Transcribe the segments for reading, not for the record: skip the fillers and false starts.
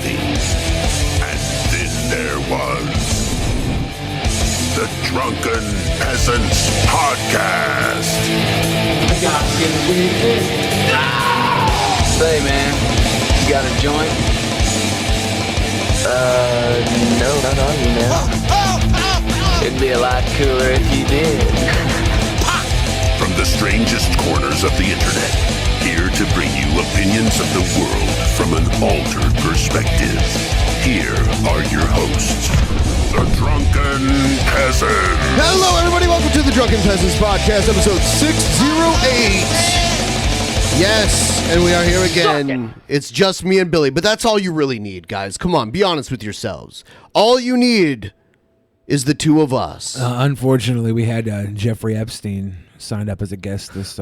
coffee. And then there was the Drunken Peasants Podcast. I got Say, man, you got a joint? No, not on you, man. It'd be a lot cooler if you did. From the strangest corners of the internet, here to bring you opinions of the world from an altered perspective. Here are your hosts, the Drunken Peasants. Hello, everybody. Welcome to the Drunken Peasants Podcast, episode 608. Yes, and we are here again. It's just me and Billy, but that's all you really need, guys. Come on, be honest with yourselves. All you need is the two of us. Unfortunately, we had Jeffrey Epstein signed up as a guest this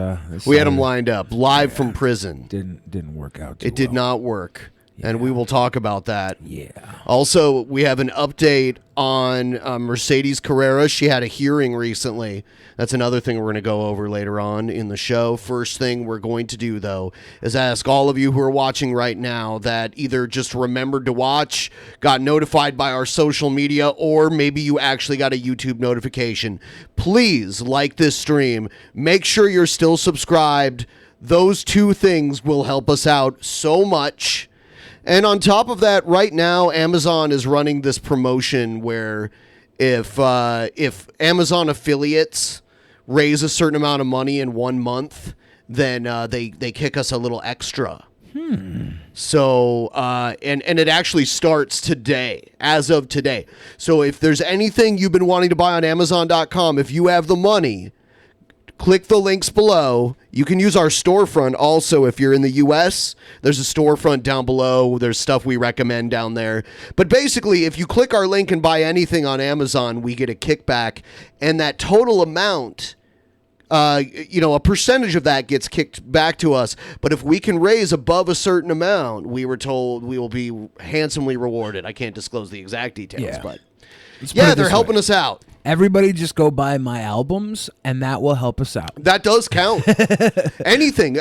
we had him lined up live from prison. Didn't work out. It did not work. Yeah. And we will talk about that. Yeah. Also, we have an update on Mercedes Carrera. She had a hearing recently. That's another thing we're going to go over later on in the show. First thing we're going to do, though, is ask all of you who are watching right now that either just remembered to watch, got notified by our social media, or maybe you actually got a YouTube notification. Please like this stream. Make sure you're still subscribed. Those two things will help us out so much. And on top of that, right now, Amazon is running this promotion where if Amazon affiliates raise a certain amount of money in 1 month, then they kick us a little extra. So, and it actually starts today, as of today. So if there's anything you've been wanting to buy on Amazon.com, if you have the money, click the links below. You can use our storefront also if you're in the U.S. There's a storefront down below. There's stuff we recommend down there. But basically, if you click our link and buy anything on Amazon, we get a kickback. And that total amount, a percentage of that gets kicked back to us. But if we can raise above a certain amount, we were told we will be handsomely rewarded. I can't disclose the exact details, but they're helping us out. Everybody just go buy my albums, and that will help us out. That does count. Anything.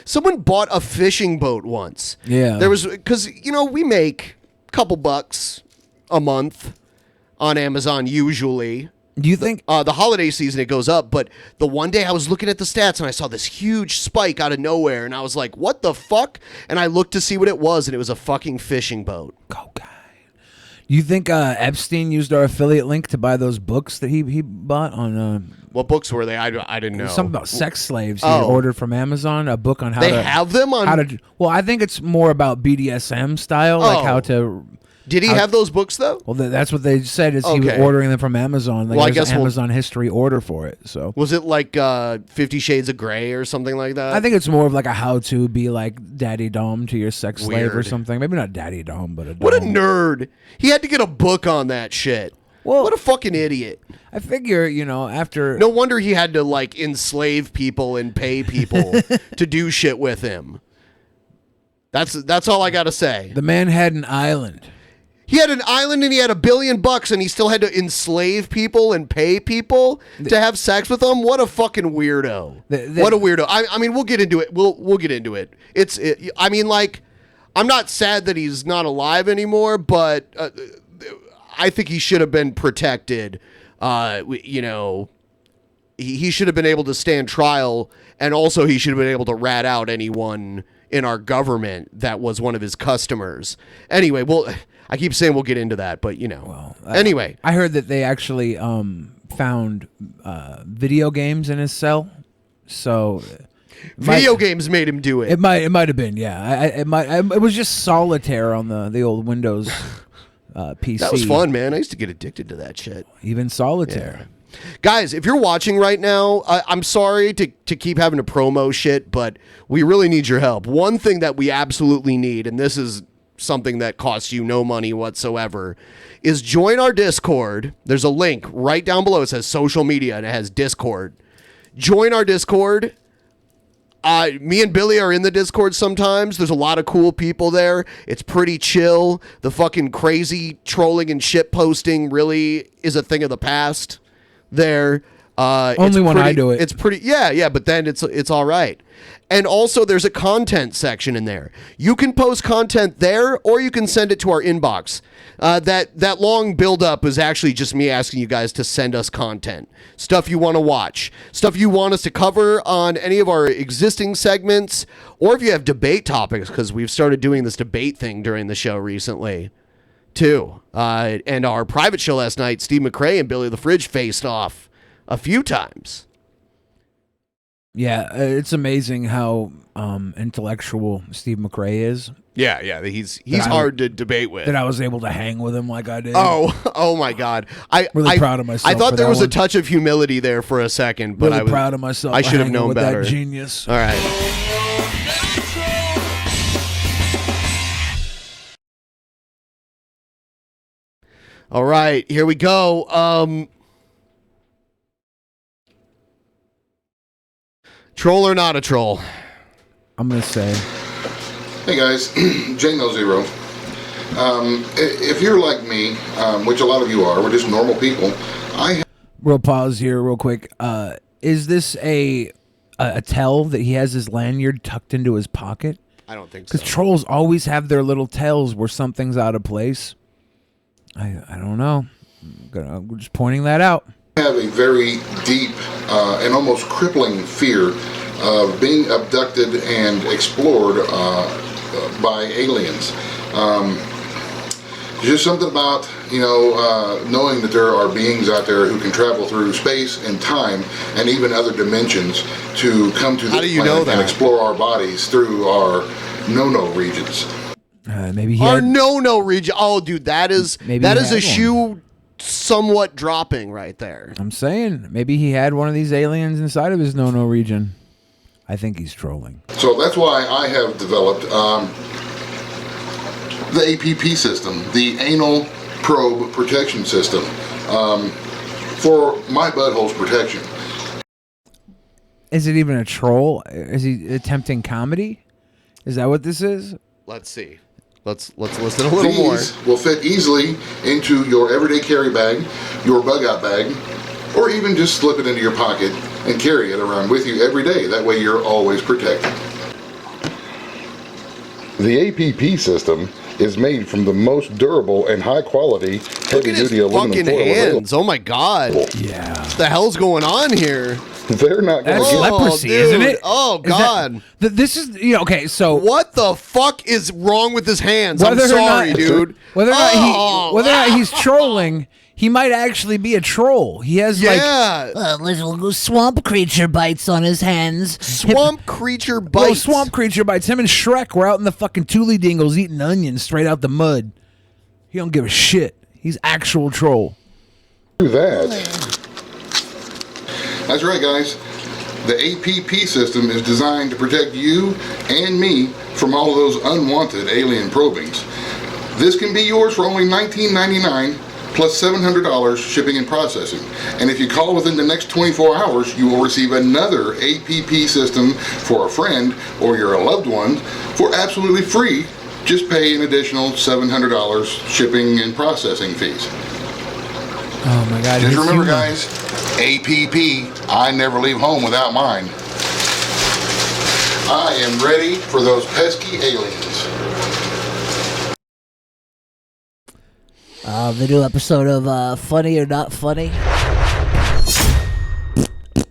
Someone bought a fishing boat once. Yeah. There was, because, we make a couple bucks a month on Amazon usually. Do you think? The holiday season, it goes up, but the one day I was looking at the stats, and I saw this huge spike out of nowhere, and I was like, what the fuck? And I looked to see what it was, and it was a fucking fishing boat. Go, guy. You think Epstein used our affiliate link to buy those books that he bought on? What books were they? I didn't know. Something about sex slaves. He ordered from Amazon a book on how they have them on. Well, I think it's more about BDSM style, like how to. Did he have those books though? Well, that's what they said. Is he was ordering them from Amazon? Like, well, I guess Amazon history order for it. So was it like 50 Shades of Grey or something like that? I think it's more of like a how-to be like daddy dom to your sex slave or something. Maybe not daddy dom, but a dom. What a nerd! He had to get a book on that shit. Well, what a fucking idiot! I figure, after no wonder he had to like enslave people and pay people to do shit with him. That's all I gotta say. The man had an island. He had an island and he had $1 billion and he still had to enslave people and pay people to have sex with them. What a fucking weirdo! What a weirdo! I mean, we'll get into it. We'll get into it. I'm not sad that he's not alive anymore, but I think he should have been protected. He should have been able to stand trial, and also he should have been able to rat out anyone in our government that was one of his customers. Anyway, I keep saying we'll get into that, but anyway. I heard that they actually found video games in his cell. So video games made him do it. It might have been, yeah. It was just solitaire on the old Windows PC. That was fun, man. I used to get addicted to that shit. Even solitaire. Yeah. Guys, if you're watching right now, I'm sorry to keep having to promo shit, but we really need your help. One thing that we absolutely need, and this is something that costs you no money whatsoever, is join our Discord. There's a link right down below. It says social media, and it has Discord. Join our Discord. Me and Billy are in the Discord sometimes. There's a lot of cool people there. It's pretty chill. The fucking crazy trolling and shit posting really is a thing of the past there. Only when I do it. It's pretty, yeah. But then it's all right. And also, there's a content section in there. You can post content there, or you can send it to our inbox. That long build-up is actually just me asking you guys to send us content. Stuff you want to watch. Stuff you want us to cover on any of our existing segments. Or if you have debate topics, because we've started doing this debate thing during the show recently, too. And our private show last night, Steve McRae and Billy the Fridge faced off a few times. Yeah, it's amazing how intellectual Steve McRae is. Yeah, he's hard to debate with. That I was able to hang with him like I did. Oh my God! Really proud of myself. I thought for there that was one. a touch of humility there for a second, but Really I was proud of myself. I for should have hanging known with better. That genius. All right. All right, here we go. Troll or not a troll? I'm gonna say. Hey guys, J0. If you're like me, which a lot of you are, we're just normal people. Real pause here, real quick. Is this a tell that he has his lanyard tucked into his pocket? I don't think so. Because trolls always have their little tells where something's out of place. I don't know. I'm just pointing that out. I have a very deep and almost crippling fear of being abducted and explored by aliens. Just something about, knowing that there are beings out there who can travel through space and time and even other dimensions to come to this planet and explore our bodies through our no-no regions. Maybe he our had, no region. Oh, dude, that is a shoe somewhat dropping right there. I'm saying maybe he had one of these aliens inside of his no region. I think he's trolling. So that's why I have developed the APP system, the anal probe protection system, for my butthole's protection. Is it even a troll? Is he attempting comedy? Is that what this is? Let's see. Let's listen a little more. These will fit easily into your everyday carry bag, your bug out bag, or even just slip it into your pocket and carry it around with you every day. That way you're always protected. The APP system is made from the most durable and high quality heavy-duty aluminum foil hands. Oh my God. Yeah. What the hell's going on here? They're not going to That's get leprosy, dude. isn't it? Oh God. This is okay. So what the fuck is wrong with his hands? I'm sorry, dude. Whether or not he's trolling, he might actually be a troll. He has little swamp creature bites on his hands. Swamp creature bites. Little swamp creature bites. Him and Shrek were out in the fucking Thule Dingles eating onions straight out the mud. He don't give a shit. He's actual troll. Do that. That's right, guys. The APP system is designed to protect you and me from all of those unwanted alien probings. This can be yours for only $19.99 plus $700 shipping and processing. And if you call within the next 24 hours, you will receive another APP system for a friend or your loved one for absolutely free. Just pay an additional $700 shipping and processing fees. Oh my God. Just remember, guys, APP, I never leave home without mine. I am ready for those pesky aliens. The new episode of Funny or Not Funny.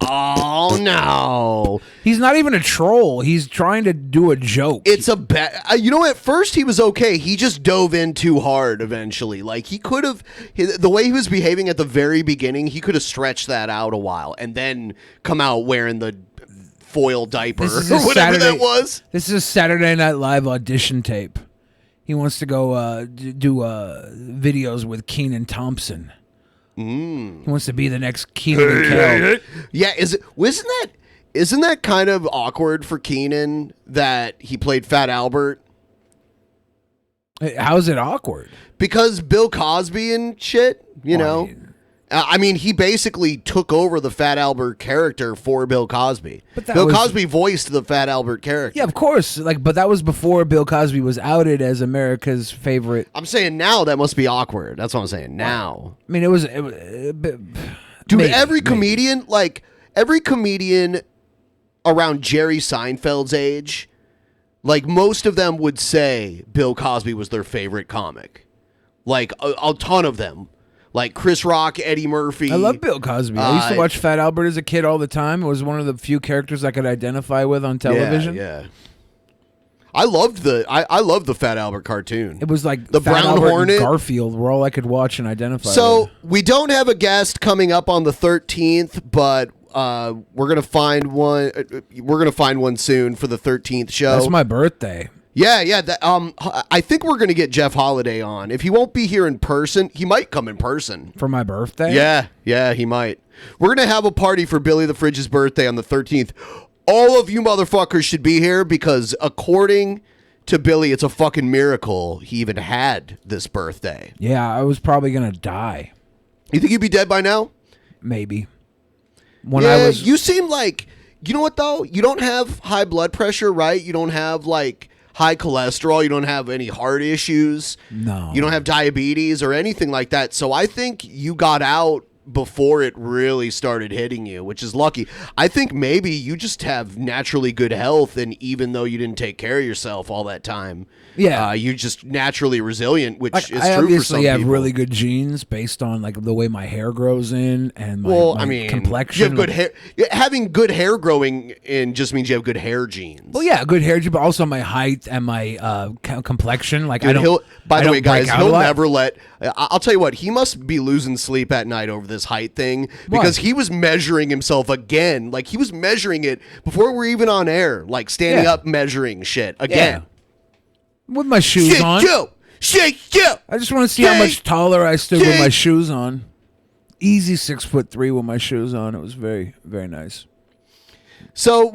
Oh no. He's not even a troll. He's trying to do a joke. It's a bad. You know, at first he was okay. He just dove in too hard eventually. Like he could have, the way he was behaving at the very beginning, he could have stretched that out a while and then come out wearing the foil diaper or whatever that was. This is a Saturday Night Live audition tape. He wants to go do videos with Kenan Thompson. He wants to be the next Kenan and Kel. Yeah, isn't that kind of awkward for Kenan that he played Fat Albert? How is it awkward? Because Bill Cosby and shit, you know. I mean, he basically took over the Fat Albert character for Bill Cosby. Bill Cosby voiced the Fat Albert character. Yeah, of course. But that was before Bill Cosby was outed as America's favorite. I'm saying now that must be awkward. That's what I'm saying now. I mean, it was Dude, Maybe, every comedian around Jerry Seinfeld's age, like most of them would say Bill Cosby was their favorite comic. Like a ton of them. Like Chris Rock, Eddie Murphy. I love Bill Cosby. I used to watch Fat Albert as a kid all the time. It was one of the few characters I could identify with on television. Yeah. I loved the Fat Albert cartoon. It was like the Fat Brown Albert Hornet. and Garfield were all I could watch and identify So with. we don't have a guest coming up on the 13th, but we're gonna find one. We're gonna find one soon for the 13th show. That's my birthday. Yeah. I think we're gonna get Jeff Holiday on. If he won't be here in person, he might come in person For my birthday? Yeah, he might. We're gonna have a party for Billy the Fridge's birthday on the 13th. All of you motherfuckers should be here because according to Billy, it's a fucking miracle he even had this birthday. Yeah, I was probably going to die. You think you'd be dead by now? Maybe. You seem like, you know what though? You don't have high blood pressure, right? You don't have like high cholesterol. You don't have any heart issues. No. You don't have diabetes or anything like that. So I think you got out before it really started hitting you, which is lucky. I think maybe you just have naturally good health, and even though you didn't take care of yourself all that time, you're just naturally resilient, which is true for some people. I obviously have really good genes based on like the way my hair grows in and my complexion. You have good hair. Having good hair growing in just means you have good hair genes. Well, yeah, good hair, but also my height and my complexion. Like, Dude, by the way, guys, he'll never let. I'll tell you what. He must be losing sleep at night over this height thing because he was measuring himself again. Like he was measuring it before we're even on air. Like standing up, measuring shit again. With my shoes on. Shake you. I just want to see how much taller I stood with my shoes on. Easy 6'3" with my shoes on. It was very, very nice. So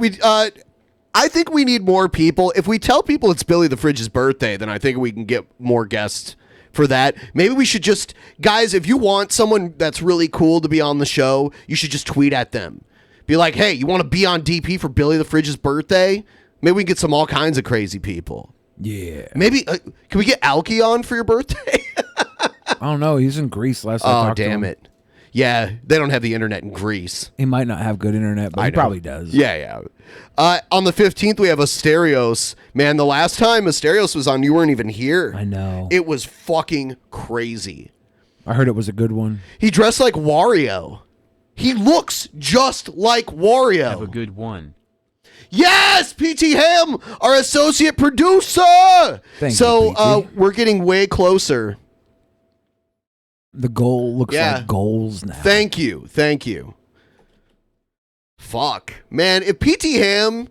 I think we need more people. If we tell people it's Billy the Fridge's birthday, then I think we can get more guests for that. Maybe we should just, guys, if you want someone that's really cool to be on the show, you should just tweet at them. Be like, hey, you want to be on DP for Billy the Fridge's birthday? Maybe we can get all kinds of crazy people. Yeah. Maybe, can we get Alki on for your birthday? I don't know. He's in Greece last I talked to him. Oh, damn it. Yeah, they don't have the internet in Greece. He might not have good internet, but he probably does. Yeah. On the 15th, we have Asterios. Man, the last time Asterios was on, you weren't even here. I know. It was fucking crazy. I heard it was a good one. He dressed like Wario. He looks just like Wario. Have a good one. Yes, PT Ham, our associate producer. Thank you, PT. We're getting way closer. The goal looks like goals now. Thank you. Fuck. Man, if PT Ham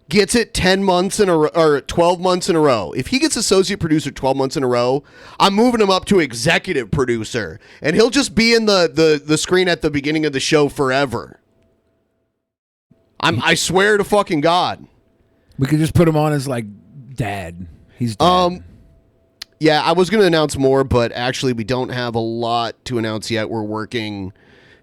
gets it 10 months in a row, or 12 months in a row, if he gets associate producer 12 months in a row, I'm moving him up to executive producer. And he'll just be in the screen at the beginning of the show forever. I swear to fucking God. We could just put him on as like dad. He's dad. Yeah, I was going to announce more, but actually we don't have a lot to announce yet. We're working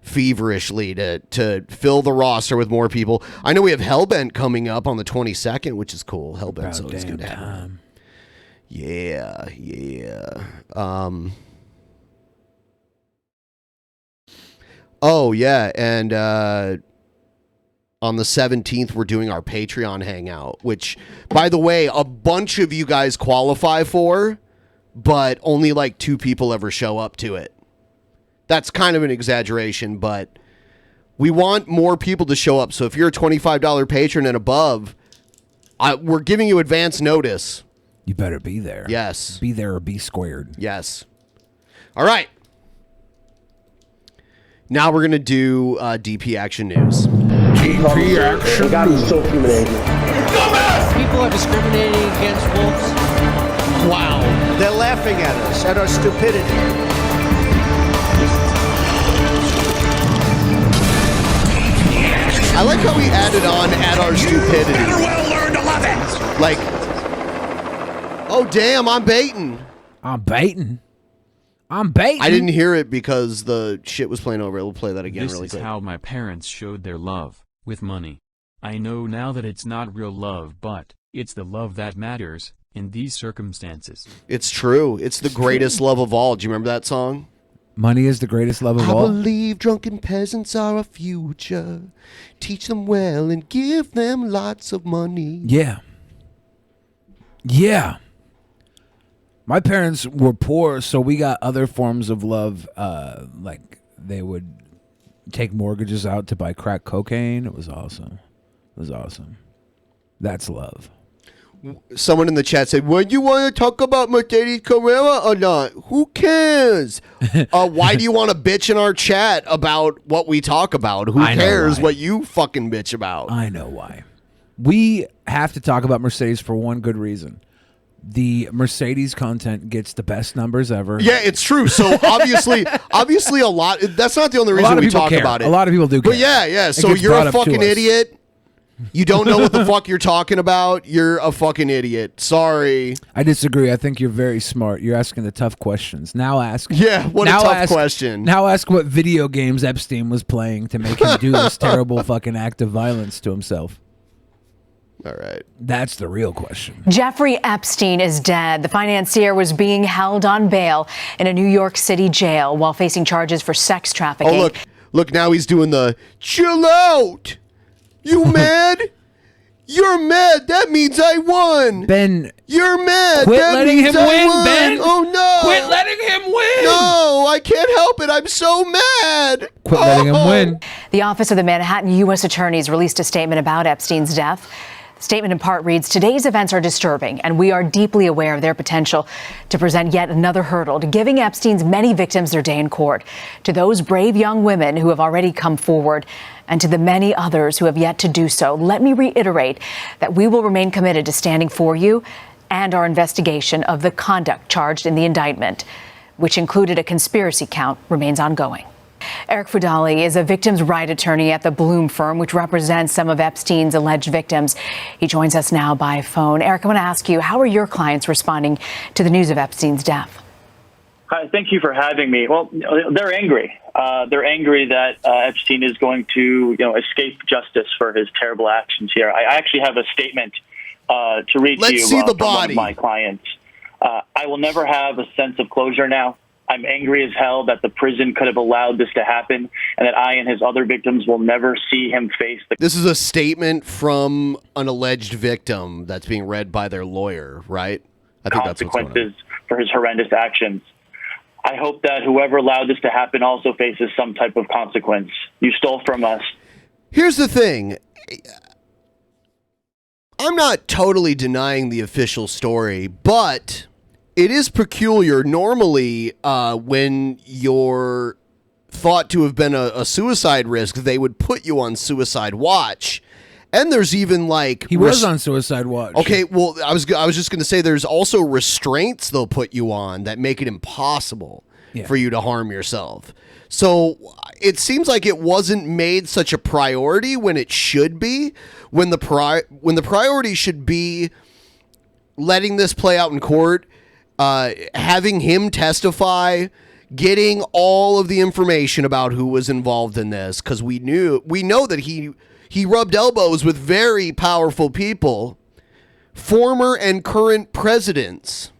feverishly to fill the roster with more people. I know we have Hellbent coming up on the 22nd, which is cool. Hellbent's always good to have. Yeah. Oh, yeah, and on the 17th, we're doing our Patreon hangout, which, by the way, a bunch of you guys qualify for, but only like 2 people ever show up to it. That's kind of an exaggeration, but we want more people to show up. So if you're a $25 patron and above, we're giving you advance notice. You better be there. Yes. Be there or be squared. Yes. All right. Now we're going to do DP Action News. DP Action News. So humiliating. People are discriminating against wolves. Wow. They're laughing at us, at our stupidity. I like how we added on at our stupidity. You better well learn to love it. Like, oh damn, I'm baiting. I'm baiting. I didn't hear it because the shit was playing over. We'll play that again really quick. This is how my parents showed their love, with money. I know now that it's not real love, but it's the love that matters in these circumstances. It's true. It's the greatest love of all. Do you remember that song? Money is the greatest love of I all. believe drunken peasants are a future. Teach them well and give them lots of money. Yeah. Yeah. My parents were poor, so we got other forms of love. Like they would take mortgages out to buy crack cocaine. It was awesome. That's love. Someone in the chat said, "Well, you want to talk about Mercedes Carrera or not? Who cares? Why do you want to bitch in our chat about what we talk about? Who cares what you fucking bitch about?" I know why. We have to talk about Mercedes for one good reason. The Mercedes content gets the best numbers ever. Yeah, it's true. So obviously a lot. That's not the only reason we talk about it. A lot of people do care. But yeah. So you're a fucking idiot. You don't know what the fuck you're talking about. You're a fucking idiot. Sorry. I disagree. I think you're very smart. You're asking the tough questions. Now ask. Yeah, what a tough question. Now ask what video games Epstein was playing to make him do this terrible fucking act of violence to himself. All right. That's the real question. Jeffrey Epstein is dead. The financier was being held on bail in a New York City jail while facing charges for sex trafficking. Oh, look, now he's doing the chill out. You mad? You're mad. That means I won. Ben, you're mad. Quit that letting means him I win, won. Ben. Oh no. Quit letting him win. No, I can't help it. I'm so mad. Quit letting him win. The Office of the Manhattan U.S. Attorneys released a statement about Epstein's death. The statement in part reads, "Today's events are disturbing, and we are deeply aware of their potential to present yet another hurdle to giving Epstein's many victims their day in court. To those brave young women who have already come forward, and to the many others who have yet to do so, let me reiterate that we will remain committed to standing for you and our investigation of the conduct charged in the indictment, which included a conspiracy count, remains ongoing." Eric Fudali is a victims' right attorney at the Bloom firm, which represents some of Epstein's alleged victims. He joins us now by phone. Eric, I want to ask you, how are your clients responding to the news of Epstein's death? Hi, thank you for having me. Well, they're angry. They're angry that Epstein is going to, escape justice for his terrible actions here. I actually have a statement to read to you from one of my clients. I will never have a sense of closure now. I'm angry as hell that the prison could have allowed this to happen, and that I and his other victims will never see him face the... This is a statement from an alleged victim that's being read by their lawyer, right? I think that's what's going on. Consequences for his horrendous actions. I hope that whoever allowed this to happen also faces some type of consequence. You stole from us. Here's the thing. I'm not totally denying the official story, but it is peculiar. Normally, when you're thought to have been a suicide risk, they would put you on suicide watch. And there's even like... He was on suicide watch. Okay, well, I was just going to say there's also restraints they'll put you on that make it impossible for you to harm yourself. So it seems like it wasn't made such a priority when it should be, when the priority should be letting this play out in court, having him testify, getting all of the information about who was involved in this, because we know that he rubbed elbows with very powerful people, former and current presidents.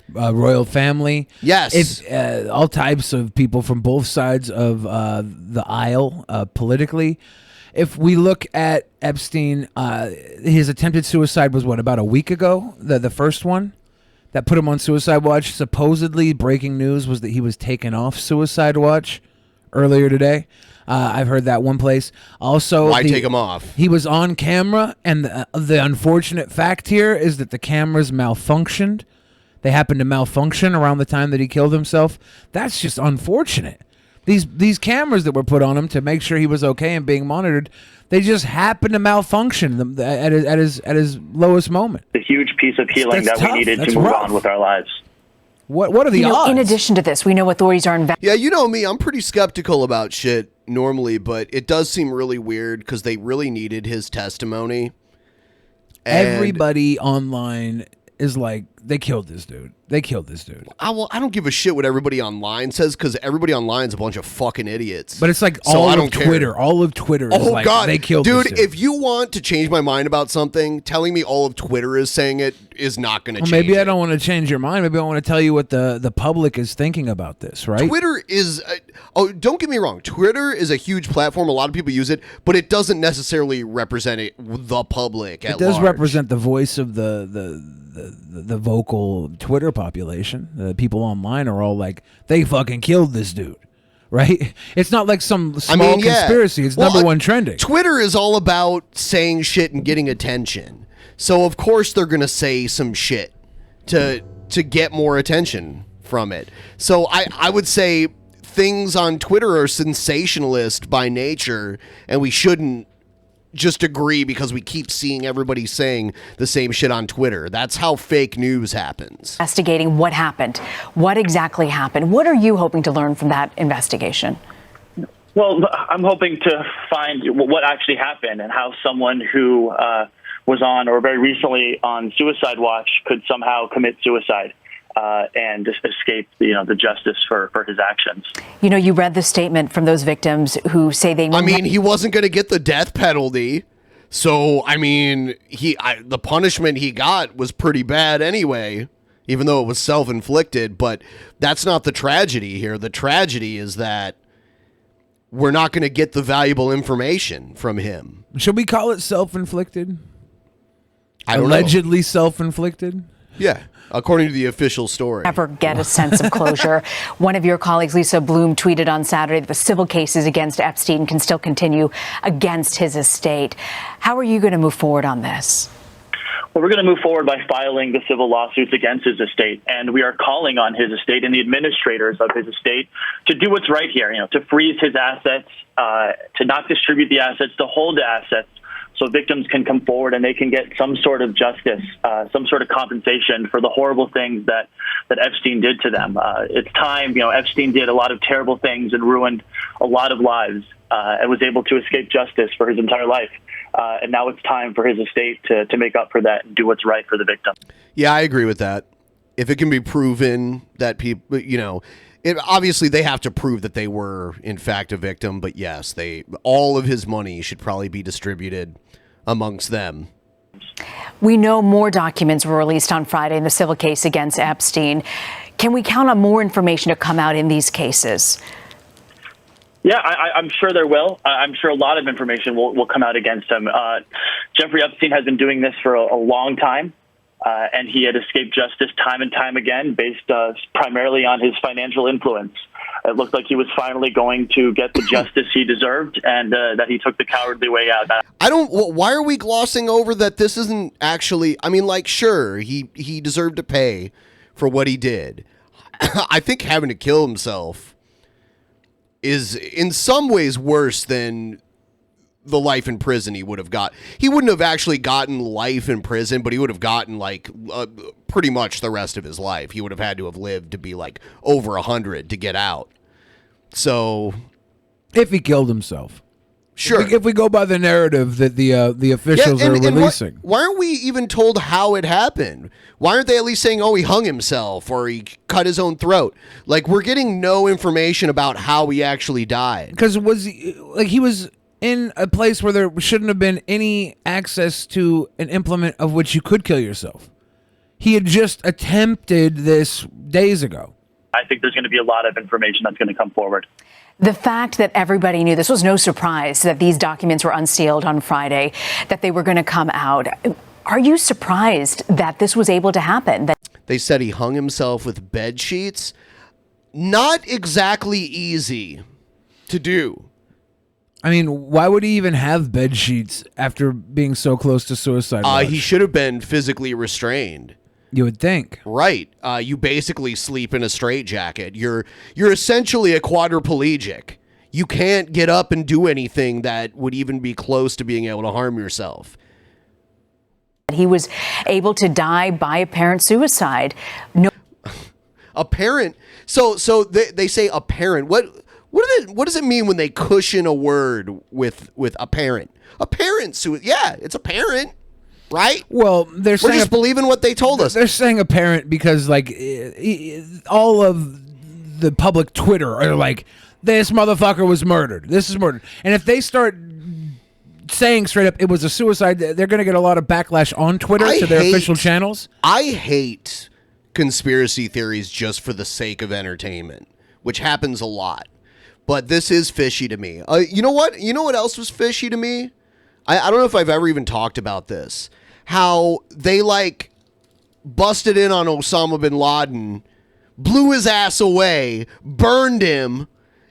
Royal family. Yes. All types of people from both sides of the aisle politically. If we look at Epstein, his attempted suicide was about a week ago, the first one that put him on suicide watch. Supposedly breaking news was that he was taken off suicide watch earlier today. I've heard that one place. Also, why take him off? He was on camera, and the unfortunate fact here is that the cameras malfunctioned. They happened to malfunction around the time that he killed himself. That's just unfortunate. These cameras that were put on him to make sure he was okay and being monitored, they just happened to malfunction at his lowest moment. A huge piece of healing That's that tough. we needed That's to move rough. on with our lives. What are the odds? In addition to this, we know authorities are investigating. Yeah, you know me, I'm pretty skeptical about shit normally, but it does seem really weird because they really needed his testimony. And everybody online is like, They killed this dude. They killed this dude. I don't give a shit what everybody online says because everybody online is a bunch of fucking idiots. But it's like So all I of don't care. Twitter. All of Twitter is like, God, they killed dude! this dude. If you want to change my mind about something, telling me all of Twitter is saying it is not going to Well, change. maybe I don't want to change your mind. Maybe I want to tell you what the public is thinking about this, right? Twitter is. Don't get me wrong. Twitter is a huge platform. A lot of people use it, but it doesn't necessarily represent the public. It does represent the voice of the vocal Twitter population. The people online are all like, they fucking killed this dude, right? It's not like some small conspiracy. It's number one trending. Twitter is all about saying shit and getting attention. So of course they're gonna say some shit to get more attention from it. So I would say things on Twitter are sensationalist by nature, and we shouldn't just agree because we keep seeing everybody saying the same shit on Twitter. That's how fake news happens. Investigating what happened. What exactly happened? What are you hoping to learn from that investigation? Well, I'm hoping to find what actually happened and how someone who was on or very recently on suicide watch could somehow commit suicide and escape the justice for his actions. You know, you read the statement from those victims who say they... I mean, he wasn't going to get the death penalty. So, I mean, the punishment he got was pretty bad anyway, even though it was self-inflicted. But that's not the tragedy here. The tragedy is that we're not going to get the valuable information from him. Should we call it self-inflicted? I don't Allegedly self-inflicted? Yeah, according to the official story. Never get a sense of closure. One of your colleagues, Lisa Bloom, tweeted on Saturday that the civil cases against Epstein can still continue against his estate. How are you going to move forward on this? Well, we're going to move forward by filing the civil lawsuits against his estate, and we are calling on his estate and the administrators of his estate to do what's right here, to freeze his assets, to not distribute the assets, to hold the assets, so victims can come forward and they can get some sort of justice, some sort of compensation for the horrible things that Epstein did to them. It's time. Epstein did a lot of terrible things and ruined a lot of lives and was able to escape justice for his entire life. And now it's time for his estate to make up for that and do what's right for the victim. Yeah, I agree with that. If it can be proven that people, obviously they have to prove that they were in fact a victim, but yes, all of his money should probably be distributed amongst them. We know more documents were released on Friday in the civil case against Epstein. Can we count on more information to come out in these cases? Yeah, I'm sure there will. I'm sure a lot of information will come out against him. Jeffrey Epstein has been doing this for a long time, and he had escaped justice time and time again based primarily on his financial influence. It looked like he was finally going to get the justice he deserved, and that he took the cowardly way out. Why are we glossing over that this isn't actually, sure, he deserved to pay for what he did. I think having to kill himself is in some ways worse than the life in prison he would have got. He wouldn't have actually gotten life in prison, but he would have gotten pretty much the rest of his life. He would have had to have lived to be over 100 to get out. So if he killed himself. Sure. If we go by the narrative that the officials are releasing. Why aren't we even told how it happened? Why aren't they at least saying, he hung himself or he cut his own throat? We're getting no information about how he actually died. Because he was in a place where there shouldn't have been any access to an implement of which you could kill yourself. He had just attempted this days ago. I think there's going to be a lot of information that's going to come forward. The fact that everybody knew, this was no surprise that these documents were unsealed on Friday, that they were going to come out. Are you surprised that this was able to happen? They said he hung himself with bed sheets. Not exactly easy to do. I mean, why would he even have bed sheets after being so close to suicide watch? He should have been physically restrained. You would think. Right. You basically sleep in a straitjacket. You're essentially a quadriplegic. You can't get up and do anything that would even be close to being able to harm yourself. He was able to die by apparent suicide. No. Apparent. So they say apparent. What does it mean when they cushion a word with apparent? Apparent suicide. Yeah, it's apparent. right? Well, they're We're saying just believing what they told us. They're saying apparent because like all of the public Twitter are like, this motherfucker was murdered. This is murdered. And if they start saying straight up it was a suicide, they're going to get a lot of backlash on Twitter to their official channels. I hate conspiracy theories just for the sake of entertainment, which happens a lot. But this is fishy to me. You know what? You know what else was fishy to me? I don't know if I've ever even talked about this. How they like busted in on Osama bin Laden, blew his ass away, burned him,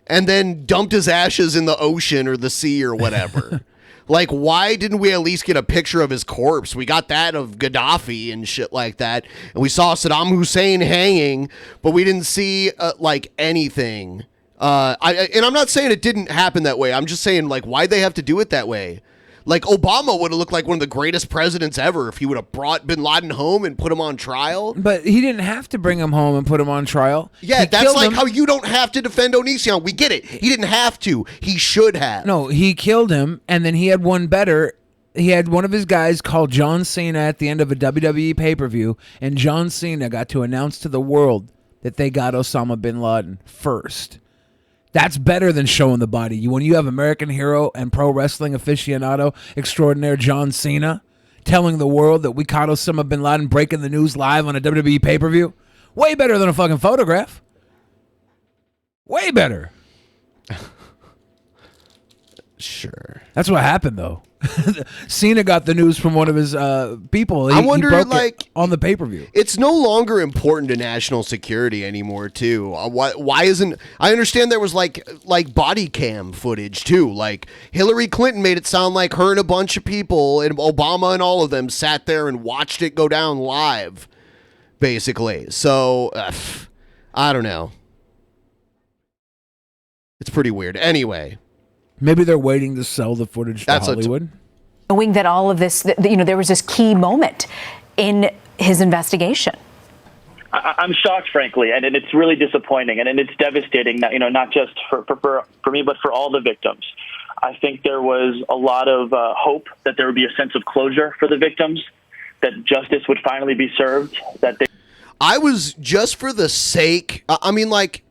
and then dumped his ashes in the ocean or the sea or whatever. Like, why didn't we at least get a picture of his corpse? We got that of Gaddafi and shit like that. And we saw Saddam Hussein hanging, but we didn't see, like, anything. And I'm not saying it didn't happen that way. I'm just saying, like, why'd they have to do it that way? Like, Obama would have looked like one of the greatest presidents ever if he would have brought bin Laden home and put him on trial. But he didn't have to bring him home and put him on trial. Yeah, that's like how you don't have to defend Onision. We get it. He didn't have to. He should have. No, he killed him, and then he had one better. He had one of his guys call John Cena at the end of a WWE pay-per-view, and John Cena got to announce to the world that they got Osama bin Laden first. That's better than showing the body. When you have American hero and pro wrestling aficionado extraordinaire John Cena telling the world that we caught Osama bin Laden, breaking the news live on a WWE pay-per-view, way better than a fucking photograph. Way better. Sure. That's what happened, though. Cena got the news from one of his people. I wonder, he broke like, it on the pay-per-view. It's no longer important to national security anymore, too. Why isn't... I understand there was, like body cam footage, too. Like, Hillary Clinton made it sound like her and a bunch of people, and Obama and all of them sat there and watched it go down live, basically. So, I don't know. It's pretty weird. Anyway... Maybe they're waiting to sell the footage to Hollywood. Knowing that all of this, there was this key moment in his investigation. I'm shocked, frankly, and it's really disappointing, and it's devastating. Not just for me, but for all the victims. I think there was a lot of hope that there would be a sense of closure for the victims, that justice would finally be served. I was just for the sake. I mean, like.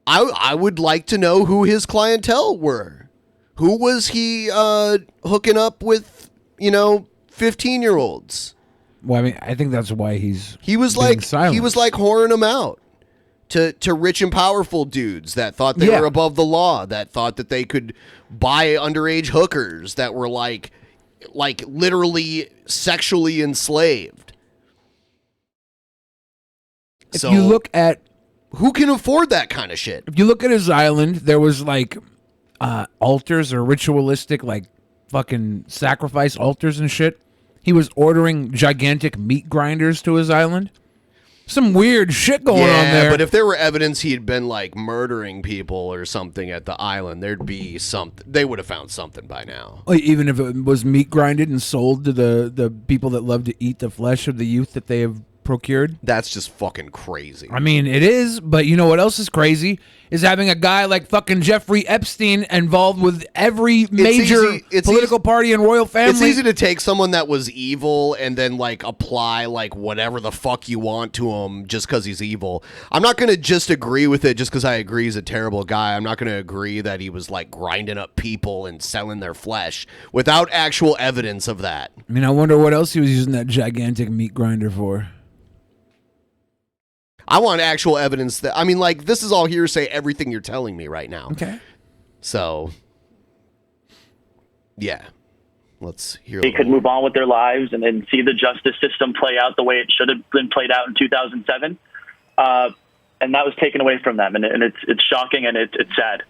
I would like to know who his clientele were. Who was he hooking up with, 15-year-olds? Well, I mean, I think that's why he was like silenced. He was like whoring them out to rich and powerful dudes that thought they were above the law, that thought that they could buy underage hookers that were like literally sexually enslaved. If you look at who can afford that kind of shit? If you look at his island, there was like altars or ritualistic like fucking sacrifice altars and shit. He was ordering gigantic meat grinders to his island. Some weird shit going on there. But if there were evidence he had been like murdering people or something at the island, there'd be something. They would have found something by now. Even if it was meat grinded and sold to the people that love to eat the flesh of the youth that they have procured. That's just fucking crazy. I mean, it is, but you know what else is crazy? Is having a guy like fucking Jeffrey Epstein involved with every major political party and royal family. It's easy to take someone that was evil and then like apply like whatever the fuck you want to him just because he's evil. I'm not going to just agree with it just because I agree he's a terrible guy. I'm not going to agree that he was like grinding up people and selling their flesh without actual evidence of that. I mean, I wonder what else he was using that gigantic meat grinder for. I want actual evidence that, I mean, like, this is all hearsay, everything you're telling me right now. Okay. So, yeah. Let's hear They could move on with their lives and then see the justice system play out the way it should have been played out in 2007. And that was taken away from them. And it's shocking and it's sad.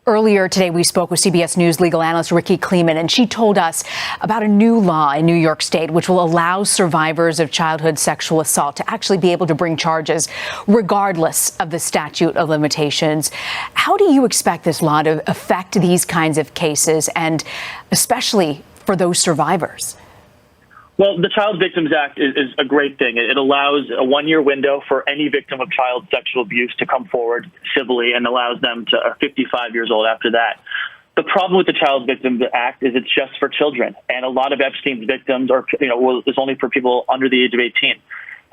Earlier today, we spoke with CBS News legal analyst Ricky Kleeman, and she told us about a new law in New York State which will allow survivors of childhood sexual assault to actually be able to bring charges regardless of the statute of limitations. How do you expect this law to affect these kinds of cases, and especially for those survivors? Well, the Child Victims Act is a great thing. It allows a 1-year window for any victim of child sexual abuse to come forward civilly and allows them to 55 years old after that. The problem with the Child Victims Act is it's just for children, and a lot of Epstein's victims it's only for people under the age of 18.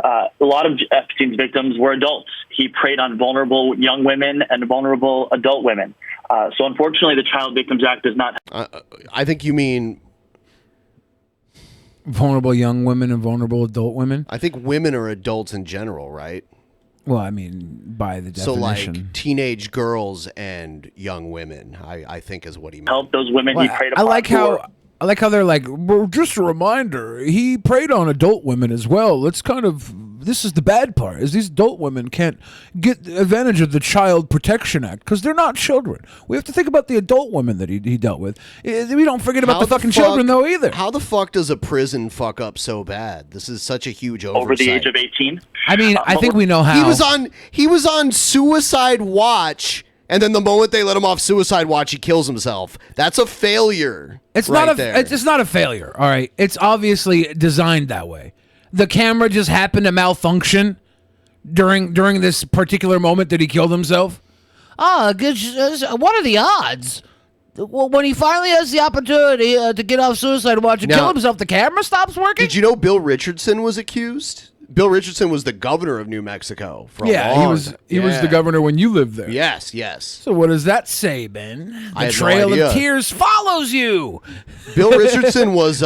A lot of Epstein's victims were adults. He preyed on vulnerable young women and vulnerable adult women. So unfortunately, the Child Victims Act does not. I think you mean vulnerable young women and vulnerable adult women. I think women are adults in general, right? Well, I mean, by the definition. So, like, teenage girls and young women, I think is what he meant. Help those women he preyed upon. I like how they're like, well, just a reminder, he preyed on adult women as well. This is the bad part, is these adult women can't get advantage of the Child Protection Act because they're not children. We have to think about the adult women that he dealt with. We don't forget about the fucking children, though, either. How the fuck does a prison fuck up so bad? This is such a huge oversight. Over the age of 18? I mean, I think we know how. He was on suicide watch, and then the moment they let him off suicide watch, he kills himself. That's a failure. It's not a failure, all right? It's obviously designed that way. The camera just happened to malfunction during this particular moment that he killed himself. What are the odds? When he finally has the opportunity to get off suicide watch and kill himself, the camera stops working? Did you know Bill Richardson was accused? Bill Richardson was the governor of New Mexico for a long time. He was the governor when you lived there. Yes. So what does that say, Ben? I The had no trail idea. of tears follows you. Bill Richardson was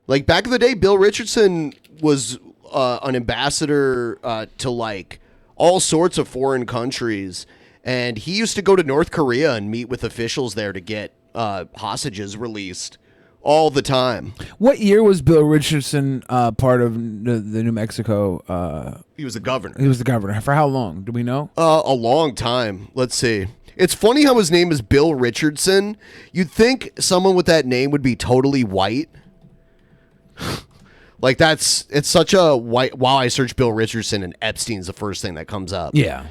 like back in the day. Bill Richardson was an ambassador to like all sorts of foreign countries, and he used to go to North Korea and meet with officials there to get hostages released all the time. What year was Bill Richardson part of the New Mexico? He was the governor. He was the governor. For how long? Do we know? A long time. Let's see. It's funny how his name is Bill Richardson. You'd think someone with that name would be totally white. Like it's such a white. Wow, I search Bill Richardson and Epstein's the first thing that comes up. Yeah.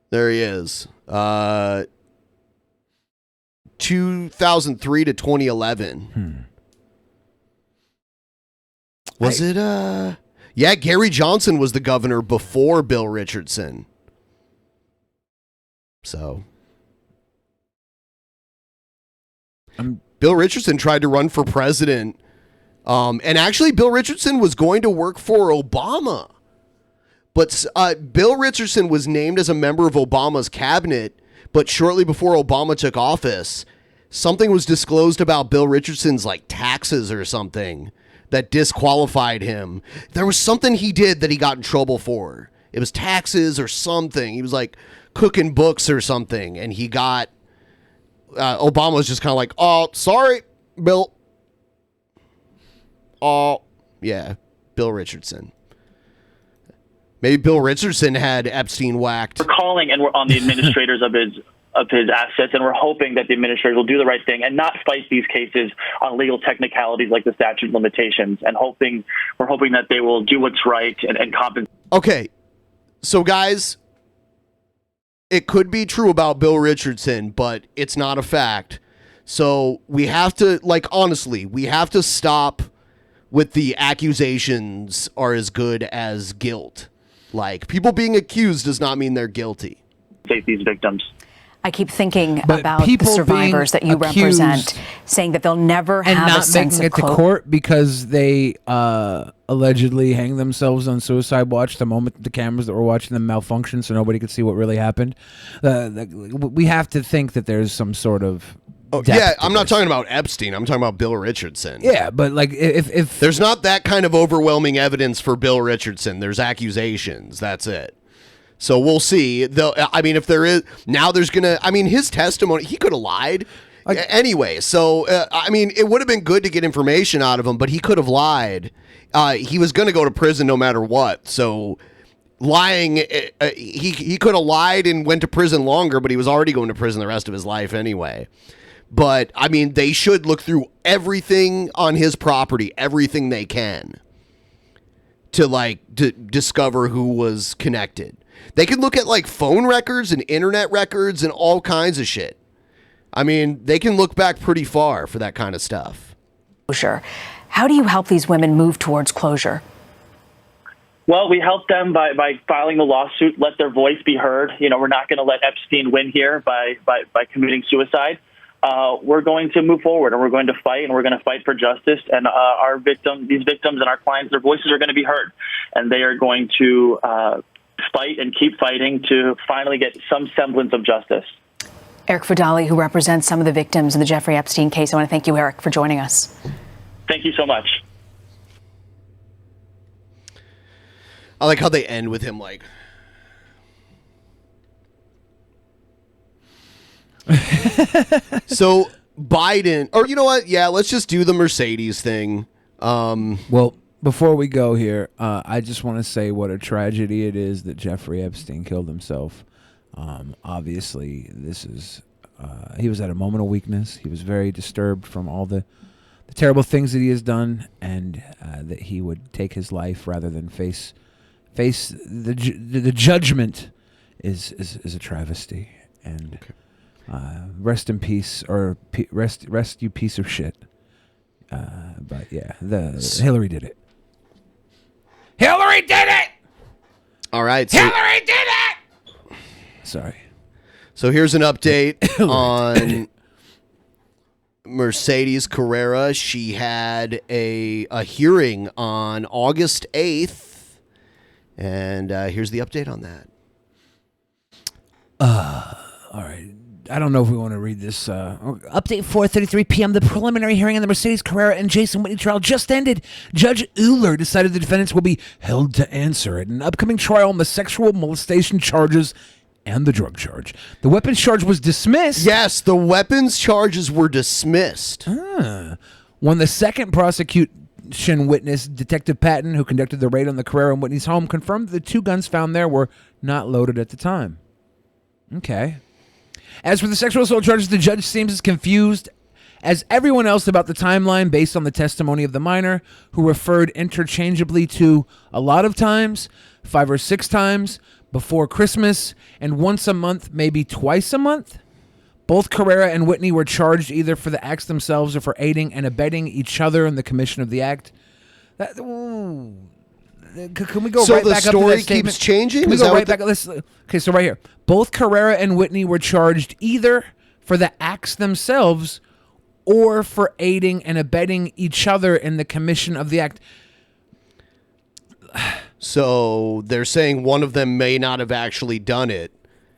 There he is. 2003 to 2011. Was it yeah, Gary Johnson was the governor before Bill Richardson. So Bill Richardson tried to run for president. And actually Bill Richardson was going to work for Obama. But Bill Richardson was named as a member of Obama's cabinet, but shortly before Obama took office, something was disclosed about Bill Richardson's like taxes or something that disqualified him. There was something he did that he got in trouble for. It was taxes or something. He was like cooking books or something, and he got Obama was just kind of like, "Oh, sorry, Bill." Oh, yeah, Bill Richardson. Maybe Bill Richardson had Epstein whacked. We're calling and we're on the administrators of his assets, and we're hoping that the administrators will do the right thing and not fight these cases on legal technicalities like the statute of limitations. And we're hoping that they will do what's right and compensate. Okay, so guys, it could be true about Bill Richardson, but it's not a fact. So we have to, like, honestly, we have to stop with the accusations are as good as guilt. Like, people being accused does not mean they're guilty. Save these victims. I keep thinking about the survivors that you represent, saying that they'll never have a sense of making it to court because they allegedly hang themselves on suicide watch the moment the cameras that were watching them malfunctioned, so nobody could see what really happened. We have to think that there's some sort of yeah, I'm not talking about Epstein. I'm talking about Bill Richardson. Yeah, but like if there's not that kind of overwhelming evidence for Bill Richardson, there's accusations. That's it. So we'll see. I mean, if there is now, there's gonna. I mean, his testimony, he could have lied anyway. So I mean, it would have been good to get information out of him, but he could have lied. He was going to go to prison no matter what. So lying, he could have lied and went to prison longer, but he was already going to prison the rest of his life anyway. But, I mean, they should look through everything on his property, everything they can, to discover who was connected. They can look at, like, phone records and internet records and all kinds of shit. I mean, they can look back pretty far for that kind of stuff. Closure. How do you help these women move towards closure? Well, we helped them by filing the lawsuit, let their voice be heard. We're not going to let Epstein win here by committing suicide. We're going to move forward, and we're going to fight, and we're going to fight for justice. And these victims and our clients, their voices are going to be heard, and they are going to fight and keep fighting to finally get some semblance of justice. Eric Fadali, who represents some of the victims in the Jeffrey Epstein case. I want to thank you, Eric, for joining us. Thank you so much. I like how they end with him like. So Biden, or you know what? Yeah, let's just do the Mercedes thing. Well, before we go here, I just want to say what a tragedy it is that Jeffrey Epstein killed himself. Obviously, this is he was at a moment of weakness. He was very disturbed from all the terrible things that he has done, and that he would take his life rather than face the judgment is a travesty. And rest in peace, or rest you piece of shit. But yeah, Hillary did it. Hillary did it. All right, Hillary did it. Sorry. So here's an update on Mercedes Carrera. She had a hearing on August 8th, and here's the update on that. All right. I don't know if we want to read this. Update 4:33 p.m. The preliminary hearing on the Mercedes Carrera and Jason Whitney trial just ended. Judge Euler decided the defendants will be held to answer at an upcoming trial on the sexual molestation charges and the drug charge. The weapons charge was dismissed. Yes, the weapons charges were dismissed. When the second prosecution witness, Detective Patton, who conducted the raid on the Carrera and Whitney's home, confirmed that the two guns found there were not loaded at the time. Okay. As for the sexual assault charges, the judge seems as confused as everyone else about the timeline based on the testimony of the minor, who referred interchangeably to a lot of times, 5 or 6 times, before Christmas, and once a month, maybe twice a month. Both Carrera and Whitney were charged either for the acts themselves or for aiding and abetting each other in the commission of the act. Can we go so right the back up to story that statement? keeps changing? Can we Is go that right what back? Okay, so right here. Both Carrera and Whitney were charged either for the acts themselves or for aiding and abetting each other in the commission of the act. So they're saying one of them may not have actually done it.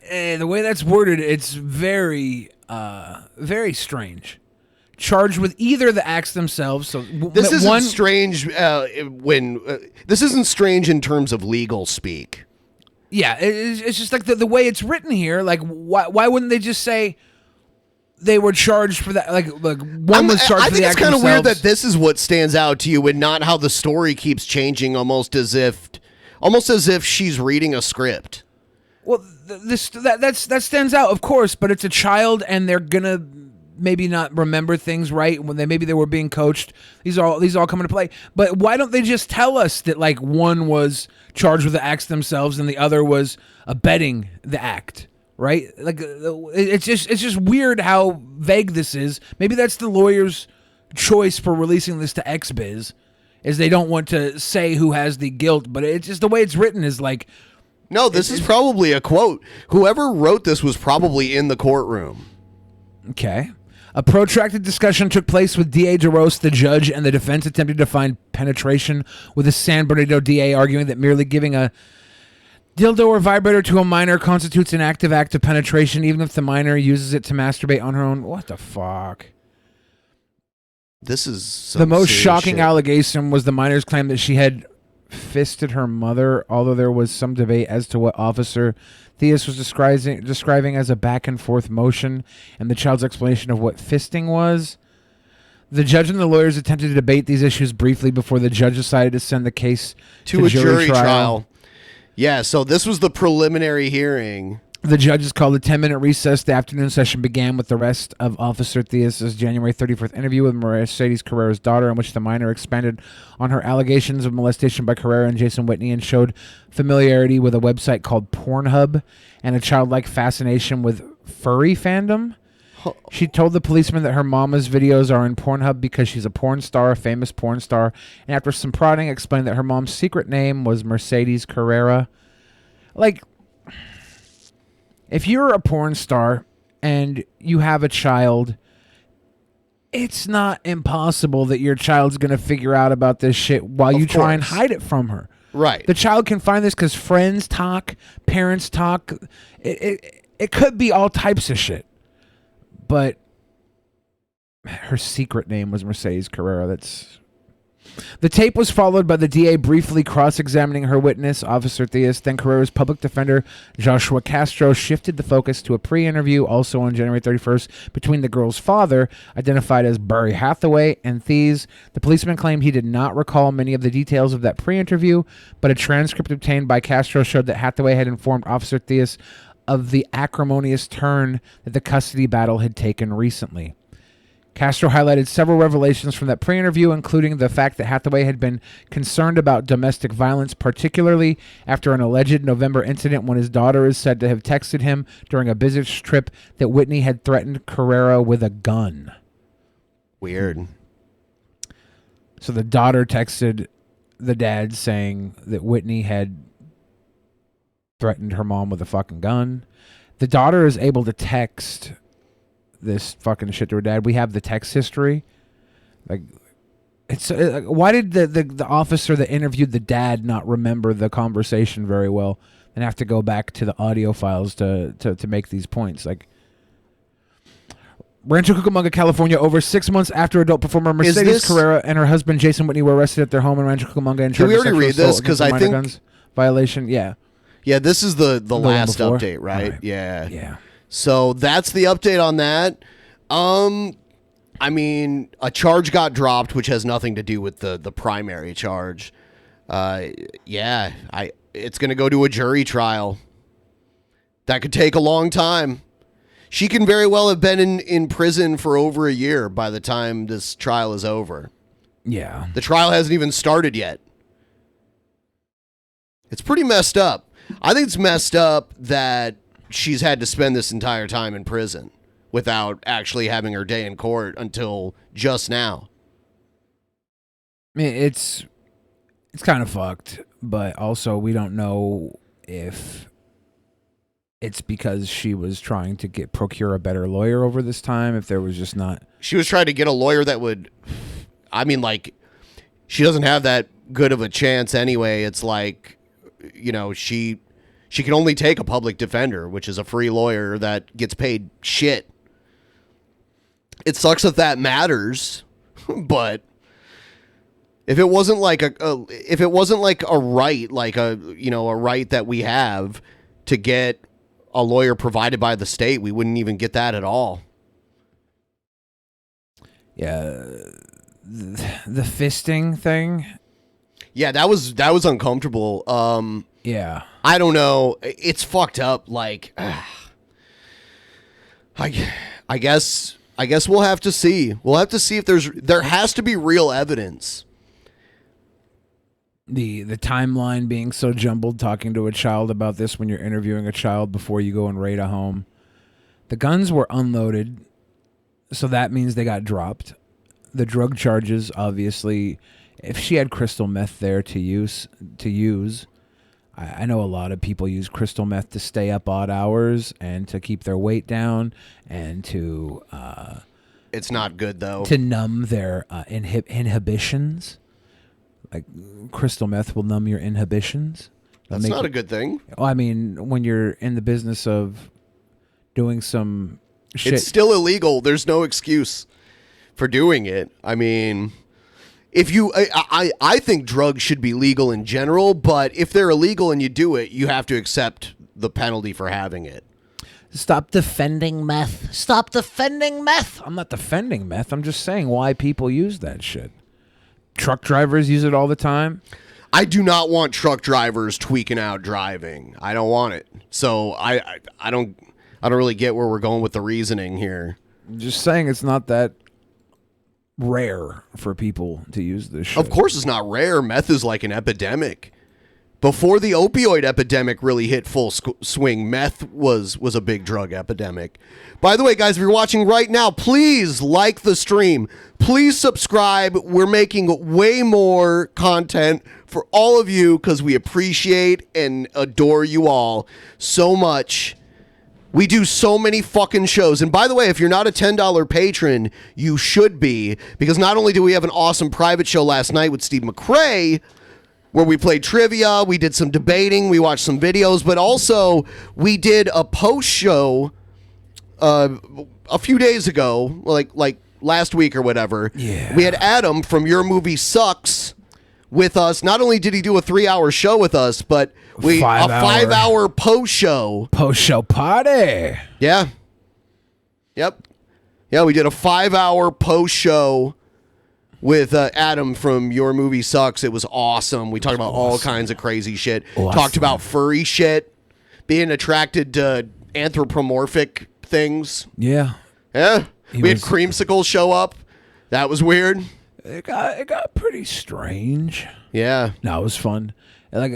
The way that's worded, it's very, very strange. Charged with either the acts themselves. So this isn't strange this isn't strange in terms of legal speak. Yeah, it's just like the way it's written here. Like, why wouldn't they just say they were charged for that? Like one was charged for the act themselves. I think it's kind of weird that this is what stands out to you, and not how the story keeps changing, almost as if she's reading a script. Well, that stands out, of course, but it's a child, and they're gonna maybe not remember things right when maybe they were being coached. These all come into play. But why don't they just tell us that like one was charged with the acts themselves and the other was abetting the act, right? Like it's just weird how vague this is. Maybe that's the lawyer's choice for releasing this to XBiz, is they don't want to say who has the guilt, but it's just the way it's written is like. No, this is probably a quote. Whoever wrote this was probably in the courtroom. Okay. A protracted discussion took place with D.A. DeRose, the judge, and the defense attempted to find penetration, with the San Bernardino DA arguing that merely giving a dildo or vibrator to a minor constitutes an active act of penetration, even if the minor uses it to masturbate on her own. What the fuck? This is the most serious shocking shit. allegation was the minor's claim that she had fisted her mother, although there was some debate as to what Officer Theus was describing as a back and forth motion, and the child's explanation of what fisting was. The judge and the lawyers attempted to debate these issues briefly before the judge decided to send the case to a jury trial. Yeah, so this was the preliminary hearing. The judges called a 10-minute recess. The afternoon session began with the rest of Officer Theus' January 31st interview with Mercedes Carrera's daughter, in which the minor expanded on her allegations of molestation by Carrera and Jason Whitney and showed familiarity with a website called Pornhub and a childlike fascination with furry fandom. She told the policeman that her mama's videos are in Pornhub because she's a porn star, a famous porn star. And after some prodding, explained that her mom's secret name was Mercedes Carrera. Like, if you're a porn star and you have a child, it's not impossible that your child's going to figure out about this shit while you try and hide it from her. Right. The child can find this because friends talk, parents talk. It could be all types of shit. But her secret name was Mercedes Carrera. The tape was followed by the DA briefly cross-examining her witness, Officer Theus. Then Carrera's public defender, Joshua Castro, shifted the focus to a pre-interview also on January 31st between the girl's father, identified as Barry Hathaway, and Theus. The policeman claimed he did not recall many of the details of that pre-interview, but a transcript obtained by Castro showed that Hathaway had informed Officer Theus of the acrimonious turn that the custody battle had taken recently. Castro highlighted several revelations from that pre-interview, including the fact that Hathaway had been concerned about domestic violence, particularly after an alleged November incident when his daughter is said to have texted him during a business trip that Whitney had threatened Carrera with a gun. Weird. So the daughter texted the dad saying that Whitney had threatened her mom with a fucking gun. The daughter is able to text this fucking shit to her dad. We have the text history. Like, it's why did the officer that interviewed the dad not remember the conversation very well and have to go back to the audio files to make these points? Like, Rancho Cucamonga, California, over 6 months after adult performer Mercedes Carrera and her husband Jason Whitney were arrested at their home in Rancho Cucamonga and charged with sexual assault against a minor guns violation. Yeah, this is the last update, right? Yeah. So that's the update on that. I mean, a charge got dropped, which has nothing to do with the primary charge. It's going to go to a jury trial. That could take a long time. She can very well have been in prison for over a year by the time this trial is over. Yeah. The trial hasn't even started yet. It's pretty messed up. I think it's messed up that she's had to spend this entire time in prison without actually having her day in court until just now. I mean, it's kind of fucked, but also we don't know if it's because she was trying to procure a better lawyer over this time, if there was just not... She was trying to get a lawyer that would... I mean, like, she doesn't have that good of a chance anyway. It's like, you know, she can only take a public defender, which is a free lawyer that gets paid shit. It sucks that matters, but if it wasn't like a right, like a right that we have to get a lawyer provided by the state, we wouldn't even get that at all. Yeah, the fisting thing. Yeah, that was uncomfortable. Yeah. I don't know. It's fucked up. Like, I guess we'll have to see. We'll have to see if there has to be real evidence. The timeline being so jumbled, talking to a child about this when you're interviewing a child before you go and raid a home. The guns were unloaded, so that means they got dropped. The drug charges, obviously, if she had crystal meth there to use. I know a lot of people use crystal meth to stay up odd hours and to keep their weight down and to... it's not good, though. To numb their inhibitions. Like, crystal meth will numb your inhibitions. That's not a good thing. I mean, when you're in the business of doing some shit... It's still illegal. There's no excuse for doing it. I mean... I think drugs should be legal in general, but if they're illegal and you do it, you have to accept the penalty for having it. Stop defending meth. Stop defending meth. I'm not defending meth. I'm just saying why people use that shit. Truck drivers use it all the time. I do not want truck drivers tweaking out driving. I don't want it. So I don't really get where we're going with the reasoning here. I'm just saying it's not that rare for people to use this shit. Of course it's not rare. Meth is like an epidemic. Before the opioid epidemic really hit full swing, meth was a big drug epidemic. By the way, guys, if you're watching right now, please like the stream. Please subscribe. We're making way more content for all of you because we appreciate and adore you all so much. We do so many fucking shows. And by the way, if you're not a $10 patron, you should be, because not only do we have an awesome private show last night with Steve McRae, where we played trivia, we did some debating, we watched some videos, but also we did a post show a few days ago, like last week or whatever. Yeah. We had Adam from Your Movie Sucks with us. Not only did he do a 3-hour show with us, but a 5-hour post show party. Yeah. Yep. Yeah, we did a 5-hour post show with Adam from Your Movie Sucks. It was awesome. We talked about all kinds of crazy shit. Talked about furry shit, being attracted to anthropomorphic things. Yeah. Yeah. We had Creamsicle show up. That was weird. It got pretty strange. Yeah. No, it was fun. Like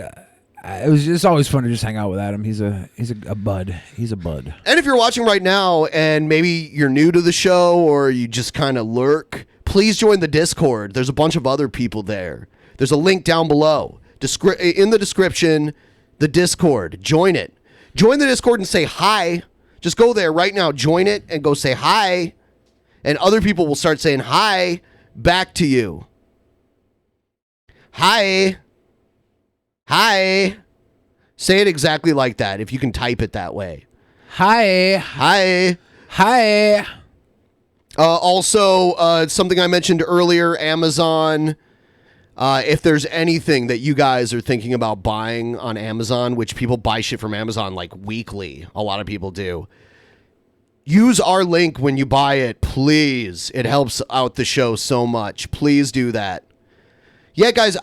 it's always fun to just hang out with Adam. He's a bud. He's a bud. And if you're watching right now and maybe you're new to the show or you just kind of lurk, please join the Discord. There's a bunch of other people there. There's a link down below. In the description, the Discord. Join it. Join the Discord and say hi. Just go there right now. Join it and go say hi. And other people will start saying hi back to you. Hi. Hi. Say it exactly like that if you can type it that way. Hi. Hi. Hi. Also, something I mentioned earlier, Amazon. If there's anything that you guys are thinking about buying on Amazon, which people buy shit from Amazon like weekly, a lot of people do. Use our link when you buy it, please. It helps out the show so much. Please do that. Yeah, guys,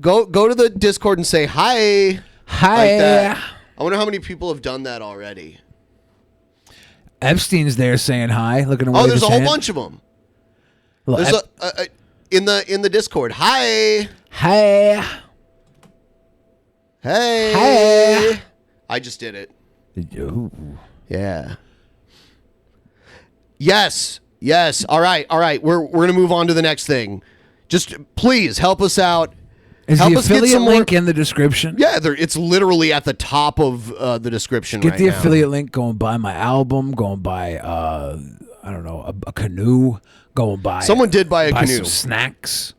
go to the Discord and say hi. Hi. Like that. I wonder how many people have done that already. Epstein's there saying hi, looking away. Oh, there's a whole bunch of them. Well, there's in the Discord. Hi. Hi. Hey. Hi. I just did it. Ooh. Yeah. Yes. All right. We're gonna move on to the next thing. Just please help us out. Is help the us get affiliate some link in the description? Yeah, it's literally at the top of the description. Get right the now. affiliate link. Go and buy my album. Go and buy I don't know, a canoe. Go and buy. Someone did buy a canoe. Some snacks.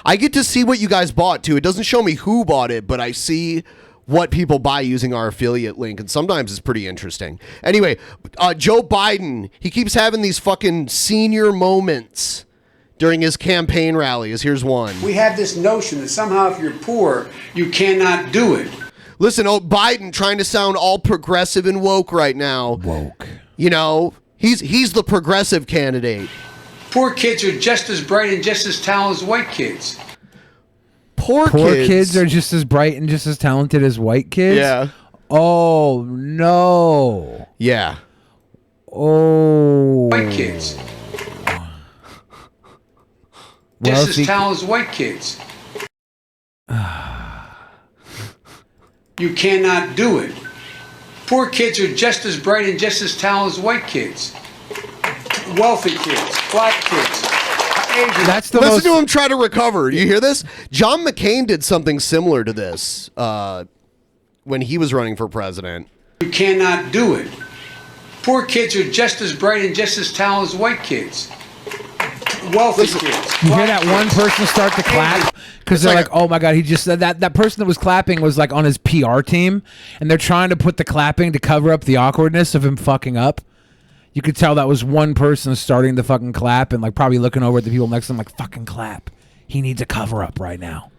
I get to see what you guys bought too. It doesn't show me who bought it, but I see what people buy using our affiliate link, and sometimes it's pretty interesting. Anyway, Joe Biden, he keeps having these fucking senior moments during his campaign rallies. Here's one. We have this notion that somehow if you're poor, you cannot do it. Listen, Biden trying to sound all progressive and woke right now. Woke. You know, he's the progressive candidate. Poor kids are just as bright and just as talented as white kids. Poor kids are just as bright and just as talented as white kids? Yeah. Oh, no. Yeah. Oh. White kids. Just as talented as white kids. You cannot do it. Poor kids are just as bright and just as talented as white kids. Wealthy kids, black kids, Asian. That's the Listen to him try to recover. Do you hear this? John McCain did something similar to this when he was running for president. You cannot do it. Poor kids are just as bright and just as talented as white kids. Wealthy kids. You hear that one person start to clap because they're like, oh my God, he just said that person that was clapping was like on his PR team, and they're trying to put the clapping to cover up the awkwardness of him fucking up. You could tell that was one person starting to fucking clap and like probably looking over at the people next to him like, fucking clap. He needs a cover up right now.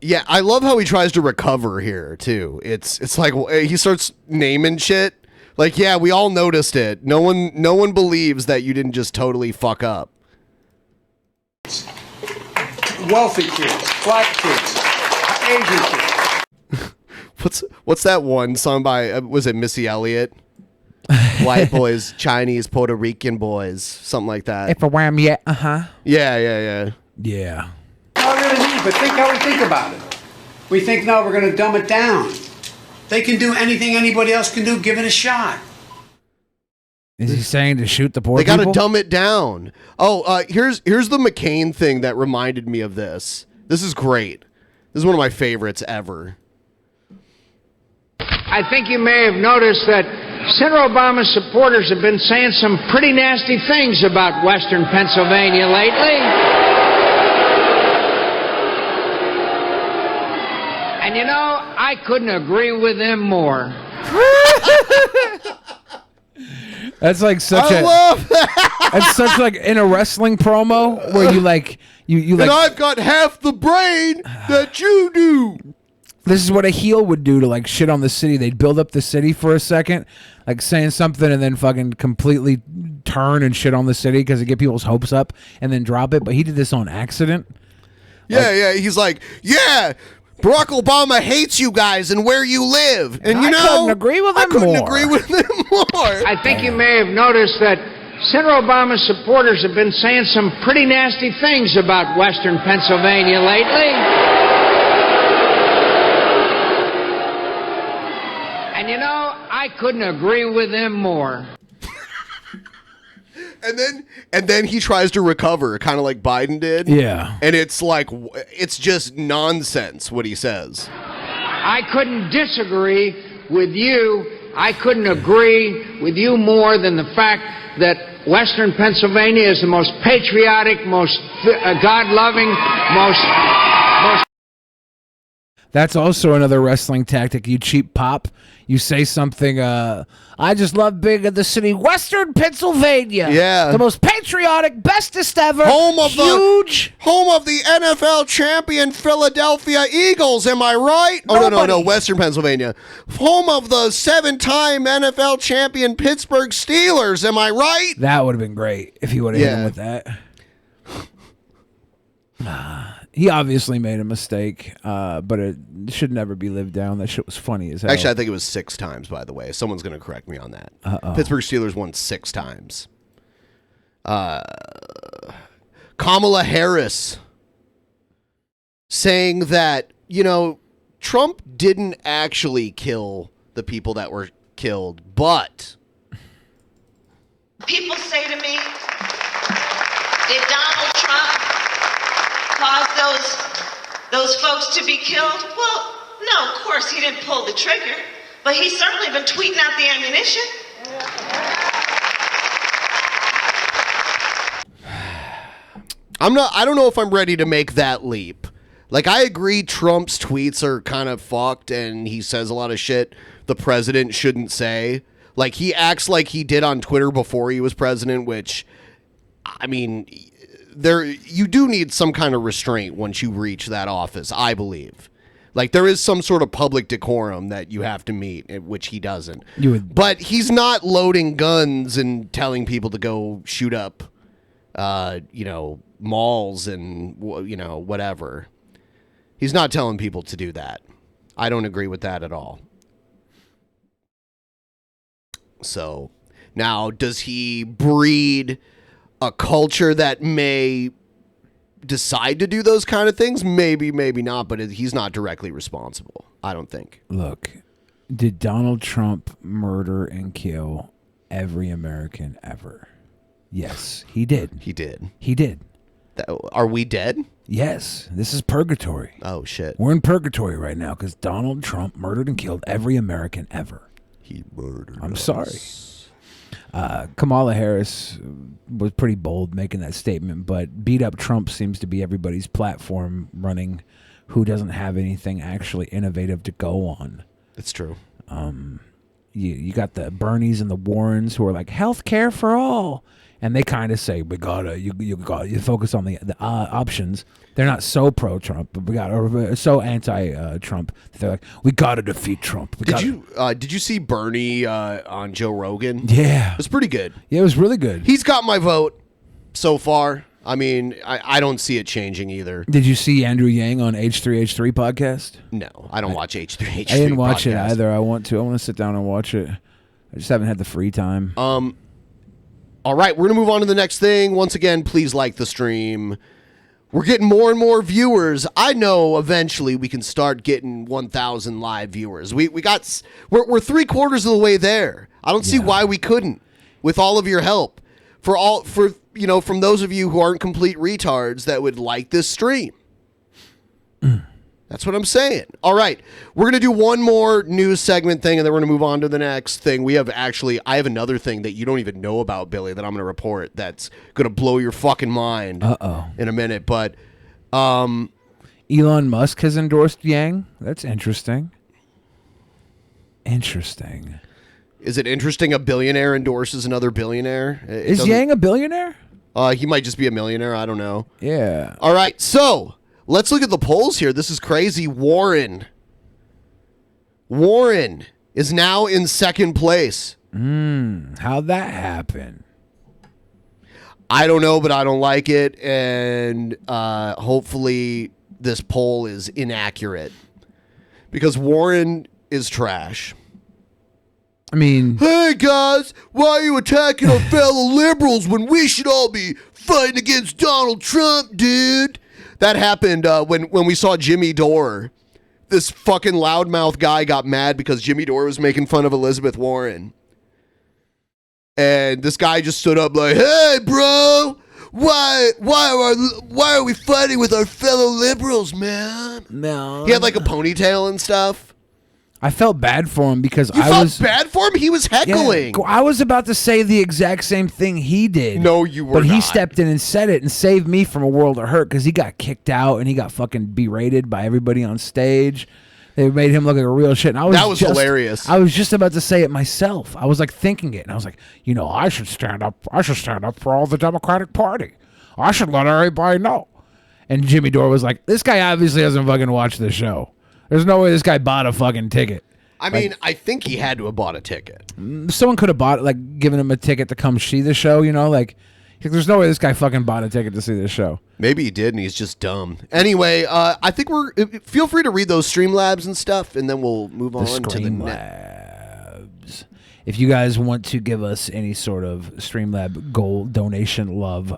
Yeah, I love how he tries to recover here too. It's like he starts naming shit. Like, yeah, we all noticed it. No one believes that you didn't just totally fuck up. Wealthy kids, black kids, Asian kids. What's that one song by? Was it Missy Elliott? White boys, Chinese, Puerto Rican boys, something like that. If I wham, yeah, Yeah. Yeah. Not really need, but think how we think about it. We think now we're going to dumb it down. They can do anything anybody else can do, give it a shot. Is he saying to shoot the poor They people? got to dumb it down. Oh, here's the McCain thing that reminded me of this. This is great. This is one of my favorites ever. I think you may have noticed that Senator Obama's supporters have been saying some pretty nasty things about Western Pennsylvania lately. And you know, I couldn't agree with them more. That's like such I love that. That's such like in a wrestling promo where you like you like. And I've got half the brain that you do. This is what a heel would do to like shit on the city. They'd build up the city for a second, like saying something, and then fucking completely turn and shit on the city because it get people's hopes up, and then drop it. But he did this on accident. Yeah. He's like, yeah, Barack Obama hates you guys and where you live. And I couldn't agree with him more. I think you may have noticed that Senator Obama's supporters have been saying some pretty nasty things about Western Pennsylvania lately. And you know, I couldn't agree with them more. And then he tries to recover, kind of like Biden did. Yeah. And it's like, it's just nonsense what he says. I couldn't disagree with you. I couldn't agree with you more than the fact that Western Pennsylvania is the most patriotic, most God-loving, most... That's also another wrestling tactic. You cheap pop. You say something, I just love being in the city, Western Pennsylvania. Yeah. The most patriotic, bestest ever. Home of huge. Home of the NFL champion Philadelphia Eagles, am I right? Oh, no, Western Pennsylvania. Home of the 7-time NFL champion Pittsburgh Steelers, am I right? That would have been great if he would have hit him with that. He obviously made a mistake, but it should never be lived down. That shit was funny as hell. Actually, I think it was 6 times, by the way. Someone's going to correct me on that. Pittsburgh Steelers won 6 times. Kamala Harris saying that, Trump didn't actually kill the people that were killed, but... People say to me, did Donald Trump cause those folks to be killed? Well, no, of course he didn't pull the trigger, but he's certainly been tweeting out the ammunition. I don't know if I'm ready to make that leap. Like, I agree Trump's tweets are kind of fucked and he says a lot of shit the president shouldn't say. Like, he acts like he did on Twitter before he was president, which, I mean, you do need some kind of restraint once you reach that office, I believe. Like, there is some sort of public decorum that you have to meet, which he doesn't. But he's not loading guns and telling people to go shoot up, malls and, whatever. He's not telling people to do that. I don't agree with that at all. So, now, does he breed a culture that may decide to do those kind of things? Maybe, maybe not, but he's not directly responsible, I don't think. Look, did Donald Trump murder and kill every American ever? Yes, he did. He did. He did. Are we dead? Yes, this is purgatory. Oh, shit. We're in purgatory right now because Donald Trump murdered and killed every American ever. He murdered I'm us. sorry. Kamala Harris was pretty bold making that statement, but beat up Trump seems to be everybody's platform running who doesn't have anything actually innovative to go on. It's true. You got the Bernies and the Warrens who are like health care for all, and they kind of say you focus on the options. They're not so pro-Trump, but or so anti-Trump. They're like, we got to defeat Trump. Did you see Bernie on Joe Rogan? Yeah, it was pretty good. Yeah, it was really good. He's got my vote so far. I mean, I don't see it changing either. Did you see Andrew Yang on H3H3 podcast? No, I don't watch H3H3. I didn't watch it either. I want to sit down and watch it. I just haven't had the free time. All right, we're gonna move on to the next thing. Once again, please like the stream. We're getting more and more viewers. I know eventually we can start getting 1,000 live viewers. We're 3/4 of the way there. I don't see why we couldn't with all of your help. From those of you who aren't complete retards that would like this stream. That's what I'm saying. All right. We're going to do one more news segment thing, and then we're going to move on to the next thing. I have another thing that you don't even know about, Billy, that I'm going to report that's going to blow your fucking mind in a minute. But Elon Musk has endorsed Yang. That's interesting. Interesting. Is it interesting a billionaire endorses another billionaire? Is Yang a billionaire? He might just be a millionaire. I don't know. Yeah. All right. So let's look at the polls here. This is crazy. Warren is now in second place. How'd that happen? I don't know, but I don't like it. And hopefully this poll is inaccurate because Warren is trash. I mean, hey guys, why are you attacking our fellow liberals when we should all be fighting against Donald Trump, dude? That happened when we saw Jimmy Dore. This fucking loudmouth guy got mad because Jimmy Dore was making fun of Elizabeth Warren. And this guy just stood up like, hey, bro, why are we fighting with our fellow liberals, man? No. He had like a ponytail and stuff. I felt bad for him because You felt bad for him? He was heckling. Yeah, I was about to say the exact same thing he did. No, you were But he not. stepped in and said it and saved me from a world of hurt because he got kicked out and he got fucking berated by everybody on stage. They made him look like a real shit. And That was hilarious. I was just about to say it myself. I was like thinking it. And I was like, I should stand up. I should stand up for all the Democratic Party. I should let everybody know. And Jimmy Dore was like, this guy obviously hasn't fucking watched the show. There's no way this guy bought a fucking ticket. I mean, I think he had to have bought a ticket. Someone could have bought, given him a ticket to come see the show, there's no way this guy fucking bought a ticket to see this show. Maybe he did, and he's just dumb. Anyway, I think feel free to read those Streamlabs and stuff, and then we'll move on to the next. If you guys want to give us any sort of Streamlab gold donation love,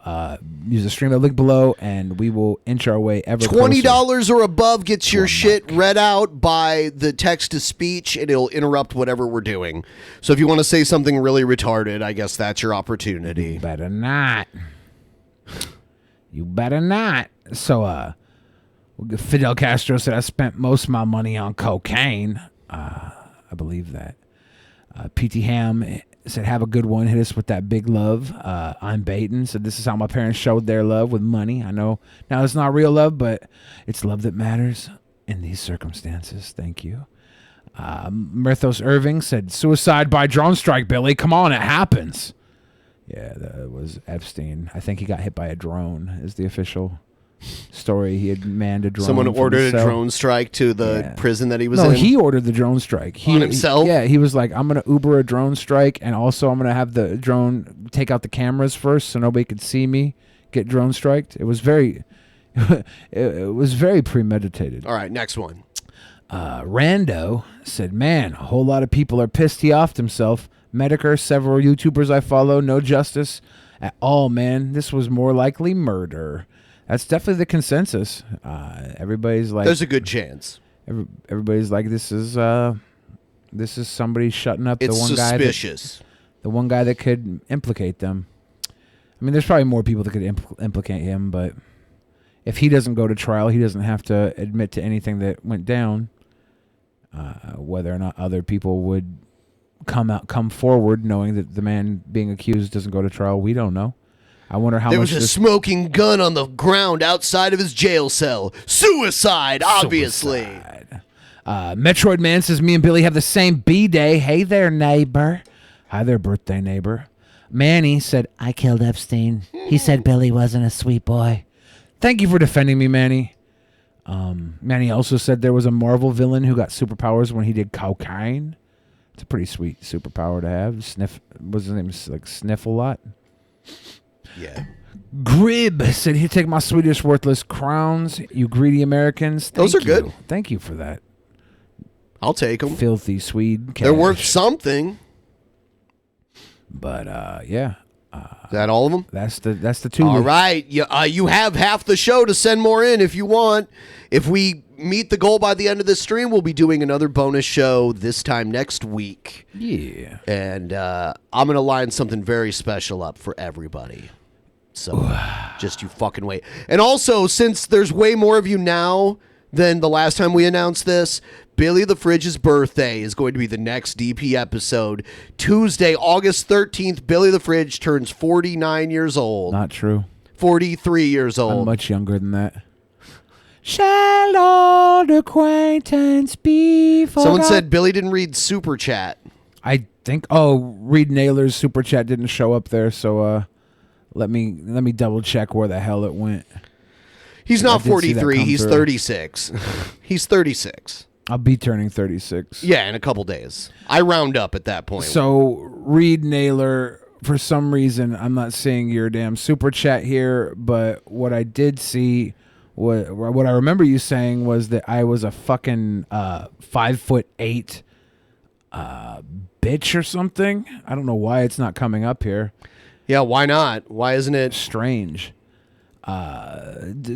use the Streamlab link below, and we will inch our way ever closer. $20 or above gets your shit read out by the text-to-speech, and it'll interrupt whatever we're doing. So if you want to say something really retarded, I guess that's your opportunity. You better not. You better not. So, Fidel Castro said, I spent most of my money on cocaine. I believe that. PT Ham said, have a good one. Hit us with that big love. I'm Baton. Said, this is how my parents showed their love with money. I know now it's not real love, but it's love that matters in these circumstances. Thank you. Mirthos Irving said, suicide by drone strike, Billy. Come on, it happens. Yeah, that was Epstein. I think he got hit by a drone is the official story. He had manned a drone. Someone ordered a drone strike to the prison that he was in? No, he ordered the drone strike. On himself? He was like, I'm going to Uber a drone strike, and also I'm going to have the drone take out the cameras first so nobody could see me get drone striked. It was very it was very premeditated. All right, next one. Rando said, man, a whole lot of people are pissed he offed himself. Medicare, several YouTubers I follow, no justice at all, man. This was more likely murder. That's definitely the consensus. Everybody's like, there's a good chance. Everybody's like, this is somebody shutting up It's the one suspicious. the one guy that could implicate them. I mean, there's probably more people that could implicate him, but if he doesn't go to trial, he doesn't have to admit to anything that went down. Whether or not other people would come forward knowing that the man being accused doesn't go to trial, we don't know. I wonder how there much was a smoking gun on the ground outside of his jail cell. Suicide, obviously. Metroid Man says, me and Billy have the same B-Day. Hey there, neighbor. Hi there, birthday neighbor. Manny said, I killed Epstein. He said Billy wasn't a sweet boy. Thank you for defending me, Manny. Manny also said there was a Marvel villain who got superpowers when he did cocaine. It's a pretty sweet superpower to have. What's his name? Like Sniff-a-Lot? Yeah. Grib said, he'd take my Swedish worthless crowns, you greedy Americans. Those are good. Thank you for that. I'll take them. Filthy Swede cash. They're worth something. But, yeah. Is that all of them? That's the two. All right. You have half the show to send more in if you want. If we meet the goal by the end of this stream, we'll be doing another bonus show this time next week. Yeah. And I'm going to line something very special up for everybody. So just you fucking wait. And also, since there's way more of you now than the last time we announced this, Billy the Fridge's birthday is going to be the next DP episode. Tuesday, August 13th, Billy the Fridge turns 49 years old. Not true. 43 years old. I'm much younger than that. Shall old acquaintance be forgot? Someone said Billy didn't read Super Chat. I think. Oh, Reed Naylor's Super Chat didn't show up there, so let me double check where the hell it went. He's not 43. He's 36. He's 36. I'll be turning 36. Yeah, in a couple days. I round up at that point. So, Reed Naylor, for some reason, I'm not seeing your damn super chat here, but what I did see, what I remember you saying was that I was a fucking 5'8" bitch or something. I don't know why it's not coming up here. Yeah, why not? Why isn't it? Strange.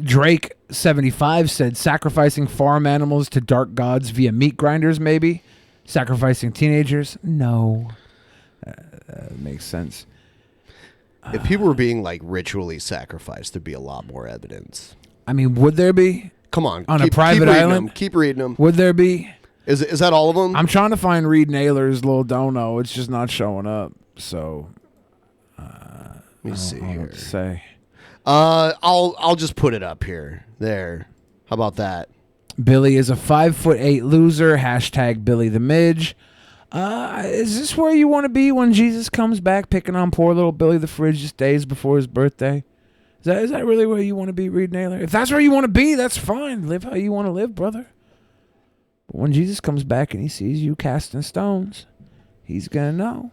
Drake 75 said sacrificing farm animals to dark gods via meat grinders, maybe sacrificing teenagers. No, makes sense. If people were being like ritually sacrificed, there'd be a lot more evidence. I mean, would there be? Come on, a private island. Keep reading them. Would there be? Is that all of them? I'm trying to find Reed Naylor's little dono. It's just not showing up. So let me see here. What to say. I'll just put it up here. There. How about that? Billy is a 5'8" loser. Hashtag Billy the Midge. Is this where you want to be when Jesus comes back, picking on poor little Billy the Fridge just days before his birthday? Is that really where you want to be, Reed Naylor? If that's where you want to be, that's fine. Live how you want to live, brother. But when Jesus comes back and he sees you casting stones, he's gonna know.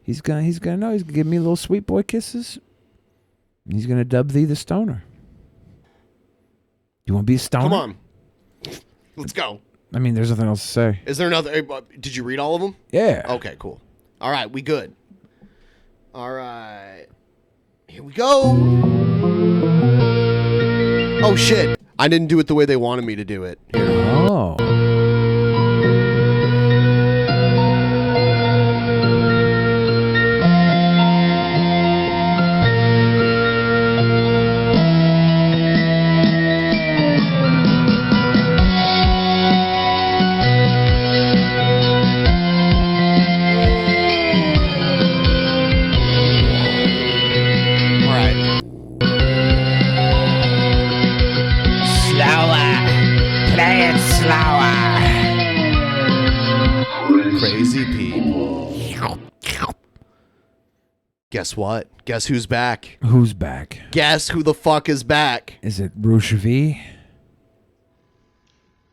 He's gonna know. He's gonna give me little sweet boy kisses. He's going to dub thee the stoner. You want to be a stoner? Come on. Let's go. I mean, there's nothing else to say. Is there another? Did you read all of them? Yeah. Okay, cool. All right, we good. All right. Here we go. Oh, shit. I didn't do it the way they wanted me to do it. Here. Oh. Crazy people. Guess what? Guess who's back? Who's back? Guess who the fuck is back? Is it Rouchevi?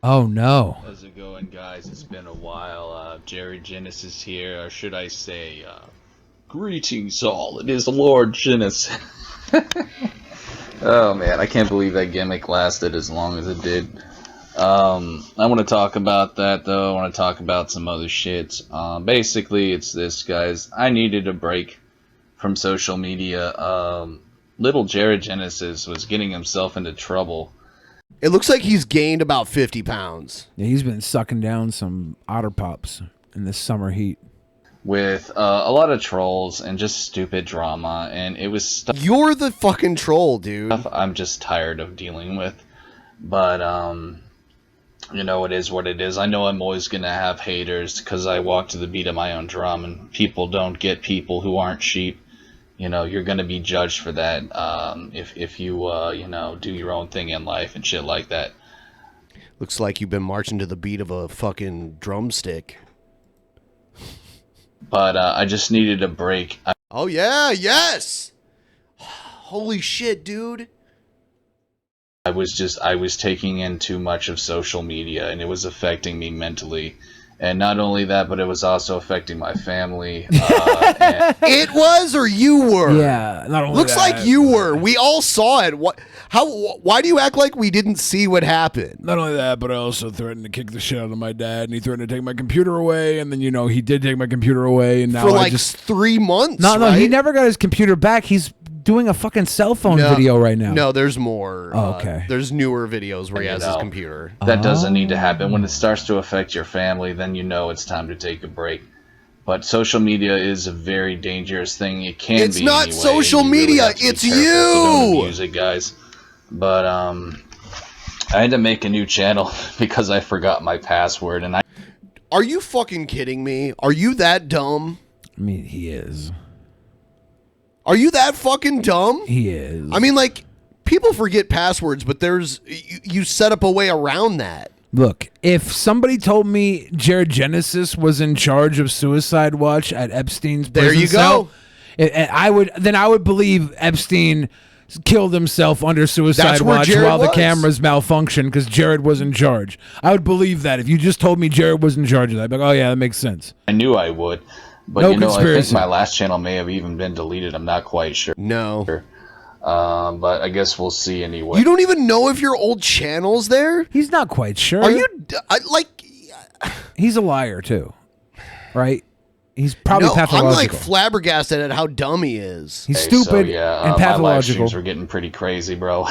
Oh, no. How's it going, guys? It's been a while. Jerry Genesis here, or should I say, greetings all. It is Lord Genesis. Oh, man, I can't believe that gimmick lasted as long as it did. I want to talk about that, though. I want to talk about some other shit. Basically, it's this, guys. I needed a break from social media. Little Jared Genesis was getting himself into trouble. It looks like he's gained about 50 pounds. Yeah, he's been sucking down some Otter Pops in this summer heat. With a lot of trolls and just stupid drama, and it was stuff You're the fucking troll, dude. I'm just tired of dealing with. But, you know, it is what it is. I know I'm always going to have haters because I walk to the beat of my own drum, and people don't get people who aren't sheep. You know, you're going to be judged for that if you, you know, do your own thing in life and shit like that. Looks like you've been marching to the beat of a fucking drumstick. But I just needed a break. Oh, yeah, yes! Holy shit, dude. I was taking in too much of social media, and it was affecting me mentally. And not only that, but it was also affecting my family. It was, or you were? Yeah, not only Looks that, like you were. We all saw it. What? How? Why do you act like we didn't see what happened? Not only that, but I also threatened to kick the shit out of my dad, and he threatened to take my computer away, and then he did take my computer away, and now For like I just 3 months. no, right? he never got his computer back. He's doing a fucking cell phone No. video right now. No, there's more. Oh, okay. There's newer videos where he has his computer. That doesn't need to happen. When it starts to affect your family, then you know it's time to take a break. But social media is a very dangerous thing. It can It's be not anyway, social and you really media, have to be it's careful, so don't you! abuse it, guys. But I had to make a new channel because I forgot my password, and Are you fucking kidding me? Are you that dumb? I mean, he is. Are you that fucking dumb? He is. I mean, like, people forget passwords, but you set up a way around that. Look, if somebody told me Jared Genesis was in charge of Suicide Watch at Epstein's prison There you cell, go. I would believe Epstein killed himself under Suicide That's where Watch Jared while the was. cameras malfunctioned because Jared was in charge. I would believe that if you just told me Jared was in charge of that. I'd be like, oh yeah, that makes sense. I knew I would. But No I think conspiracy. my last channel may have even been deleted. I'm not quite sure. No. But I guess we'll see anyway. You don't even know if your old channel's there? He's not quite sure. Are you He's a liar too, right? He's probably no, pathological. I'm like flabbergasted at how dumb he is. He's Hey, stupid so, yeah, and my live pathological. streams were getting pretty crazy, bro.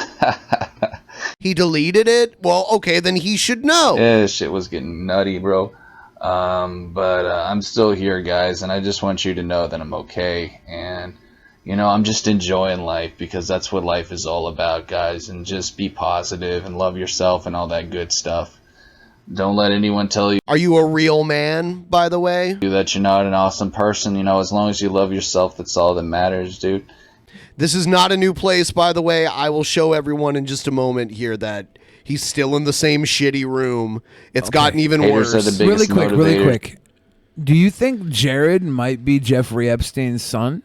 He deleted it? Well, okay, then he should know. Yeah, shit was getting nutty, bro. But I'm still here, guys, and I just want you to know that I'm okay. And, I'm just enjoying life because that's what life is all about, guys. And just be positive and love yourself and all that good stuff. Don't let anyone tell you Are you a real man, by the way? that you're not an awesome person. As long as you love yourself, that's all that matters, dude. This is not a new place, by the way. I will show everyone in just a moment here that he's still in the same shitty room. It's gotten even Haters worse. are the biggest Really motivator. quick. Do you think Jared might be Jeffrey Epstein's son?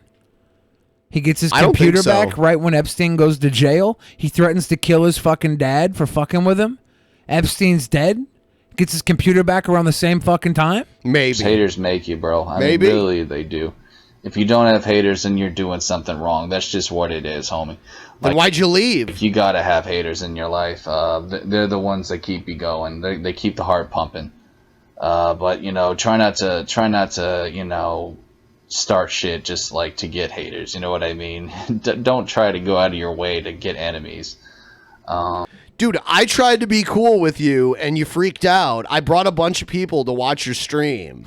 He gets his I don't think computer so. back right when Epstein goes to jail. He threatens to kill his fucking dad for fucking with him. Epstein's dead. Gets his computer back around the same fucking time. Maybe. Haters make you, bro. I Maybe. mean, really, they do. If you don't have haters, then you're doing something wrong. That's just what it is, homie. Then why'd you leave? You gotta have haters in your life. They're the ones that keep you going. They keep the heart pumping. But try not to start shit just like to get haters. You know what I mean? Don't try to go out of your way to get enemies. Dude, I tried to be cool with you and you freaked out. I brought a bunch of people to watch your stream.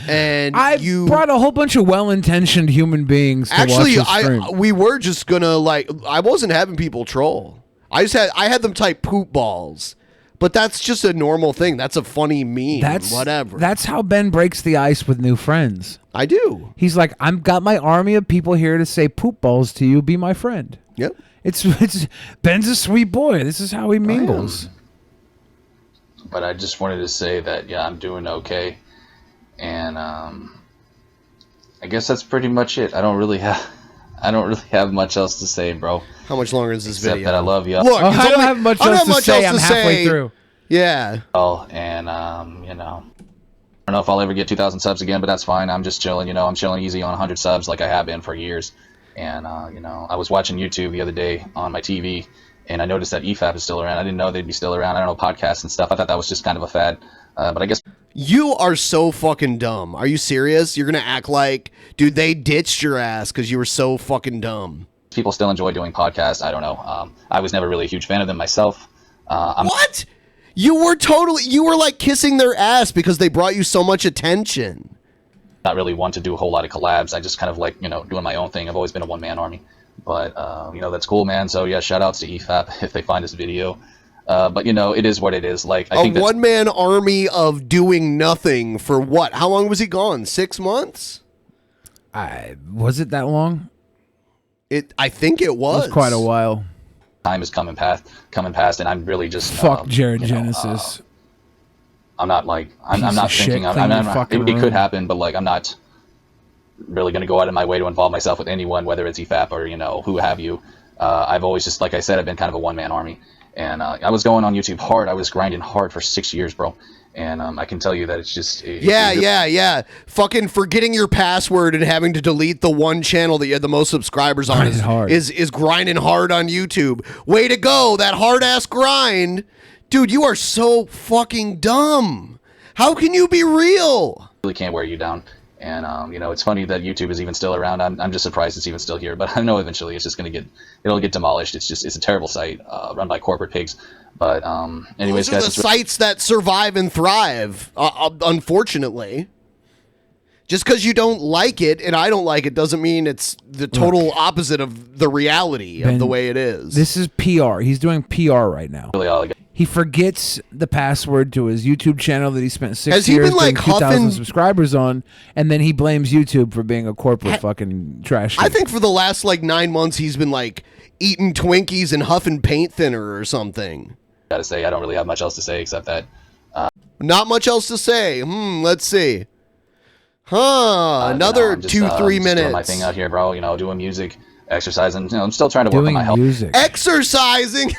And I brought a whole bunch of well-intentioned human beings to Actually, watch your stream. we were just gonna I wasn't having people troll. I had them type poop balls. But that's just a normal thing. That's a funny meme. Whatever. That's how Ben breaks the ice with new friends. I do. He's like, I've got my army of people here to say poop balls to you. Be my friend. Yep. It's Ben's a sweet boy. This is how he mingles. But I just wanted to say that I'm doing okay, and I guess that's pretty much it. I don't really have much else to say, bro. How much longer is this Except video? that I love you. Look, I don't have much else to say. I'm halfway through. Yeah. And I don't know if I'll ever get 2,000 subs again, but that's fine. I'm just chilling. I'm chilling easy on 100 subs like I have been for years. And I was watching YouTube the other day on my TV, and I noticed that EFAP is still around. I didn't know they'd be still around. I don't know, podcasts and stuff. I thought that was just kind of a fad. But I guess you are so fucking dumb. Are you serious? You're gonna act like, dude, they ditched your ass because you were so fucking dumb. people still enjoy doing podcasts. I don't know. I was never really a huge fan of them myself. What? You were like kissing their ass because they brought you so much attention. Not really one to do a whole lot of collabs. I just kind of like, doing my own thing. I've always been a one-man army. But, that's cool, man. So, yeah, shout-outs to EFAP if they find this video. But, it is what it is. Like, I think one-man army of doing nothing for what? How long was he gone? 6 months? Was it that long? I think it was. It was quite a while. Time is coming past, and I'm really just... Fuck Jared Genesis. I'm not like... I'm not thinking... It could happen, but, like, I'm not really going to go out of my way to involve myself with anyone, whether it's EFAP or, who have you. I've always just, like I said, I've been kind of a one-man army. And I was going on YouTube hard. I was grinding hard for 6 years, bro. And I can tell you that it's just Yeah. Fucking forgetting your password and having to delete the one channel that you had the most subscribers on is grinding hard on YouTube. Way to go, that hard ass grind. Dude, you are so fucking dumb. How can you be real? Really can't wear you down. And it's funny that YouTube is even still around. I'm just surprised it's even still here, but I know eventually it's just it'll get demolished. It's a terrible site run by corporate pigs. But anyways, those are guys, the sites that survive and thrive. Unfortunately, just because you don't like it and I don't like it doesn't mean it's the total opposite of the reality of the way it is. This is PR. He's doing PR right now. Really all I got. He forgets the password to his YouTube channel that he spent 6 Has he years been, like, getting 2,000 huffing- subscribers on, and then he blames YouTube for being a corporate fucking trash. I think for the last 9 months he's been eating Twinkies and huffing paint thinner or something. Gotta say, I don't really have much else to say except that. Not much else to say. Let's see. Another I'm just, 2-3 just minutes. doing my thing out here, bro. Doing music, exercising. I'm still trying to work on my health. Exercising.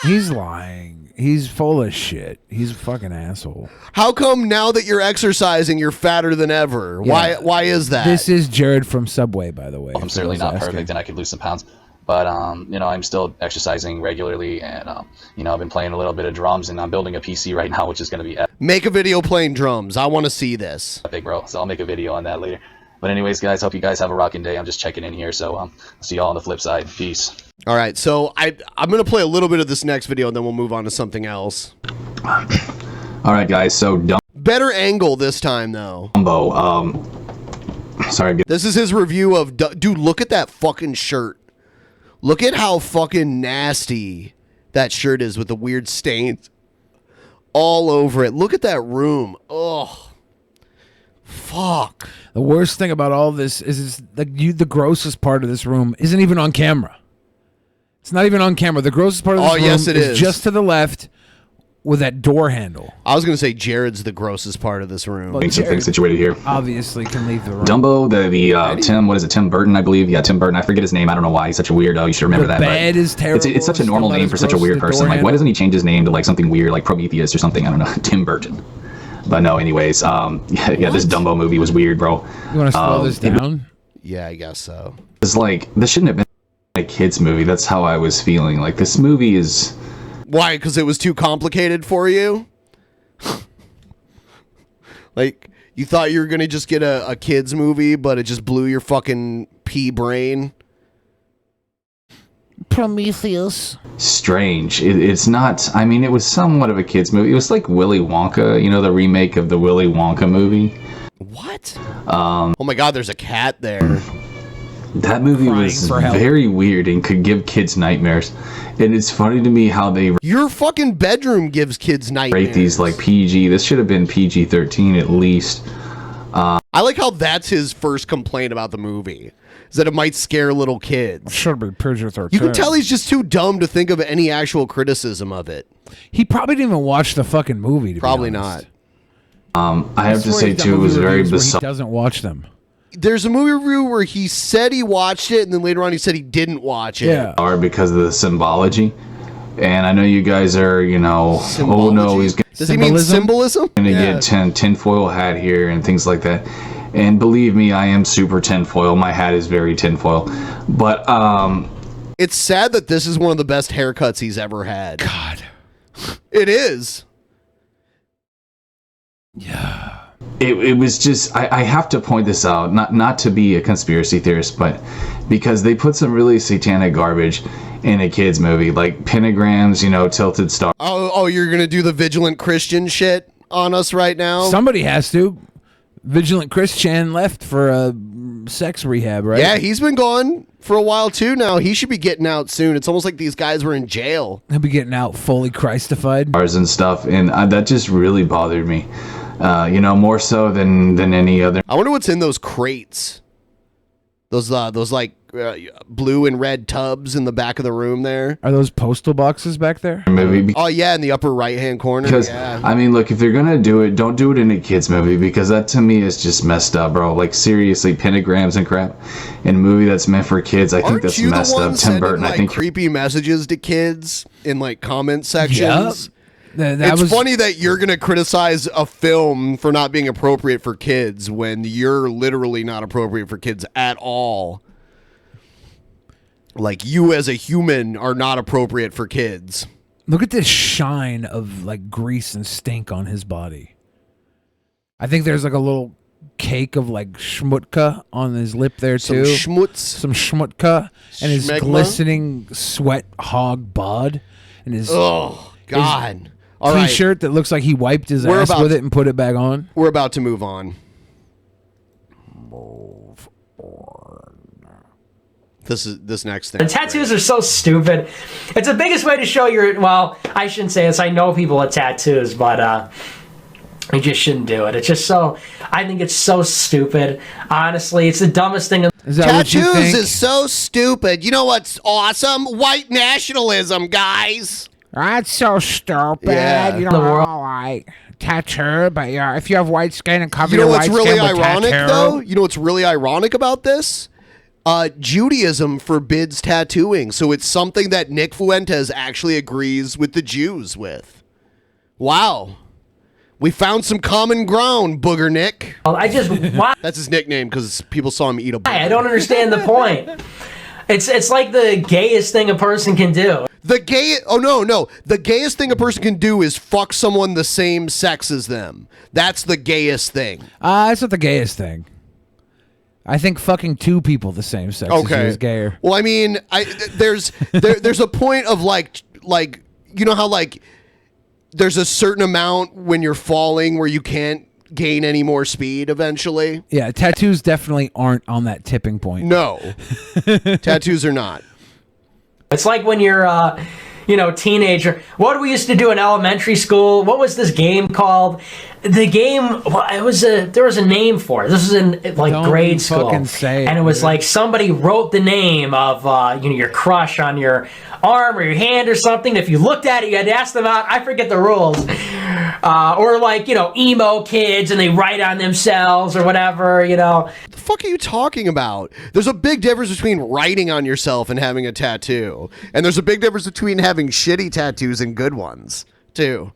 He's lying. He's full of shit. He's a fucking asshole. How come now that you're exercising, you're fatter than ever? Yeah. Why is that? This is Jared from Subway, by the way. I'm certainly not perfect, and I could lose some pounds. But I'm still exercising regularly, and I've been playing a little bit of drums, and I'm building a PC right now, which is going to be Make a video playing drums. I want to see this. epic, bro. So I'll make a video on that later. But anyways, guys, hope you guys have a rocking day. I'm just checking in here, so I'll see y'all on the flip side. Peace. All right, so I'm going to play a little bit of this next video, and then we'll move on to something else. All right, guys, so Better angle this time, though. Dumbo, sorry. This is his review of... Dude, look at that fucking shirt. Look at how fucking nasty that shirt is with the weird stains all over it. Look at that room. Ugh. Fuck. The worst thing about all this is the grossest part of this room isn't even on camera. It's not even on camera. The grossest part of this room yes, it is just to the left with that door handle. I was going to say Jared's the grossest part of this room. Well, Something situated here. Obviously can leave the room. Dumbo, Tim Burton, I believe. Yeah, Tim Burton. I forget his name. I don't know why. He's such a weirdo. You should remember The that. bed is terrible. It's such a normal name for such a weird person. Why doesn't he change his name to something weird like Prometheus or something? I don't know. Tim Burton. But no, anyways, this Dumbo movie was weird, bro. You want to slow this down? Yeah, I guess so. It's this shouldn't have been a kid's movie. That's how I was feeling. This movie is... Why? Because it was too complicated for you? You thought you were going to just get a kid's movie, but it just blew your fucking pea brain? Prometheus. Strange. It's not... I mean, it was somewhat of a kid's movie. It was like Willy Wonka, the remake of the Willy Wonka movie. What? Oh my god, there's a cat there. That movie was very weird and could give kids nightmares. And it's funny to me how they... Your fucking bedroom gives kids nightmares. Rate these PG. This should have been PG-13 at least. I like how that's his first complaint about the movie. Is that it might scare little kids. Should be PG-13. You can tell he's just too dumb to think of any actual criticism of it. He probably didn't even watch the fucking movie, to Probably be honest. not. I have to say, too, it was very bizarre. He doesn't watch them. There's a movie review where he said he watched it, and then later on he said he didn't watch it. Yeah. Because of the symbology. And I know you guys are, oh no, he's going Does he mean symbolism? to get tinfoil hat here and things like that. And believe me, I am super tinfoil. My hat is very tinfoil. But, it's sad that this is one of the best haircuts he's ever had. God. It is. Yeah. It was just, I have to point this out, not to be a conspiracy theorist, but because they put some really satanic garbage in a kid's movie, like pentagrams, tilted stars. Oh, you're going to do the vigilant Christian shit on us right now? Somebody has to. Vigilant Christian left for a sex rehab, right? Yeah, he's been gone for a while too now. He should be getting out soon. It's almost like these guys were in jail. He'll be getting out fully Christified. And stuff, and that just really bothered me. More so than any other. I wonder what's in those crates. Those blue and red tubs in the back of the room there. Are those postal boxes back there? Movie. Oh yeah, in the upper right-hand corner. Because yeah. I mean, look, if they're gonna do it, don't do it in a kids movie, because that to me is just messed up, bro. Seriously, pentagrams and crap in a movie that's meant for kids. I think that's messed up. Tim Burton, I think creepy messages to kids in comment sections. Yep. It's funny that you're going to criticize a film for not being appropriate for kids when you're literally not appropriate for kids at all. Like, you as a human are not appropriate for kids. Look at this shine of like grease and stink on his body. I think there's like a little cake of like schmutka on his lip there too. Some schmutka. And his Schmegma? glistening sweat hog bod. And his Oh, God. his All right. t-shirt that looks like he wiped his We're ass about with to- it and put it back on. We're about to move on. This next thing. The tattoos are so stupid. It's the biggest way to show your. Well, I shouldn't say this. I know people with tattoos, but you just shouldn't do it. It's just so. I think it's so stupid. Honestly, it's the dumbest thing. Tattoos is so stupid. You know what's awesome? White nationalism, guys. That's so stupid. Yeah. You The know, world- like tattoo, but yeah, if you have white skin and cover You know your what's white really skin with ironic, tattoo, though? You know what's really ironic about this? Judaism forbids tattooing, so it's something that Nick Fuentes actually agrees with the Jews with. Wow. We found some common ground, Booger Nick. Well, I just why? That's his nickname because people saw him eat a booger. I don't understand the point. It's like the gayest thing a person can do. The gayest thing a person can do is fuck someone the same sex as them. That's the gayest thing. That's not the gayest thing. I think fucking two people the same sex as you is gayer. Well, I mean, there's a point of like you know how like there's a certain amount when you're falling where you can't gain any more speed eventually. Yeah, tattoos definitely aren't on that tipping point. No. Tattoos are not. It's like when you're, teenager. What did we used to do in elementary school? What was this game called? The game. Well, there was a name for it. This was in grade school, fucking say it, and it was dude. like somebody wrote the name of your crush on your arm or your hand or something. If you looked at it, you had to ask them out. I forget the rules. Or emo kids and they write on themselves or whatever. The fuck are you talking about? There's a big difference between writing on yourself and having a tattoo, and there's a big difference between having shitty tattoos and good ones too.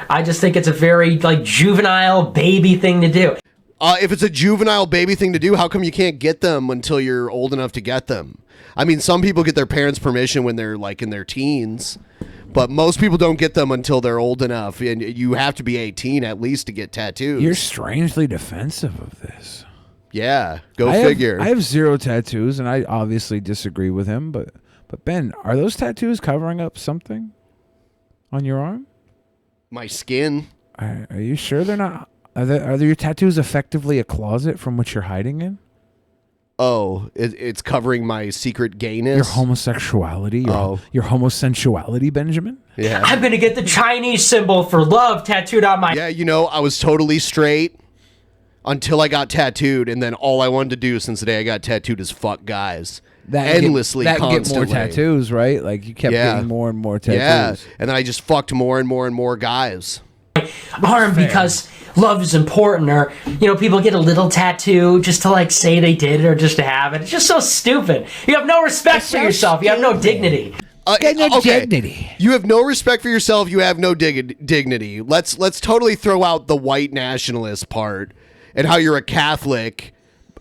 I just think it's a very juvenile baby thing to do. If it's a juvenile baby thing to do, how come you can't get them until you're old enough to get them? I mean, some people get their parents' permission when they're like in their teens, but most people don't get them until they're old enough, and you have to be 18 at least to get tattoos. You're strangely defensive of this. Yeah, go I figure. I have zero tattoos, and I obviously disagree with him. But Ben, are those tattoos covering up something on your arm? My skin. Are you sure they're not? Are your tattoos effectively a closet from which you're hiding in? Oh, it's covering my secret gayness. Your homosexuality. Your homosensuality, Benjamin. Yeah. I'm gonna get the Chinese symbol for love tattooed on my. Yeah, I was totally straight until I got tattooed, and then all I wanted to do since the day I got tattooed is fuck guys. Endlessly, constantly. Get more tattoos, right? Like you kept getting more and more tattoos. Yeah, and then I just fucked more and more and more guys. Arm because love is important, or people get a little tattoo just to say they did it or just to have it. It's just so stupid. You have no respect for yourself. You have no dignity. Dignity. You have no respect for yourself. You have no dignity. Let's totally throw out the white nationalist part and how you're a Catholic,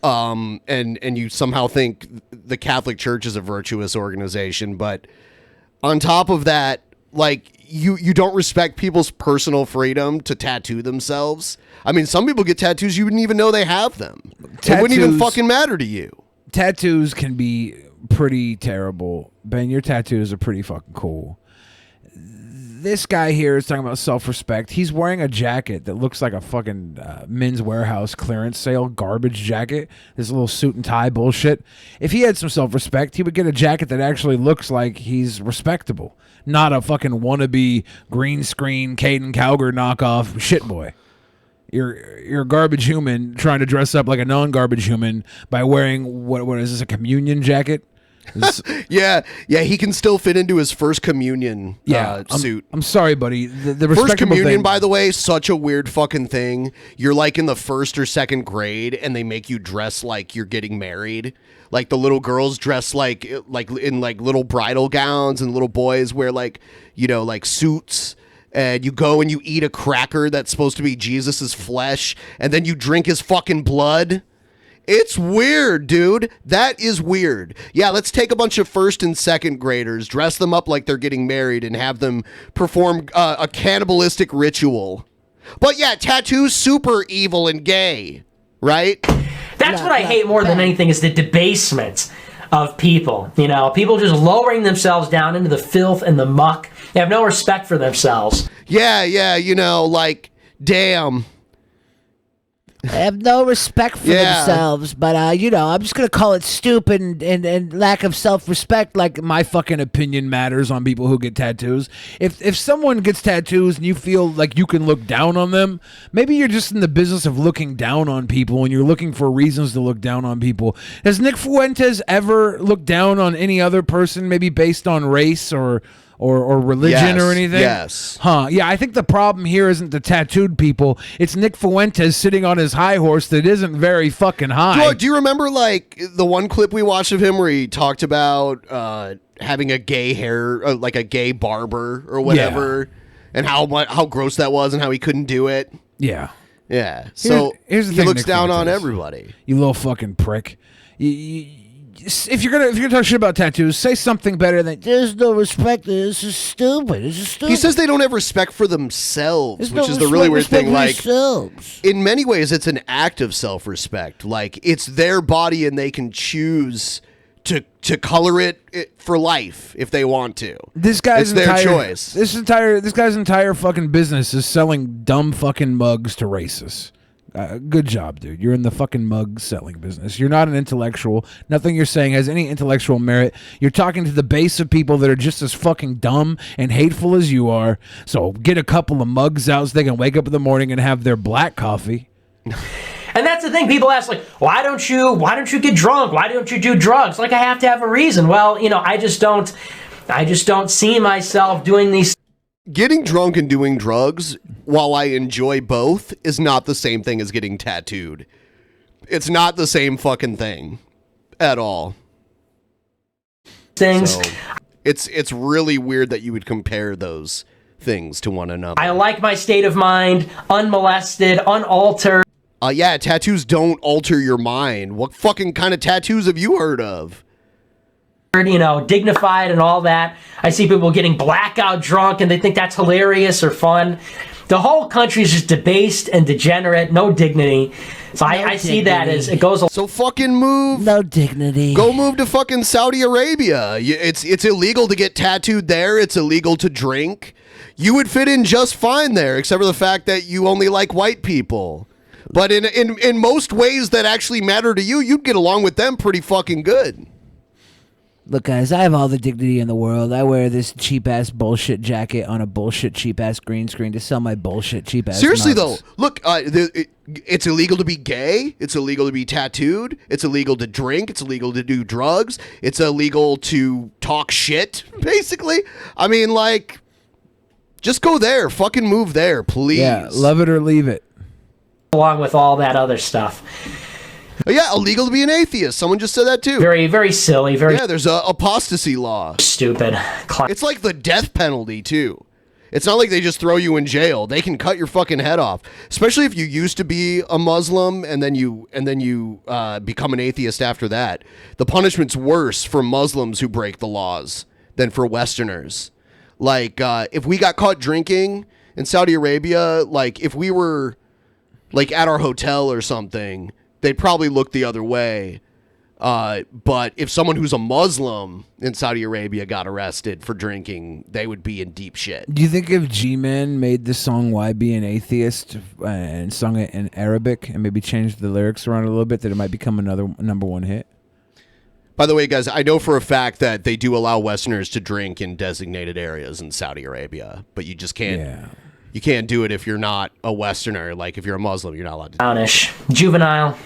and you somehow think the Catholic Church is a virtuous organization. But on top of that, you don't respect people's personal freedom to tattoo themselves. I mean, some people get tattoos you wouldn't even know they have them. It wouldn't even fucking matter to you. Tattoos can be pretty terrible. Ben, your tattoos are pretty fucking cool. This guy here is talking about self-respect. He's wearing a jacket that looks like a fucking Men's Warehouse clearance sale garbage jacket. This little suit and tie bullshit. If he had some self-respect, he would get a jacket that actually looks like he's respectable, not a fucking wannabe green screen Caden Cowger knockoff shit boy. You're a garbage human trying to dress up like a non-garbage human by wearing what is this, a communion jacket? Yeah, he can still fit into his first communion suit. I'm sorry, buddy. The First communion, thing, by the way, such a weird fucking thing. You're like in the first or second grade, and they make you dress like you're getting married. Like the little girls dress like in little bridal gowns, and little boys wear like suits. and you go and you eat a cracker that's supposed to be Jesus's flesh, and then you drink his fucking blood. It's weird, dude. That is weird. Yeah, let's take a bunch of first and second graders, dress them up like they're getting married, and have them perform a cannibalistic ritual. But yeah, tattoos super evil and gay, right? That's what I hate more than anything is the debasement of people. You know, people just lowering themselves down into the filth and the muck. They have no respect for themselves. Yeah, you know, like, damn. They have no respect for themselves, but you know, I'm just gonna call it stupid and lack of self-respect. Like, my fucking opinion matters on people who get tattoos. If someone gets tattoos and you feel like you can look down on them, maybe you're just in the business of looking down on people and you're looking for reasons to look down on people. Has Nick Fuentes ever looked down on any other person, maybe based on race or religion or anything? Yes. Huh. Yeah, I think the problem here isn't the tattooed people. It's Nick Fuentes sitting on his high horse that isn't very fucking high. Do you remember, like, the one clip we watched of him where he talked about having a gay hair, like a gay barber or whatever, and how gross that was and how he couldn't do it? Yeah. Yeah. So here's the he thing, looks Nick down Fuentes. on everybody. You little fucking prick. If you're gonna talk shit about tattoos, say something better than "There's no respect. This is stupid. This is stupid." He says they don't have respect for themselves, There's which no is the really weird respect thing. for Like, themselves. in many ways, it's an act of self-respect. Like, it's their body, and they can choose to color it for life if they want to. This guy's it's their choice. This guy's entire fucking business is selling dumb fucking mugs to racists. Good job, dude. You're in the fucking mug selling business. You're not an intellectual. Nothing you're saying has any intellectual merit. You're talking to the base of people that are just as fucking dumb and hateful as you are. So get a couple of mugs out so they can wake up in the morning and have their black coffee. And that's the thing. People ask, like, why don't you get drunk? Why don't you do drugs? Like, I have to have a reason. Well, you know, I just don't see myself doing these. Getting drunk and doing drugs, while I enjoy both, is not the same thing as getting tattooed. It's not the same fucking thing at all. Things. So, it's really weird that you would compare those things to one another. I like my state of mind, unmolested, unaltered. Yeah, tattoos don't alter your mind. What fucking kind of tattoos have you heard of? You know, dignified and all that. I see people getting blackout drunk and they think that's hilarious or fun. The whole country is just debased and degenerate, no dignity. So I see that as it goes. So fucking move. No dignity. Go move to fucking Saudi Arabia. It's illegal to get tattooed there. It's illegal to drink. You would fit in just fine there, except for the fact that you only like white people. But in most ways that actually matter to you, you'd get along with them pretty fucking good. Look, guys, I have all the dignity in the world. I wear this cheap-ass bullshit jacket on a bullshit cheap-ass green screen to sell my bullshit cheap-ass Seriously, mugs. though, look, it's illegal to be gay. It's illegal to be tattooed. It's illegal to drink. It's illegal to do drugs. It's illegal to talk shit, basically. I mean, like, just go there. Fucking move there, please. Yeah, love it or leave it. Along with all that other stuff. Yeah, illegal to be an atheist. Someone just said that too. Very, very silly. Very. Yeah, there's a apostasy law. Stupid. It's like the death penalty too. It's not like they just throw you in jail. They can cut your fucking head off. Especially if you used to be a Muslim and then you become an atheist after that. The punishment's worse for Muslims who break the laws than for Westerners. Like if we got caught drinking in Saudi Arabia, like if we were like at our hotel or something, they'd probably look the other way. But if someone who's a Muslim in Saudi Arabia got arrested for drinking, they would be in deep shit. Do you think if G-Man made the song Why Be an Atheist and sung it in Arabic and maybe changed the lyrics around a little bit, that it might become another #1 hit? By the way, guys, I know for a fact that they do allow Westerners to drink in designated areas in Saudi Arabia, but you just can't. Yeah. You can't do it if you're not a Westerner. Like if you're a Muslim, you're not allowed to. Clownish, juvenile.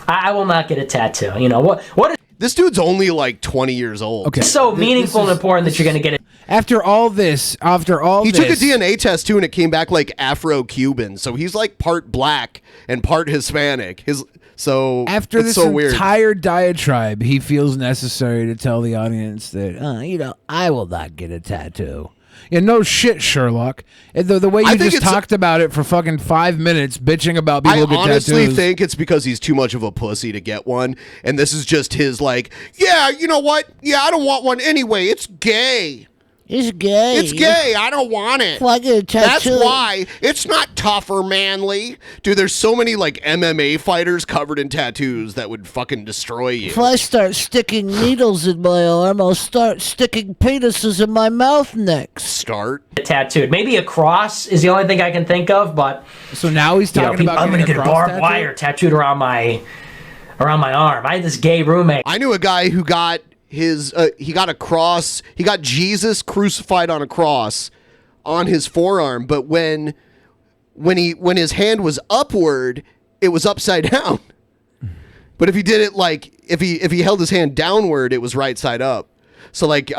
I will not get a tattoo. You know what? Is this dude's only like 20 years old. Okay, so meaningful and important that you're going to get it. After all this, he took a DNA test too, and it came back like Afro-Cuban. So he's like part black and part Hispanic. After it's this so weird. entire diatribe, he feels necessary to tell the audience that, I will not get a tattoo. Yeah, no shit, Sherlock. The way I you think just it's- talked about it for fucking 5 minutes, bitching about people I who get honestly tattoos. think it's because he's too much of a pussy to get one, and this is just his like, yeah, you know what? Yeah, I don't want one anyway. It's gay. It's gay. It's gay. I don't want it. Well, I get a That's tattoo. why. It's not tough or manly. Dude, there's so many like MMA fighters covered in tattoos that would fucking destroy you. If I start sticking needles in my arm, I'll start sticking penises in my mouth next. Start? Tattooed. Maybe a cross is the only thing I can think of, but... So now he's talking about I'm going to getting get a a cross barbed wire tattooed around my arm. I had this gay roommate. I knew a guy who got he got a cross. He got Jesus crucified on a cross on his forearm, but when his hand was upward, it was upside down. But if he did it like if he held his hand downward, it was right side up. So like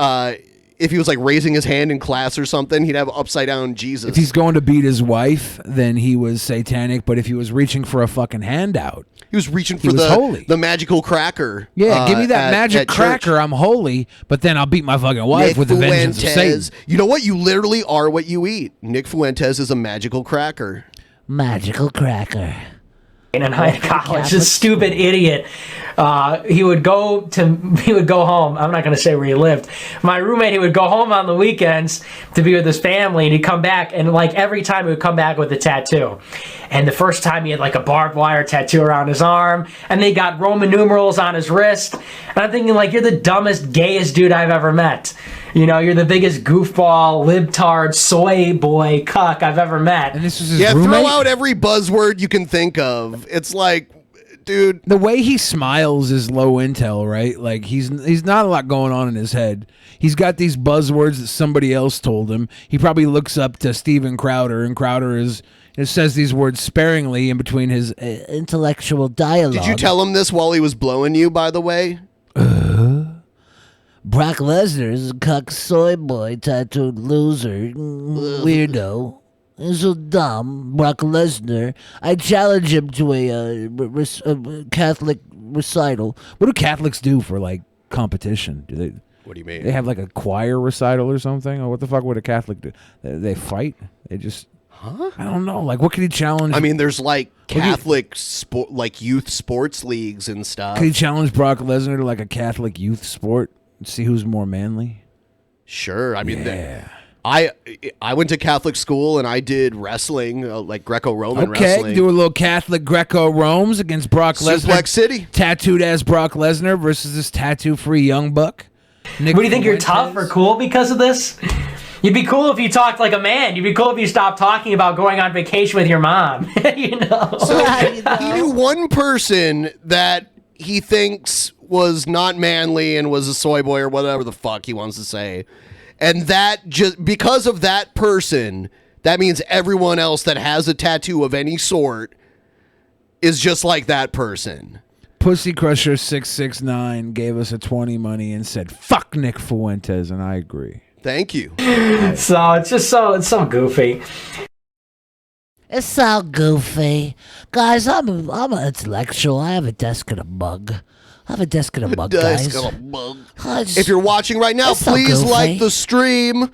if he was like raising his hand in class or something, he'd have upside down Jesus. If he's going to beat his wife, then he was satanic. But if he was reaching for a fucking handout, he was reaching he for was holy. the magical cracker. Yeah, give me that magic at church. cracker. I'm holy, but then I'll beat my fucking wife Nick with the vengeance of Fuentes. Satan. You know what? You literally are what you eat. Nick Fuentes is a magical cracker. Magical cracker. In high college, this stupid idiot. He would go home. I'm not going to say where he lived. My roommate, he would go home on the weekends to be with his family, and he'd come back, and like every time he would come back with a tattoo. And the first time he had like a barbed wire tattoo around his arm, and they got Roman numerals on his wrist. And I'm thinking, like, you're the dumbest, gayest dude I've ever met. You know, you're the biggest goofball, libtard, soy boy, cuck I've ever met. And this was his Yeah, roommate? throw out every buzzword you can think of. It's like, dude, The way he smiles is low intel, right? Like he's not a lot going on in his head. He's got these buzzwords that somebody else told him. He probably looks up to Steven Crowder, and Crowder says these words sparingly in between his intellectual dialogue. did you tell him this while he was blowing you, by the way? Brock Lesnar is a cuck soy boy tattooed loser. Weirdo. He's so dumb. Brock Lesnar. I challenge him to a Catholic recital. What do Catholics do for like competition? Do they? What do you mean? They have like a choir recital or something? Or what the fuck would a Catholic do? They fight? They just... Huh? I don't know. Like, what could he challenge? I mean, there's like Catholic sport, like youth sports leagues and stuff. Could he challenge Brock Lesnar to like a Catholic youth sport? See who's more manly? Sure. I mean, I went to Catholic school and I did wrestling, like Greco-Roman Okay, wrestling. do a little Catholic Greco-Rome's against Brock Lesnar. Suplex City. Tattooed as Brock Lesnar versus this tattoo-free young buck. Nick What do you think? You're Fuentes? tough or cool because of this? You'd be cool if you talked like a man. You'd be cool if you stopped talking about going on vacation with your mom. You know? So he knew one person that he thinks was not manly and was a soy boy or whatever the fuck he wants to say. And that just because of that person, that means everyone else that has a tattoo of any sort is just like that person. Pussy Crusher 669 gave us a 20 money and said, "Fuck Nick Fuentes," and I agree. Thank you. So it's so goofy. It's so goofy. Guys, I'm an intellectual. I have a desk and a mug. I have a desk and a mug, guys. Desk and a mug. I just- If you're watching right now, It's so please goofy. like the stream.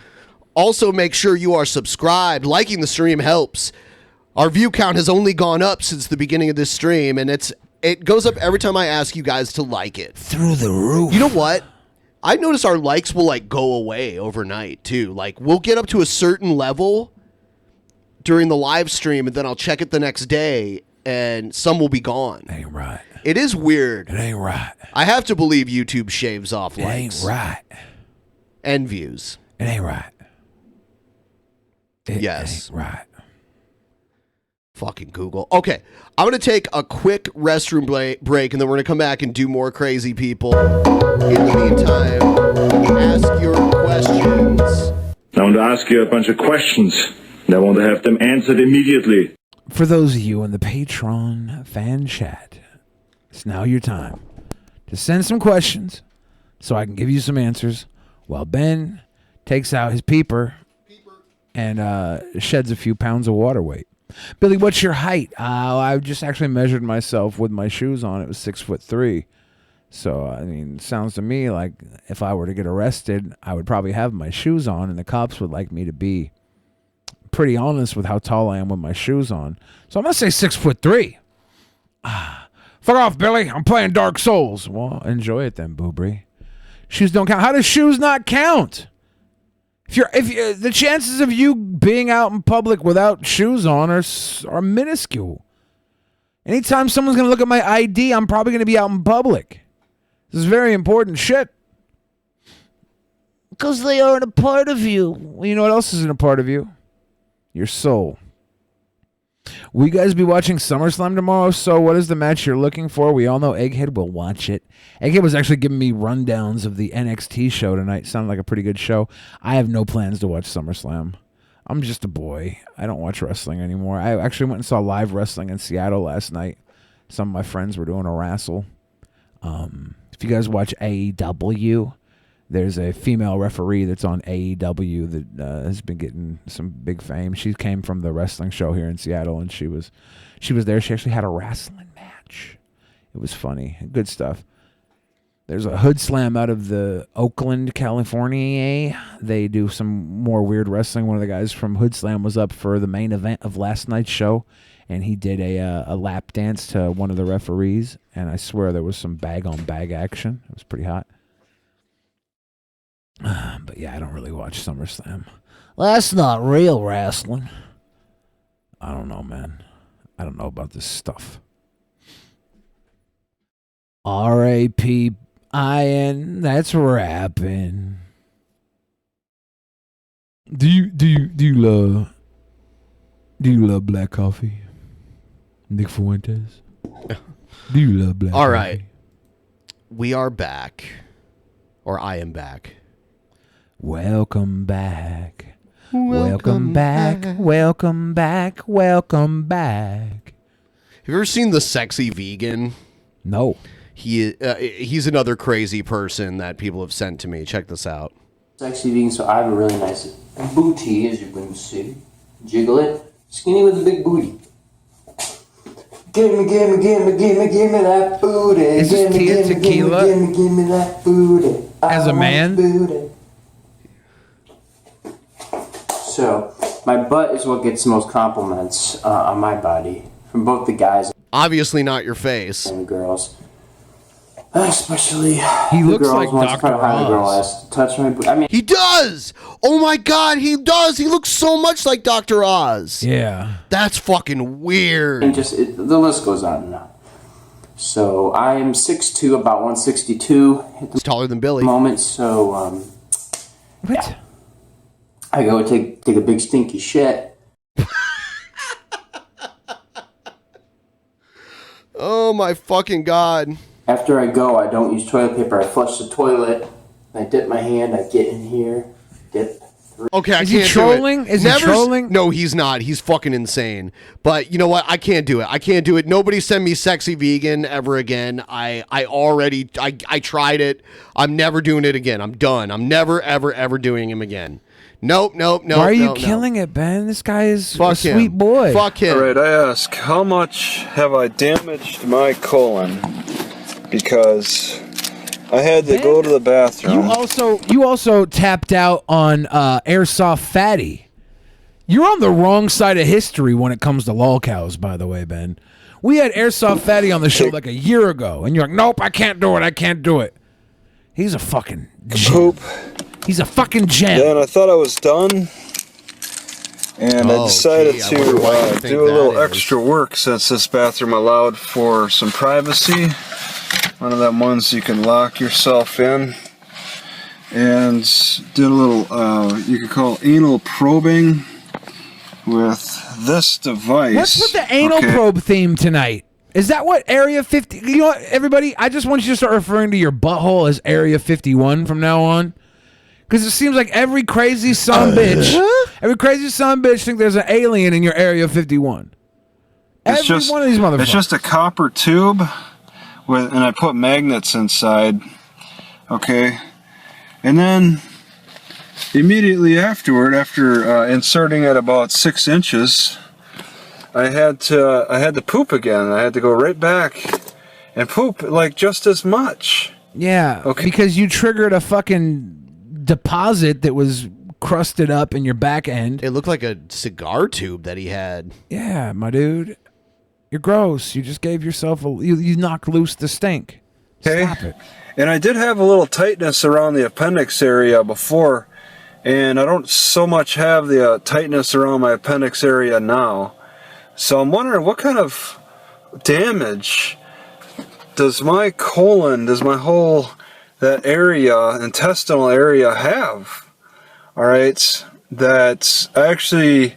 Also, make sure you are subscribed. Liking the stream helps. Our view count has only gone up since the beginning of this stream, and it goes up every time I ask you guys to like it. Through the roof. You know what? I notice our likes will like go away overnight too. Like we'll get up to a certain level during the live stream, and then I'll check it the next day, and some will be gone. Ain't right. It is weird. It ain't right. I have to believe YouTube shaves off It likes ain't right. and views. It ain't right. It Yes. ain't right. Fucking Google. Okay, I'm going to take a quick restroom break, and then we're going to come back and do more crazy people. In the meantime, ask your questions. I want to ask you a bunch of questions, and I want to have them answered immediately. For those of you in the Patreon fan chat, it's now your time to send some questions so I can give you some answers while Ben takes out his peeper and sheds a few pounds of water weight. Billy, what's your height? I just actually measured myself with my shoes on. It was 6'3". So, I mean, it sounds to me like if I were to get arrested, I would probably have my shoes on, and the cops would like me to be pretty honest with how tall I am with my shoes on. So I'm going to say 6'3". Fuck off, Billy. I'm playing Dark Souls. Well, enjoy it then, Boobry. Shoes don't count. How does shoes not count? If the chances of you being out in public without shoes on are minuscule. Anytime someone's going to look at my ID, I'm probably going to be out in public. This is very important shit. Because they aren't a part of you. Well, you know what else isn't a part of you? Your soul. Will you guys be watching SummerSlam tomorrow? So what is the match you're looking for? We all know Egghead will watch it. Egghead was actually giving me rundowns of the NXT show tonight. Sounded like a pretty good show. I have no plans to watch SummerSlam. I'm just a boy. I don't watch wrestling anymore. I actually went and saw live wrestling in Seattle last night. Some of my friends were doing a wrestle. If you guys watch AEW, there's a female referee that's on AEW that has been getting some big fame. She came from the wrestling show here in Seattle, and she was there. She actually had a wrestling match. It was funny. Good stuff. There's a Hood Slam out of the Oakland, California. They do some more weird wrestling. One of the guys from Hood Slam was up for the main event of last night's show, and he did a lap dance to one of the referees, and I swear there was some bag-on-bag action. It was pretty hot. But yeah, I don't really watch SummerSlam. Well, that's not real wrestling. I don't know, man. I don't know about this stuff. R-A-P-I-N, that's rapping. Do you love black coffee? Nick Fuentes? Do you love black coffee? All right. We are back. Or I am back. Welcome back. Welcome back. Welcome back. Welcome back. Have you ever seen The Sexy Vegan? No. He's another crazy person that people have sent to me. Check this out. Sexy vegan, so I have a really nice booty, as you can see. Jiggle it. Skinny with a big booty. Gimme that booty. Is this Tia Tequila? Gimme that booty. As a man? Booty. So, my butt is what gets the most compliments on my body from both the guys. Obviously not your face. And the girls. Especially he looks girls like Dr. Oz. Touch my booty. I mean, he does. Oh my God, he does. He looks so much like Dr. Oz. Yeah. That's fucking weird. And the list goes on and on. So I am 6'2", about 162. He's taller than Billy. Moment. So what? Yeah. I go take a big stinky shit. Oh my fucking God. After I go, I don't use toilet paper. I flush the toilet. I dip my hand. I get in here. Dip. Okay, I Is can't he trolling? do it. Is he trolling? No, he's not. He's fucking insane. But you know what? I can't do it. I can't do it. Nobody send me Sexy Vegan ever again. I tried it. I'm never doing it again. I'm done. I'm never, ever doing him again. Nope. Why are you killing it, Ben? This guy is Fuck a sweet him. boy. Fuck him. All right, I ask, how much have I damaged my colon? Because I had to go to the bathroom. You also tapped out on Airsoft Fatty. You're on the wrong side of history when it comes to lolcows, by the way, Ben. We had Airsoft Fatty on the show like a year ago, and you're like, nope, I can't do it. He's a fucking gem. He's a fucking gem. Then I thought I was done, and I decided to do a little extra work since this bathroom allowed for some privacy. One of them ones you can lock yourself in. And did a little, you could call anal probing with this device. What's with the anal probe theme tonight? Is that what Area 50... You know what, everybody? I just want you to start referring to your butthole as Area 51 from now on. Because it seems like every crazy son bitch think there's an alien in your Area 51. One of these motherfuckers. It's just a copper tube, and I put magnets inside. Okay. And then immediately afterward, after inserting at about 6 inches, I had to poop again. I had to go right back and poop like just as much. Yeah, Okay. because you triggered a fucking deposit that was crusted up in your back end. It looked like a cigar tube that he had. Yeah, my dude. You're gross. You just gave yourself you knocked loose the stink. Okay. Stop it. And I did have a little tightness around the appendix area before, and I don't so much have the tightness around my appendix area now. So I'm wondering what kind of damage does my colon, does my whole, that area, intestinal area have? All right, that actually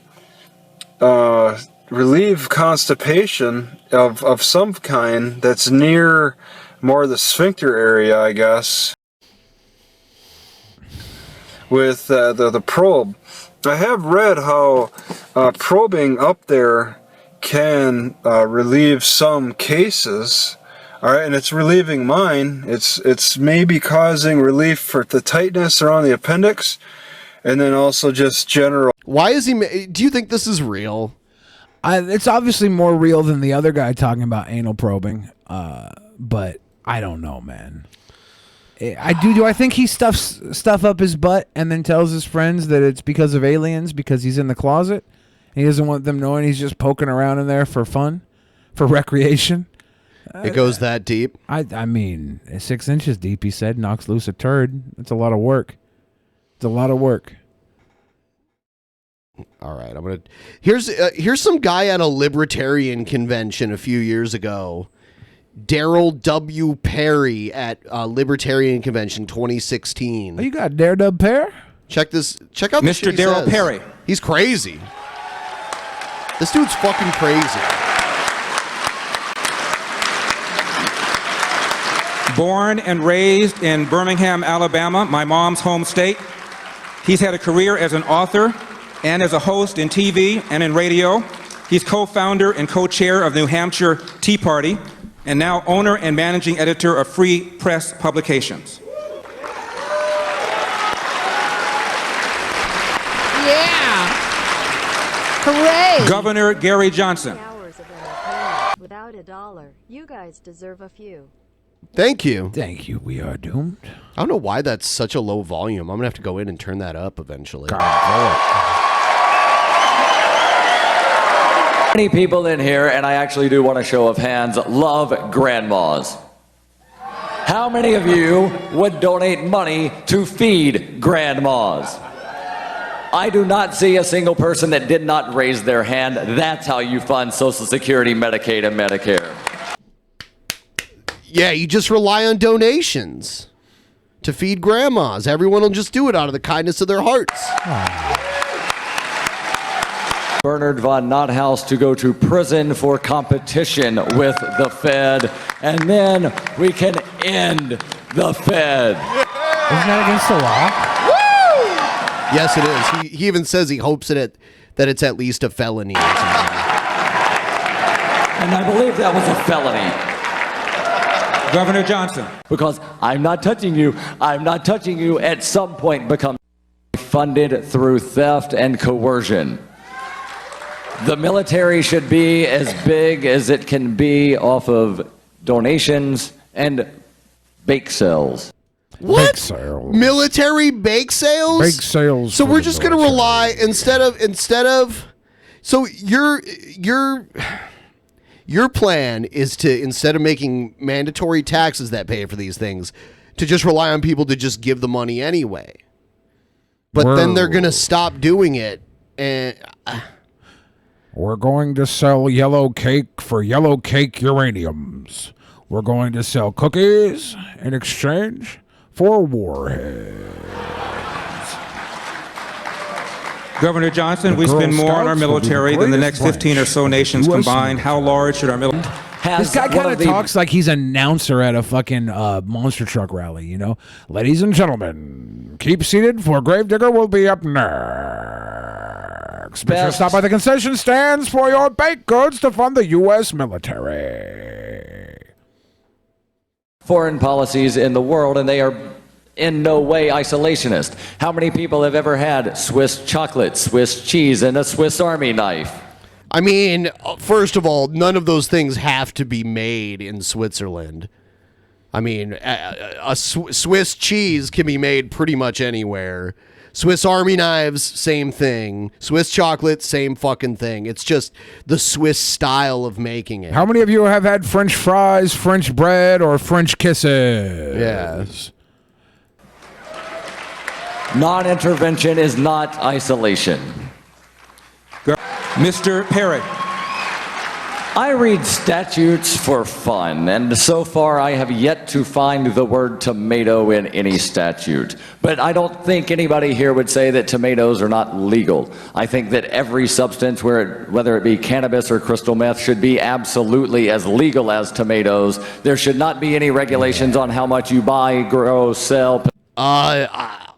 relieve constipation of some kind that's near more the sphincter area, I guess, with the probe. I have read how probing up there can relieve some cases. All right, and it's relieving mine. It's maybe causing relief for the tightness around the appendix, and then also just general. Why is he? Do you think this is real? It's obviously more real than the other guy talking about anal probing, but I don't know, man. Do I think he stuffs stuff up his butt and then tells his friends that it's because of aliens because he's in the closet? He doesn't want them knowing he's just poking around in there for fun, for recreation. It goes that deep? I mean, 6 inches deep, he said, knocks loose a turd. It's a lot of work. It's a lot of work. All right, here's some guy at a libertarian convention a few years ago. Daryl W. Perry at Libertarian Convention 2016. Oh, you got Daredub Pear? Check this. Check out Mr. Daryl Perry. He's crazy. This dude's fucking crazy. Born and raised in Birmingham, Alabama, my mom's home state. He's had a career as an author and as a host in TV and in radio. He's co-founder and co-chair of the New Hampshire Tea Party, and now owner and managing editor of Free Press Publications. Yeah! Hooray! Governor Gary Johnson. Without $1, you guys deserve a few. Thank you. Thank you. We are doomed. I don't know why that's such a low volume. I'm going to have to go in and turn that up eventually. Many people in here, and I actually do want a show of hands, love grandmas. How many of you would donate money to feed grandmas? I do not see a single person that did not raise their hand. That's how you fund Social Security, Medicaid, and Medicare. Yeah, you just rely on donations to feed grandmas. Everyone will just do it out of the kindness of their hearts. Bernard von Nothaus to go to prison for competition with the Fed, and then we can end the Fed. Isn't that against the law? Woo! Yes, it is. He even says he hopes that it's at least a felony or something. And I believe that was a felony. Governor Johnson. Because I'm not touching you at some point become funded through theft and coercion. The military should be as big as it can be off of donations and bake sales. What? Bake sales. Military bake sales? Bake sales. So we're just going to rely instead of so your plan is to, instead of making mandatory taxes that pay for these things, to just rely on people to just give the money anyway. But then they're going to stop doing it and we're going to sell yellow cake for yellow cake uraniums. We're going to sell cookies in exchange for warheads. Governor Johnson, we spend more on our military than the next 15 or so nations combined. How large should our military... This guy kind of talks like he's an announcer at a fucking monster truck rally, you know? Ladies and gentlemen, keep seated for Gravedigger will be up next. Be sure to stop by the concession stands for your baked goods to fund the U.S. military. Foreign policies in the world, and they are in no way isolationist. How many people have ever had Swiss chocolate, Swiss cheese, and a Swiss Army knife? I mean, first of all, none of those things have to be made in Switzerland. I mean, a Swiss cheese can be made pretty much anywhere. Swiss Army knives, same thing. Swiss chocolate, same fucking thing. It's just the Swiss style of making it. How many of you have had French fries, French bread, or French kisses? Yes. Non-intervention is not isolation. Mr. Perry. I read statutes for fun, and so far I have yet to find the word tomato in any statute. But I don't think anybody here would say that tomatoes are not legal. I think that every substance, whether it be cannabis or crystal meth, should be absolutely as legal as tomatoes. There should not be any regulations on how much you buy, grow, sell.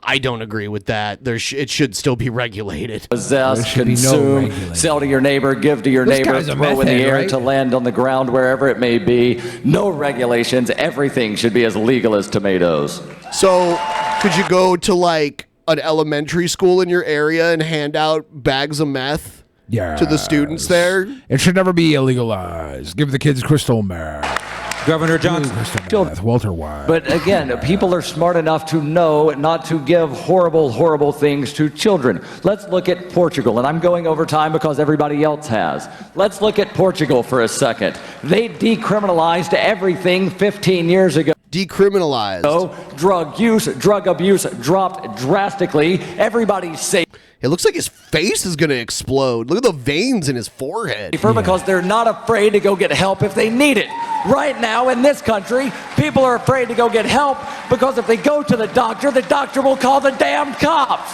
I don't agree with that. It should still be regulated. Possess, consume, sell to your neighbor, give to your neighbor, throw in the air to land on the ground, wherever it may be. No regulations. Everything should be as legal as tomatoes. So, could you go to like an elementary school in your area and hand out bags of meth to the students there? It should never be illegalized. Give the kids crystal meth. Governor Johnson. Walter White. But again, people are smart enough to know not to give horrible, horrible things to children. Let's look at Portugal, and I'm going over time because everybody else has. Let's look at Portugal for a second. They decriminalized everything 15 years ago. Decriminalized. Drug use, drug abuse dropped drastically. Everybody's safe. It looks like his face is going to explode. Look at the veins in his forehead. Because they're not afraid to go get help if they need it. Right now in this country, people are afraid to go get help because if they go to the doctor will call the damn cops.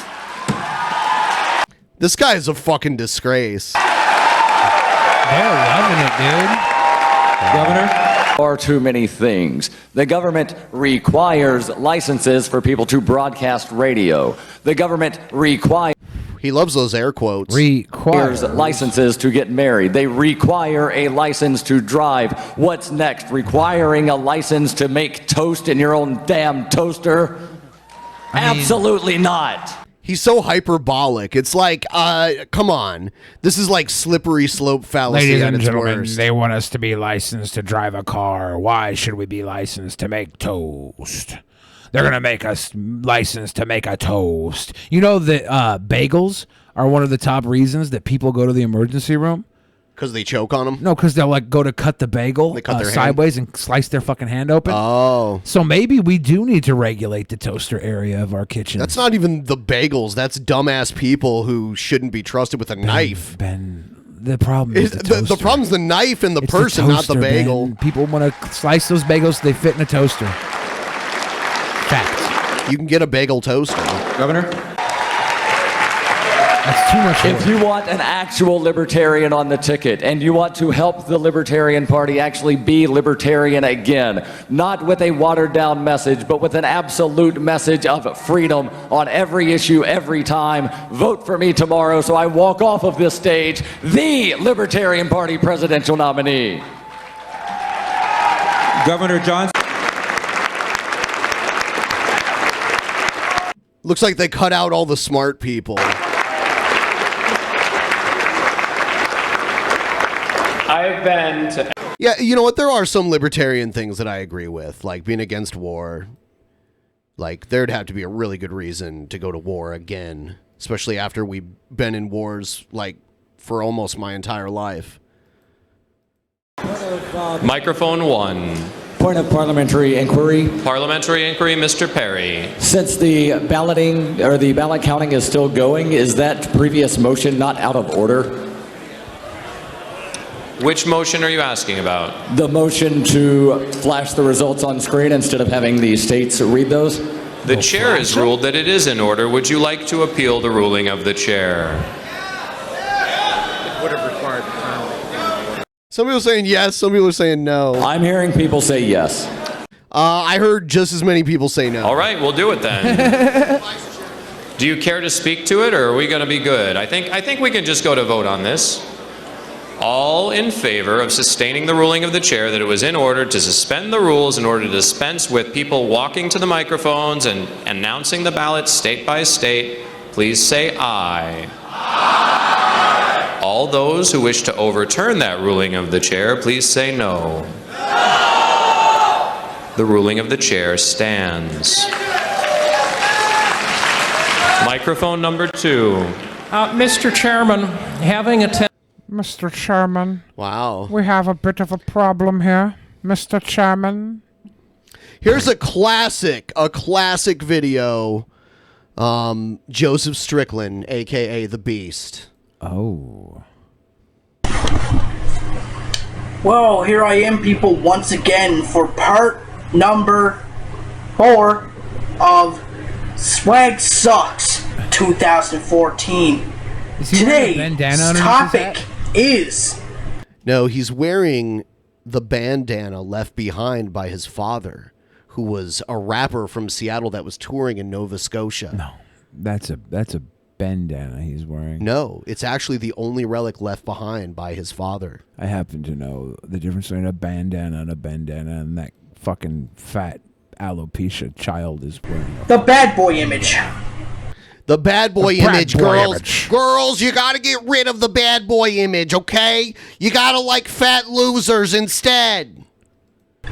This guy is a fucking disgrace. They're loving it, dude. Governor? Far too many things. The government requires licenses for people to broadcast radio. The government requires... He loves those air quotes. Requires licenses to get married. They require a license to drive. What's next? Requiring a license to make toast in your own damn toaster? Absolutely not. He's so hyperbolic. It's like, come on. This is like slippery slope fallacy Ladies at and its gentlemen, worst. they want us to be licensed to drive a car. Why should we be licensed to make toast? They're going to make us licensed to make a toast. You know that bagels are one of the top reasons that people go to the emergency room? Because they choke on them? No, because they'll like go to cut the bagel sideways and slice their fucking hand open. Oh. So maybe we do need to regulate the toaster area of our kitchen. That's not even the bagels. That's dumbass people who shouldn't be trusted with a knife. The problem is the problem's the knife and the It's person, not the toaster, bagel. Ben. People want to slice those bagels so they fit in a toaster. Fact. You can get a bagel toaster. Governor? That's too much If you want an actual libertarian on the ticket and you want to help the Libertarian Party actually be libertarian again, not with a watered down message, but with an absolute message of freedom on every issue, every time, vote for me tomorrow so I walk off of this stage, the Libertarian Party presidential nominee. Governor Johnson. Looks like they cut out all the smart people. I've been to... Yeah, you know what? There are some libertarian things that I agree with, like being against war. Like, there'd have to be a really good reason to go to war again, especially after we've been in wars, like, for almost my entire life. Microphone 1. Point of parliamentary inquiry. Parliamentary inquiry, Mr. Perry. Since the balloting or the ballot counting is still going, is that previous motion not out of order? Which motion are you asking about? The motion to flash the results on screen instead of having the states read those? The chair has ruled that it is in order. Would you like to appeal the ruling of the chair? Would have required some people saying yes, some people are saying no. I'm hearing people say yes. I heard just as many people say no. All right, we'll do it then. Do you care to speak to it, or are we going to be good? I think we can just go to vote on this. All in favor of sustaining the ruling of the chair that it was in order to suspend the rules in order to dispense with people walking to the microphones and announcing the ballots state by state, please say aye. Aye. All those who wish to overturn that ruling of the chair, please say no. The ruling of the chair stands. Microphone number 2. Mr. Chairman, having attended... Mr. Chairman. Wow. We have a bit of a problem here, Mr. Chairman. Here's a classic video. Joseph Strickland, a.k.a. The Beast. Oh. Well, here I am, people, once again for part number 4 of Swag Sucks 2014. Today's topic is... No, he's wearing the bandana left behind by his father, who was a rapper from Seattle that was touring in Nova Scotia. No, that's a bandana he's wearing. No, it's actually the only relic left behind by his father. I happen to know the difference between a bandana and that fucking fat alopecia child is wearing. The bad boy image. The bad boy The bad image, boy girls. image. Girls, you gotta get rid of the bad boy image, okay? You gotta like fat losers instead.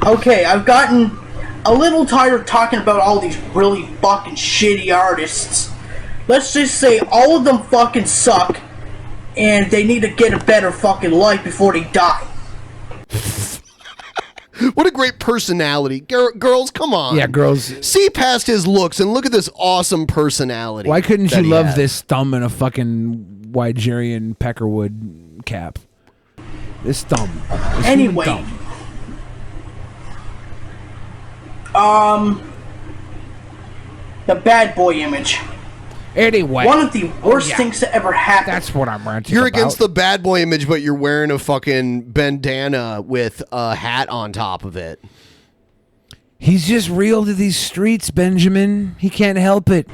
Okay, I've gotten a little tired of talking about all these really fucking shitty artists. Let's just say all of them fucking suck, and they need to get a better fucking life before they die. What a great personality. Girls, come on. Yeah, girls. See past his looks and look at this awesome personality. Why couldn't that you he love has. this thumb in a fucking Nigerian peckerwood cap? This thumb. This Anyway. human thumb. The bad boy image. Anyway. One of the worst things to ever happen. That's what I'm ranting You're about. against the bad boy image, but you're wearing a fucking bandana with a hat on top of it. He's just real to these streets, Benjamin. He can't help it.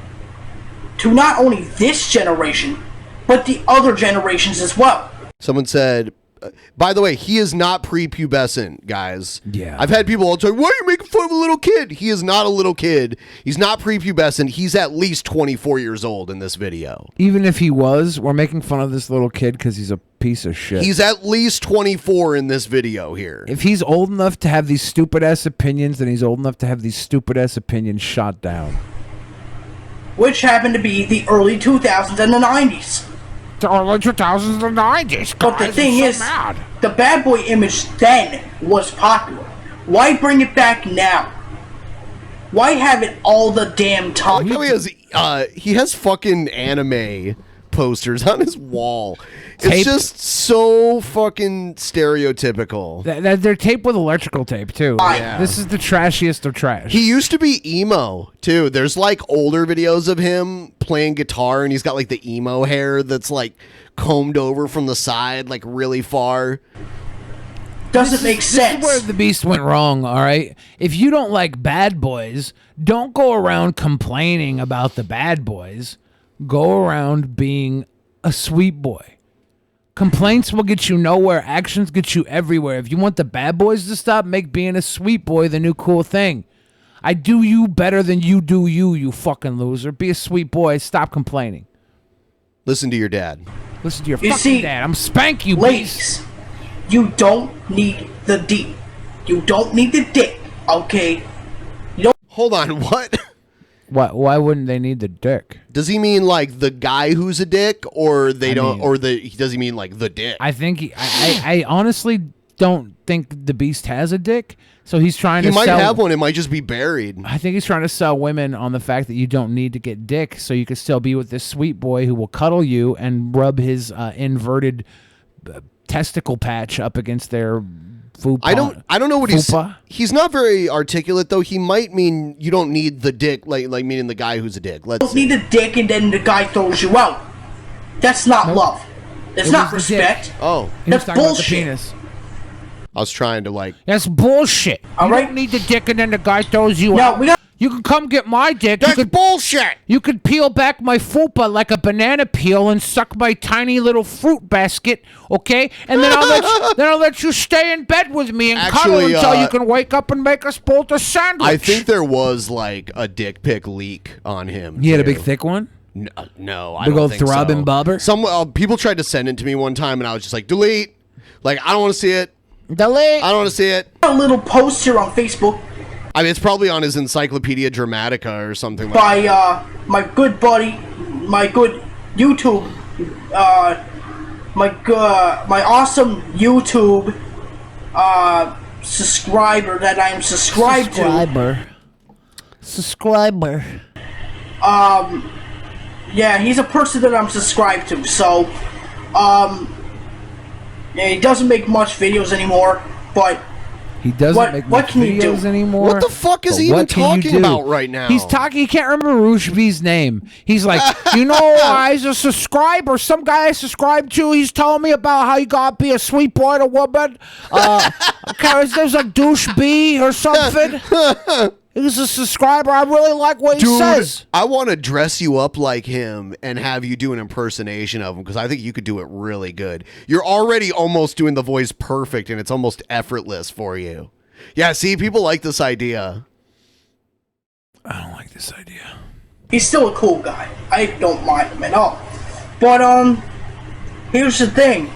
To not only this generation, but the other generations as well. Someone said, by the way, he is not prepubescent, guys. Yeah. I've had people all the time, why are you making fun of a little kid? He is not a little kid. He's not prepubescent. He's at least 24 years old in this video. Even if he was, we're making fun of this little kid because he's a piece of shit. He's at least 24 in this video here. If he's old enough to have these stupid-ass opinions, then he's old enough to have these stupid-ass opinions shot down. Which happened to be the early 2000s and the 90s. The early 2000s and 90s. But the guys, thing I'm is, so mad. the bad boy image then was popular. Why bring it back now? Why have it all the damn time? He has fucking anime posters on his wall. Tape? It's just so fucking stereotypical. They're taped with electrical tape, too. Yeah. This is the trashiest of trash. He used to be emo, too. There's like older videos of him playing guitar, and he's got like the emo hair that's like combed over from the side, like really far. Doesn't make sense. This is where the Beast went wrong, all right? If you don't like bad boys, don't go around complaining about the bad boys. Go around being a sweet boy. Complaints will get you nowhere. Actions get you everywhere. If you want the bad boys to stop, make being a sweet boy the new cool thing. I do you better than you do you, you fucking loser. Be a sweet boy. Stop complaining. Listen to your dad. Listen to your You fucking see, dad. I'm spank you, ladies, you don't need the D. You don't need the dick, okay? You don't. Hold on, what? Why wouldn't they need the dick? Does he mean like the guy who's a dick, or they don't, or does he mean like the dick? I think I honestly don't think the Beast has a dick, so he's trying He to might sell. have one. It might just be buried. I think he's trying to sell women on the fact that you don't need to get dick, so you can still be with this sweet boy who will cuddle you and rub his inverted testicle patch up against their fupa. I don't know what fupa. he's not very articulate though. He might mean you don't need the dick, like meaning the guy who's a dick. You don't need the dick and then the guy throws you out. That's not love. That's It not was the dick. respect. Oh, That's bullshit. I was trying to like. That's bullshit. You don't need the dick and then the guy throws you out. You can come get my dick. That's bullshit. You could peel back my fupa like a banana peel and suck my tiny little fruit basket, okay? And then I'll let you stay in bed with me and cuddle Actually, until you can wake up and make us both a sandwich. I think there was like a dick pic leak on him. He had a too. big thick one? No, I Big don't old think throbbing so. bobber? Some people tried to send it to me one time, and I was just like, delete. Like, I don't want to see it. Delete. I don't want to see it. A little post here on Facebook I mean, it's probably on his Encyclopedia Dramatica or something like by that. my good buddy, my good YouTube, my awesome YouTube subscriber that I am subscribed Subscriber. Yeah, he's a person that I'm subscribed to. So, yeah, he doesn't make much videos anymore, but He doesn't make what can you do? videos anymore. What the fuck is But he even what can you talking do? about right now? He's talking. He can't remember Rushby's name. He's like, as a subscriber, some guy I subscribed to, he's telling me about how you gotta be a sweet boy to woman. There's a douche B or something. He's a subscriber. I really like what he says. I want to dress you up like him and have you do an impersonation of him because I think you could do it really good. You're already almost doing the voice perfect and it's almost effortless for you. Yeah, see, people like this idea. I don't like this idea. He's still a cool guy. I don't mind him at all. But here's the thing.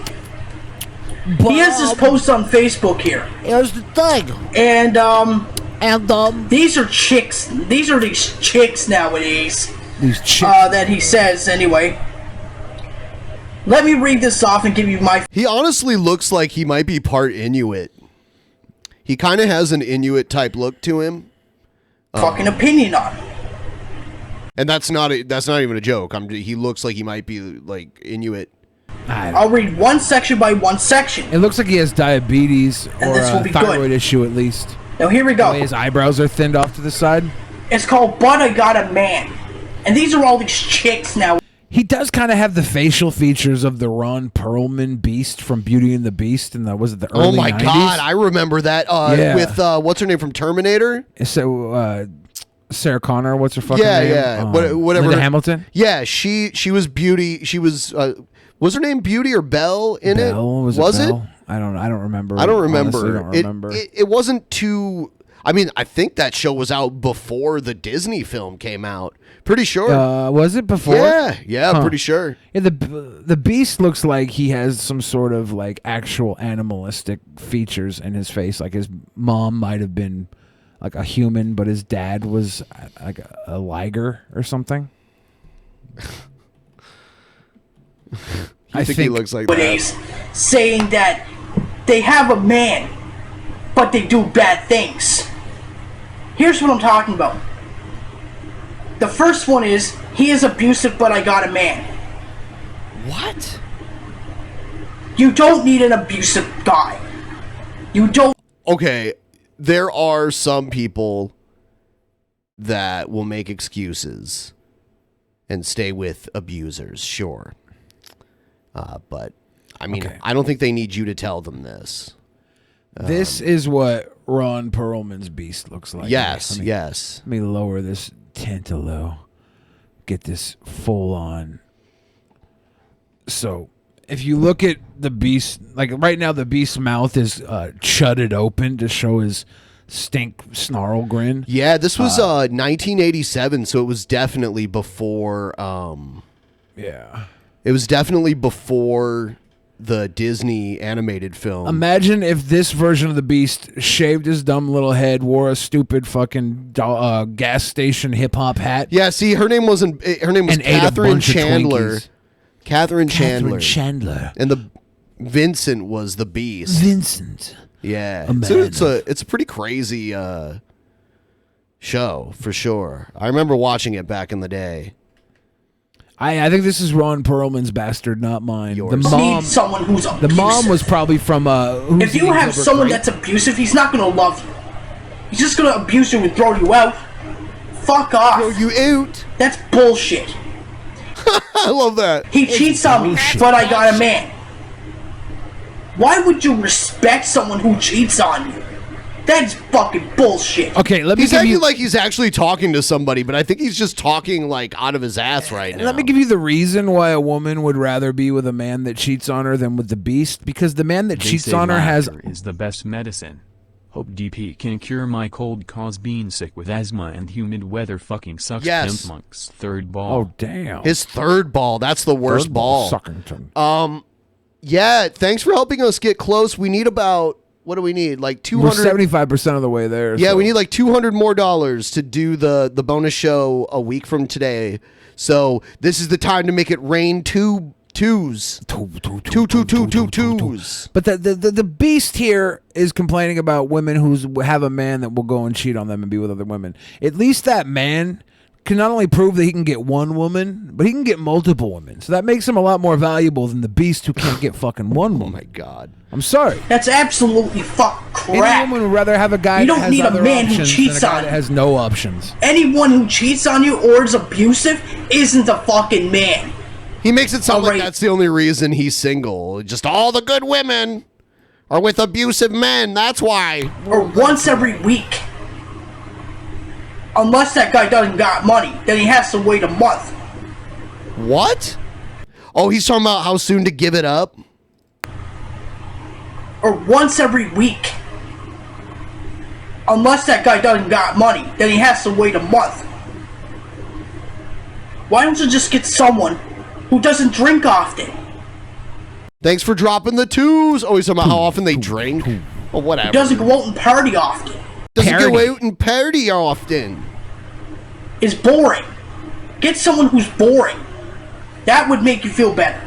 He has this post on Facebook here. Here's the thing. And these are chicks. These are these chicks nowadays. These chicks that he says anyway. Let me read this off and give you my. He honestly looks like he might be part Inuit. He kind of has an Inuit type look to him. Fucking opinion on it. And that's not even a joke. He looks like he might be like Inuit. I'll read one section by one section. It looks like he has diabetes And or this will a be thyroid good. issue at least. Now here we go. The way his eyebrows are thinned off to the side. It's called But I Got a Man. And these are all these chicks now. He does kind of have the facial features of the Ron Perlman Beast from Beauty and the Beast, and was it the early 90s? Oh my God, I remember that with what's her name from Terminator? So Sarah Connor, what's her fucking name? Yeah. Whatever. Linda Hamilton. Yeah, she was Beauty. She was her name Beauty or Belle in it? Was it Belle? I don't remember. I don't remember. Honestly, I don't remember. It wasn't too. I mean, I think that show was out before the Disney film came out. Pretty sure. Was it before? Yeah, pretty sure. Yeah, the Beast looks like he has some sort of like actual animalistic features in his face. Like his mom might have been like a human, but his dad was like a liger or something. I think he looks like that. Saying that they have a man, but they do bad things. Here's what I'm talking about. The first one is, he is abusive, but I got a man. What? You don't need an abusive guy. You don't. Okay, there are some people that will make excuses and stay with abusers, sure. But, I mean, I don't think they need you to tell them this. This is what Ron Perlman's Beast looks like. Yes, yes. Let me lower this tent a little. Get this full on. So, if you look at the Beast, like right now the Beast's mouth is shutted open to show his stink snarl grin. Yeah, this was 1987, so it was definitely before. Yeah. It was definitely before the Disney animated film. Imagine if this version of the Beast shaved his dumb little head, wore a stupid fucking gas station hip hop hat. Yeah, see, her name wasn't. Her name was And ate a Catherine bunch of Chandler. Twinkies. Catherine Chandler. Chandler. And the Vincent was the Beast. Vincent. Yeah. A So man it's a pretty crazy show for sure. I remember watching it back in the day. I think this is Ron Perlman's bastard, not mine. The Need mom, someone who's abusive. the mom was probably from. If you have someone that's abusive, he's not gonna love you. He's just gonna abuse you and throw you out. Fuck off. Throw you out. That's bullshit. I love that. He cheats on me, but I got a man. Why would you respect someone who cheats on you? That's fucking bullshit. Okay, let me He's give acting you. like he's actually talking to somebody, but I think he's just talking like out of his ass right now. Let me give you the reason why a woman would rather be with a man that cheats on her than with the Beast. Because the man that They cheats say on her has. laughter is the best medicine. Hope DP can cure my cold cause being sick with asthma and humid weather fucking sucks. Yes. Pimp Monk's third ball. Oh, damn. His third ball. That's the worst Third ball. Suckington. Yeah, thanks for helping us get close. We need about, what do we need? Like We're 200. 75% of the way there. Yeah, so. we need like $200 more to do the bonus show a week from today. So this is the time to make it rain twos. Twos. But the beast here is complaining about women who have a man that will go and cheat on them and be with other women. At least that man can not only prove that he can get one woman, but he can get multiple women. So that makes him a lot more valuable than the beast who can't get fucking one woman. Oh my God. I'm sorry. That's absolutely fuck crap. Any woman would rather have a guy You that don't has need a other man who options cheats than a guy on that you. has no options. Anyone who cheats on you or is abusive isn't a fucking man. He makes it sound like that's the only reason he's single. Just all the good women are with abusive men. That's why. Or once every week. Unless that guy doesn't got money, then he has to wait a month. What? Oh, he's talking about how soon to give it up? Or once every week. Unless that guy doesn't got money, then he has to wait a month. Why don't you just get someone who doesn't drink often? Thanks for dropping the twos. Oh, he's talking about how often they drink? Well, whatever. Who doesn't go out and party often. Doesn't go out and party often. Is boring. Get someone who's boring. That would make you feel better.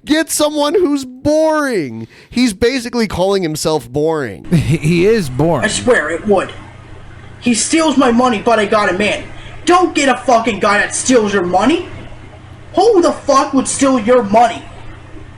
Get someone who's boring. He's basically calling himself boring. He is boring. I swear it would. He steals my money, but I got a man. Don't get a fucking guy that steals your money. Who the fuck would steal your money?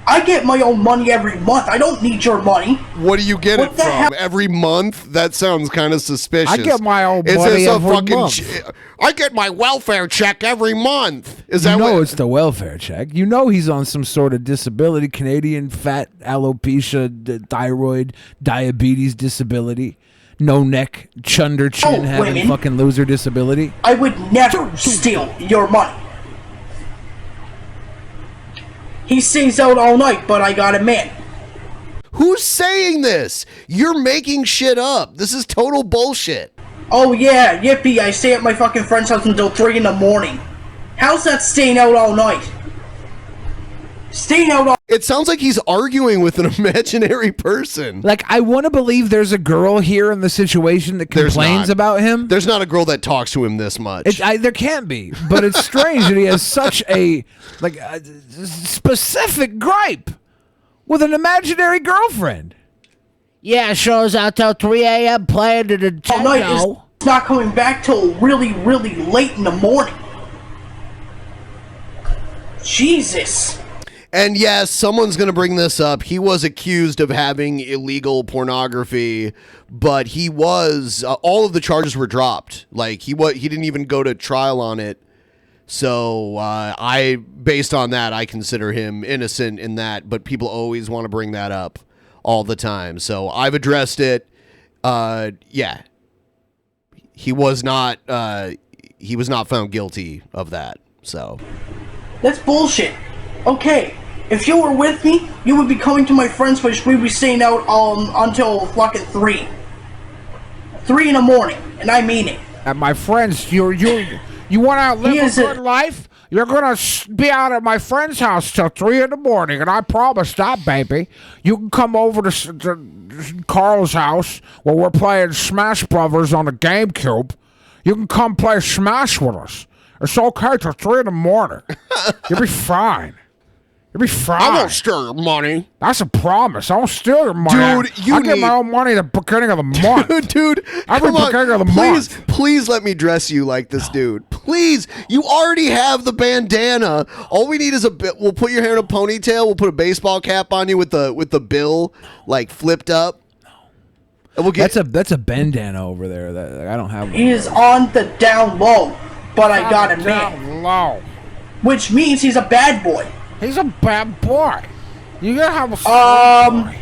I get my own money every month. I don't need your money. What do you get What it the from? hell? Every month? That sounds kind of suspicious. I get my own Is money this a every fucking month. I get my welfare check every month. Is You that know what? it's the welfare check. You know he's on some sort of disability, Canadian fat alopecia, thyroid, diabetes disability, no neck, chunder chin, Oh, having women. fucking loser disability. I would never steal your money. He sings out all night, but I got a man. Who's saying this? You're making shit up. This is total bullshit. Oh yeah, yippee, I stay at my fucking friend's house until 3 in the morning. How's that staying out all night? Staying out all... It sounds like he's arguing with an imaginary person. Like, I want to believe there's a girl here in the situation that There's complains not. about him. There's not a girl that talks to him this much. There can't be, but it's strange that he has such a specific gripe with an imaginary girlfriend. Yeah, shows out till 3 a.m. playing to the all night is techno. not coming back till really, really late in the morning. Jesus. And yes, someone's going to bring this up. He was accused of having illegal pornography, but he was all of the charges were dropped. Like he didn't even go to trial on it. So based on that, I consider him innocent in that. But people always want to bring that up all the time. So I've addressed it. Yeah, he was not found guilty of that. So That's bullshit. Okay, if you were with me, you would be coming to my friend's place. We'd be staying out until fucking 3. 3 in the morning, and I mean it. At my friends, you want to live a good life? You're gonna be out at my friend's house till 3 in the morning, and I promise that, baby. You can come over to Carl's house where we're playing Smash Brothers on the GameCube. You can come play Smash with us. It's okay till 3 in the morning. You'll be fine. You'll be fine. I won't steal your money. That's a promise. I won't steal your money. Dude, I get my own money at the beginning of the month. Dude, every come on. beginning of the please, month. Please let me dress you like this dude. Please. You already have the bandana. All we need is we'll put your hair in a ponytail. We'll put a baseball cap on you with the bill like flipped up. And we'll get That's a bandana over there that I don't have one. He is on the down low, but I got a man. Down low. Which means he's a bad boy. He's a bad boy. You gotta have a sweet boy.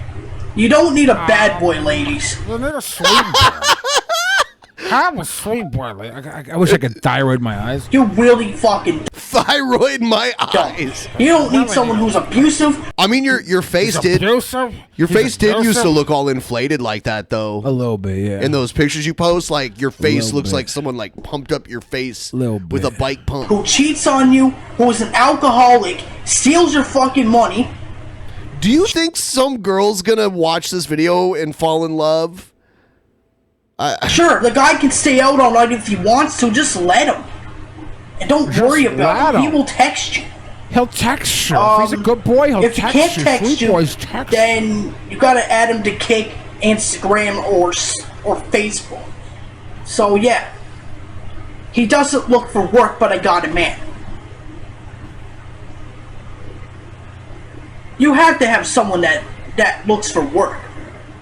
You don't need a bad boy, ladies. You need a sweet boy. Have a sweet boy. I wish I could thyroid my eyes. You really fucking... thyroid in my eyes. You don't need someone who's abusive. I mean, your face did. Your face did used to look all inflated like that, though. A little bit, yeah. In those pictures you post, like your face looks like someone like pumped up your face with a bike pump. Who cheats on you? Who is an alcoholic? Steals your fucking money? Do you think some girl's gonna watch this video and fall in love? Sure, the guy can stay out all night if he wants to. Just let him. And don't worry about it. He will text you. He'll text you. If he's a good boy, he'll if text he can't you. text Sweet you, boys text. then you gotta add him to Kick, Instagram, or Facebook. So yeah, he doesn't look for work, but I got a man. You have to have someone that looks for work.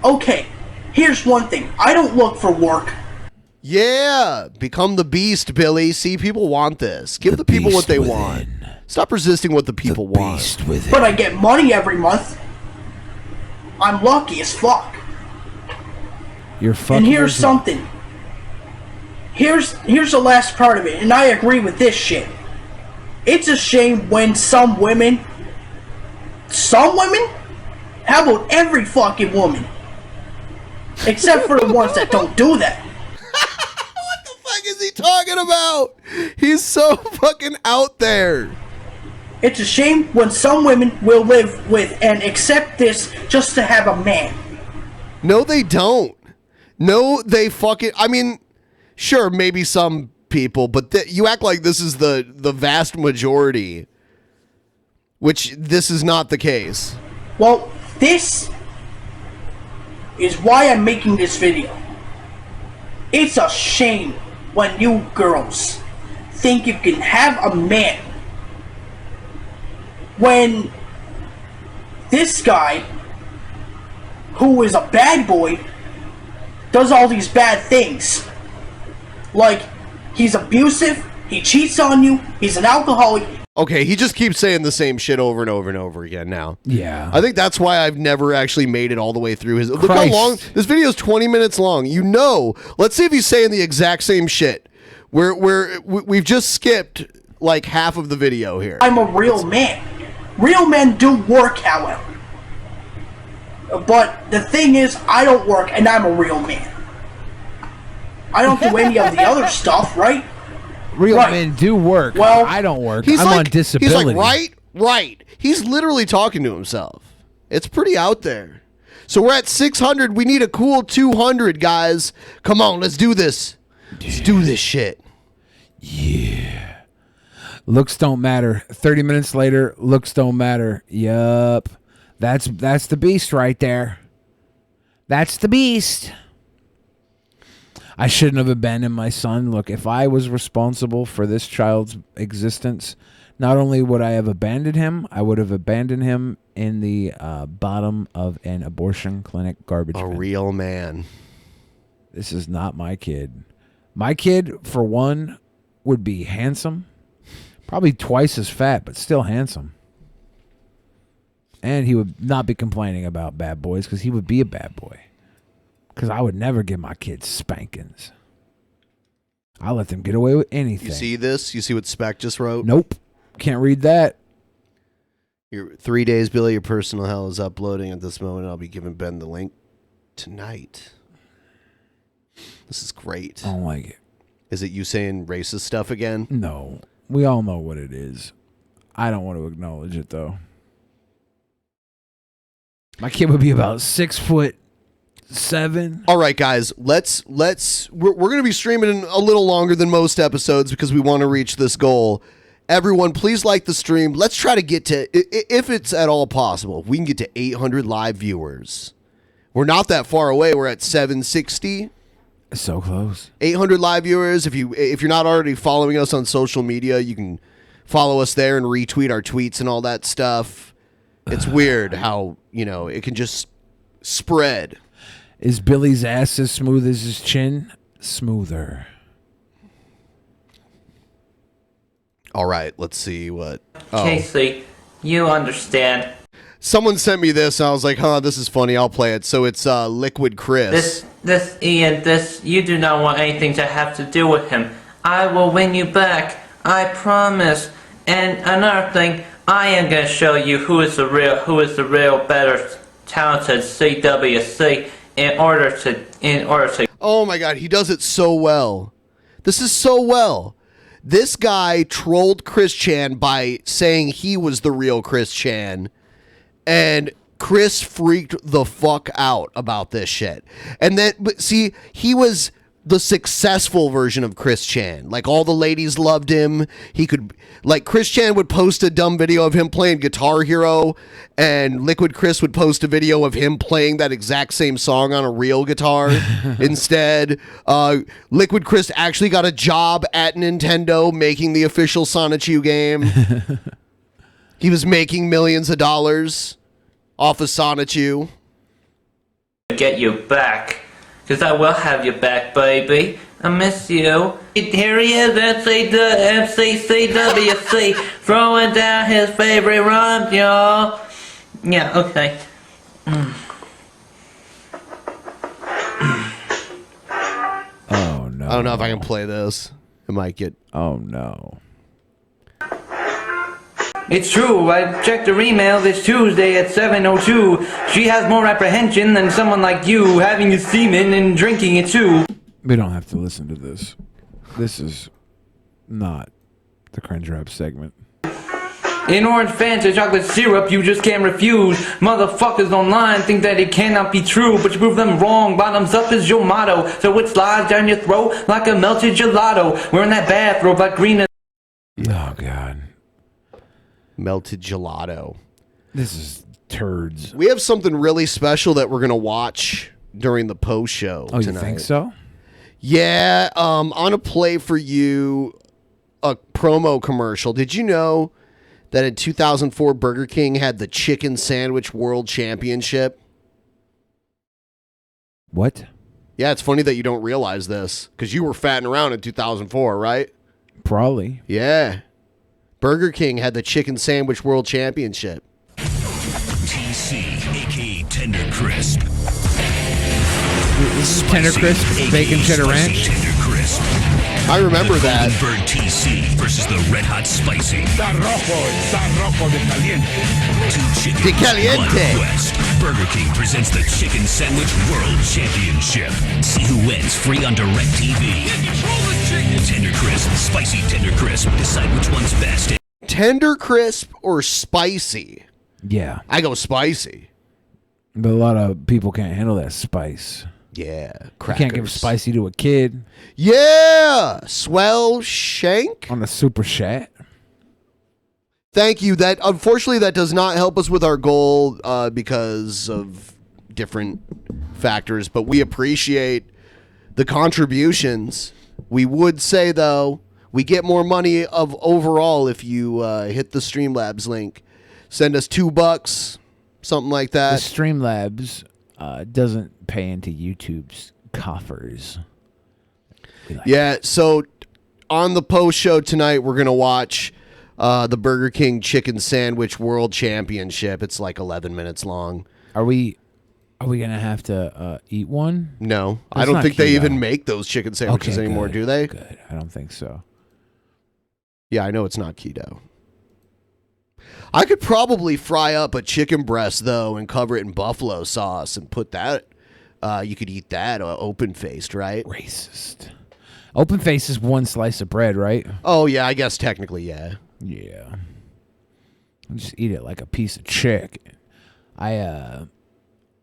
Okay, here's one thing. I don't look for work. Yeah, become the beast, Billy. See, people want this. Give the people what they want. Stop resisting what the people want. But I get money every month. I'm lucky as fuck. You're fucking. And here's something. Here's the last part of it, and I agree with this shit. It's a shame when some women, how about every fucking woman? Except for the ones that don't do that. What the fuck is he talking about? He's so fucking out there. It's a shame when some women will live with and accept this just to have a man. No, they don't. No, they fucking... I mean, sure, maybe some people, but you act like this is the vast majority, which this is not the case. Well, this is why I'm making this video. It's a shame when you girls think you can have a man when this guy, who is a bad boy, does all these bad things. Like, he's abusive, he cheats on you, he's an alcoholic. Okay, he just keeps saying the same shit over and over and over again now. Yeah. I think that's why I've never actually made it all the way through his... Look how long... This video is 20 minutes long. You know. Let's see if he's saying the exact same shit. We've just skipped like half of the video here. I'm a real man. Real men do work, however. But the thing is, I don't work and I'm a real man. I don't do any of the other stuff, right? Real men do work. Well, I don't work. I'm on disability. He's like, right. He's literally talking to himself. It's pretty out there. So we're at 600. We need a cool 200, guys. Come on, let's do this. Let's do this shit. Yeah. Looks don't matter. 30 minutes later, looks don't matter. Yup. That's the beast right there. That's the beast. I shouldn't have abandoned my son. Look, if I was responsible for this child's existence, not only would I have abandoned him, I would have abandoned him in the bottom of an abortion clinic garbage bin. A real man. This is not my kid. My kid, for one, would be handsome. Probably twice as fat, but still handsome. And he would not be complaining about bad boys because he would be a bad boy. Because I would never give my kids spankings. I'll let them get away with anything. You see this? You see what Spec just wrote? Nope. Can't read that. Your 3 days, Billy. Your personal hell is uploading at this moment. I'll be giving Ben the link tonight. This is great. I don't like it. Is it you saying racist stuff again? No. We all know what it is. I don't want to acknowledge it, though. My kid would be about 6'7". All right, guys. Let's we're going to be streaming a little longer than most episodes because we want to reach this goal. Everyone, please like the stream. Let's try to get to, if it's at all possible, if we can get to 800 live viewers. We're not that far away. We're at 760. So close. 800 live viewers. If you're not already following us on social media, you can follow us there and retweet our tweets and all that stuff. It's weird how, it can just spread. Is Billy's ass as smooth as his chin? Smoother. All right, let's see what. Casey, you understand. Someone sent me this, and I was like, this is funny. I'll play it. So it's Liquid Chris. This Ian, you do not want anything to have to do with him. I will win you back. I promise. And another thing, I am gonna show you who is the real better talented CWC in order to. Oh my God, he does it so well. This is so well. This guy trolled Chris Chan by saying he was the real Chris Chan, and Chris freaked the fuck out about this shit. And then, but see, he was the successful version of Chris Chan. Like, all the ladies loved him. He could, like, Chris Chan would post a dumb video of him playing Guitar Hero, and Liquid Chris would post a video of him playing that exact same song on a real guitar instead. Liquid Chris actually got a job at Nintendo making the official Sonichu game. He was making millions of dollars off of Sonichu. Get you back, because I will have you back, baby. I miss you. Here he is, MCCWC, throwing down his favorite rhymes, y'all. Yeah, okay. Oh no. I don't know if I can play this. It might get. Oh no. It's true. I checked her email this Tuesday at 7:02. She has more apprehension than someone like you having your semen and drinking it too. We don't have to listen to this. This is not the cringe rap segment. In orange Fanta chocolate syrup you just can't refuse. Motherfuckers online think that it cannot be true, but you prove them wrong. Bottoms up is your motto, so it slides down your throat like a melted gelato. Wearing that bathrobe like green and... Oh God. Melted gelato. This is turds. We have something really special that we're gonna watch during the post show Oh, tonight. you think so? Yeah, I'm gonna play for you a promo commercial. Did you know that in 2004 Burger King had the Chicken Sandwich World Championship? What? Yeah, it's funny that you don't realize this because you were fatting around in 2004, right? Probably. Yeah. Burger King had the Chicken Sandwich World Championship. TC, aka Tender Crisp. This is Tender Crisp, Bacon Cheddar Ranch. Tender Crisp. I remember that. Golden Bird TC versus the Red Hot Spicy. Está rojo de caliente. Two chicken. De caliente. One quest. Burger King presents the Chicken Sandwich World Championship. See who wins free on DirecTV. Tender Crisp, Spicy Tender Crisp. Decide which one's best. Tender Crisp or spicy? Yeah. I go spicy. But a lot of people can't handle that spice. Yeah. You can't give spicy to a kid. Yeah. Swell shank? On a super chat. Thank you. That unfortunately that does not help us with our goal because of different factors, but we appreciate the contributions. We would say though, we get more money of overall if you hit the Streamlabs link. Send us $2, something like The that. Streamlabs doesn't pay into YouTube's coffers. Yeah, so on the post show tonight, we're going to watch the Burger King Chicken Sandwich World Championship. It's like 11 minutes long. Are we gonna have to eat one? No, I That's don't not think they keto. even make those chicken sandwiches Okay, anymore, good, do they? Good. I don't think so. Yeah, I know it's not keto. I could probably fry up a chicken breast, though, and cover it in buffalo sauce and put that. You could eat that open-faced, right? Racist. Open face is one slice of bread, right? Oh, yeah, I guess technically, yeah. Yeah. I'll just eat it like a piece of chicken. I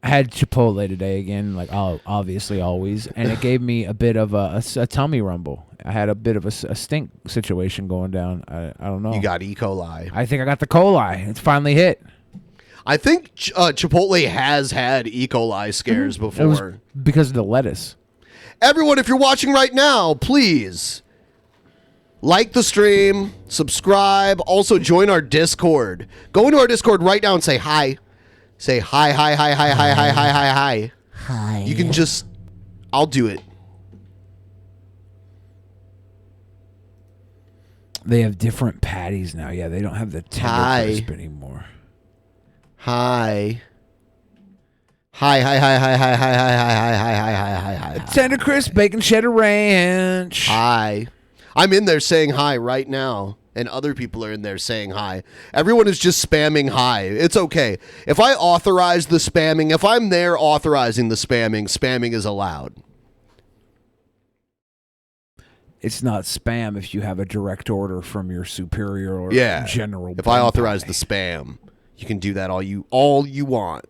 had Chipotle today again, like obviously always, and it gave me a bit of a tummy rumble. I had a bit of a stink situation going down. I don't know. You got E. coli. I think I got the coli. It's finally hit. I think Chipotle has had E. coli scares It was before. because of the lettuce. Everyone, if you're watching right now, please like the stream, subscribe, also join our Discord. Go into our Discord right now and say hi. Say hi, hi, hi, hi, hi, hi, hi, hi, hi. Hi. You can just, I'll do it. They have different patties now. Yeah, they don't have the tender crisp anymore. Hi. Hi, hi, hi, hi, hi, hi, hi, hi, hi, hi, hi, hi, hi, hi. Tender crisp, bacon cheddar ranch. Hi. I'm in there saying hi right now. and other people are in there saying hi. Everyone is just spamming hi. It's okay. If I authorize the spamming, if I'm there authorizing the spamming, spamming is allowed. It's not spam if you have a direct order from your superior or Yeah. general. If I authorize the spam, you can do that all you want.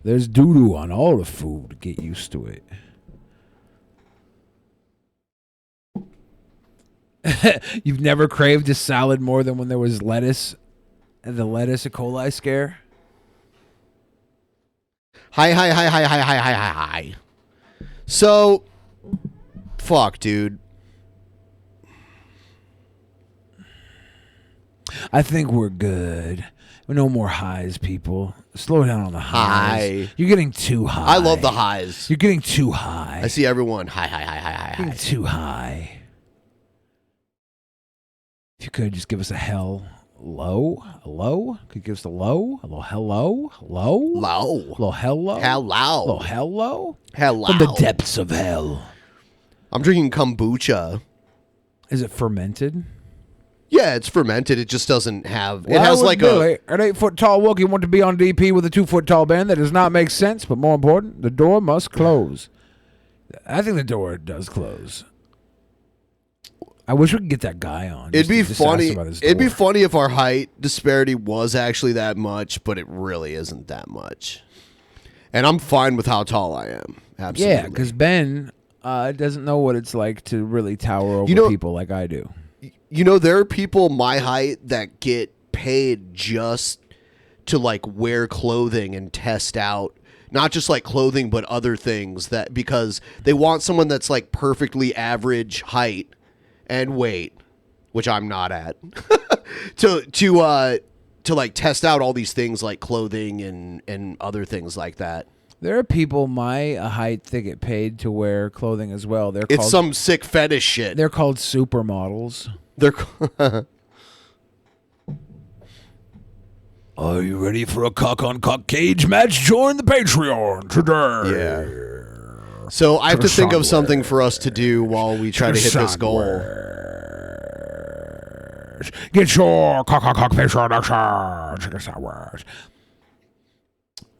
There's doo-doo on all the food. Get used to it. You've never craved a salad more than when there was lettuce, the lettuce E. coli scare? Hi. So, fuck, dude. I think we're good. No more highs, people. Slow down on the highs. High. You're getting too high. I love the highs. You're getting too high. I see everyone high. Getting too high. If you could just give us a hello. Could you give us a low? A little hello? Hello? Low. A little hello? Hello. A little hello? Hello. From the depths of hell. I'm drinking kombucha. Is it fermented? Yeah, it's fermented. It just doesn't have. Well, it has like an 8-foot-tall Wookiee want to be on DP with a 2-foot-tall band. That does not make sense, but more important, the door must close. I think the door does close. I wish we could get that guy on. It'd be just ask funny. about his It'd be door. funny if our height disparity was actually that much, but it really isn't that much. And I'm fine with how tall I am. Absolutely. Yeah, because Ben doesn't know what it's like to really tower over people like I do. You know, there are people my height that get paid just to like wear clothing and test out not just like clothing but other things, that because they want someone that's like perfectly average height and weight, which I'm not at, to like test out all these things like clothing and other things like that. There are people my height that get paid to wear clothing as well. It's some sick fetish shit. They're called supermodels. Are you ready for a cock-on-cock cage match? Join the Patreon today. Yeah. So I have to think of something for us to do while we try to hit this goal. Get your cock-on-cock Patreon action. Check us out.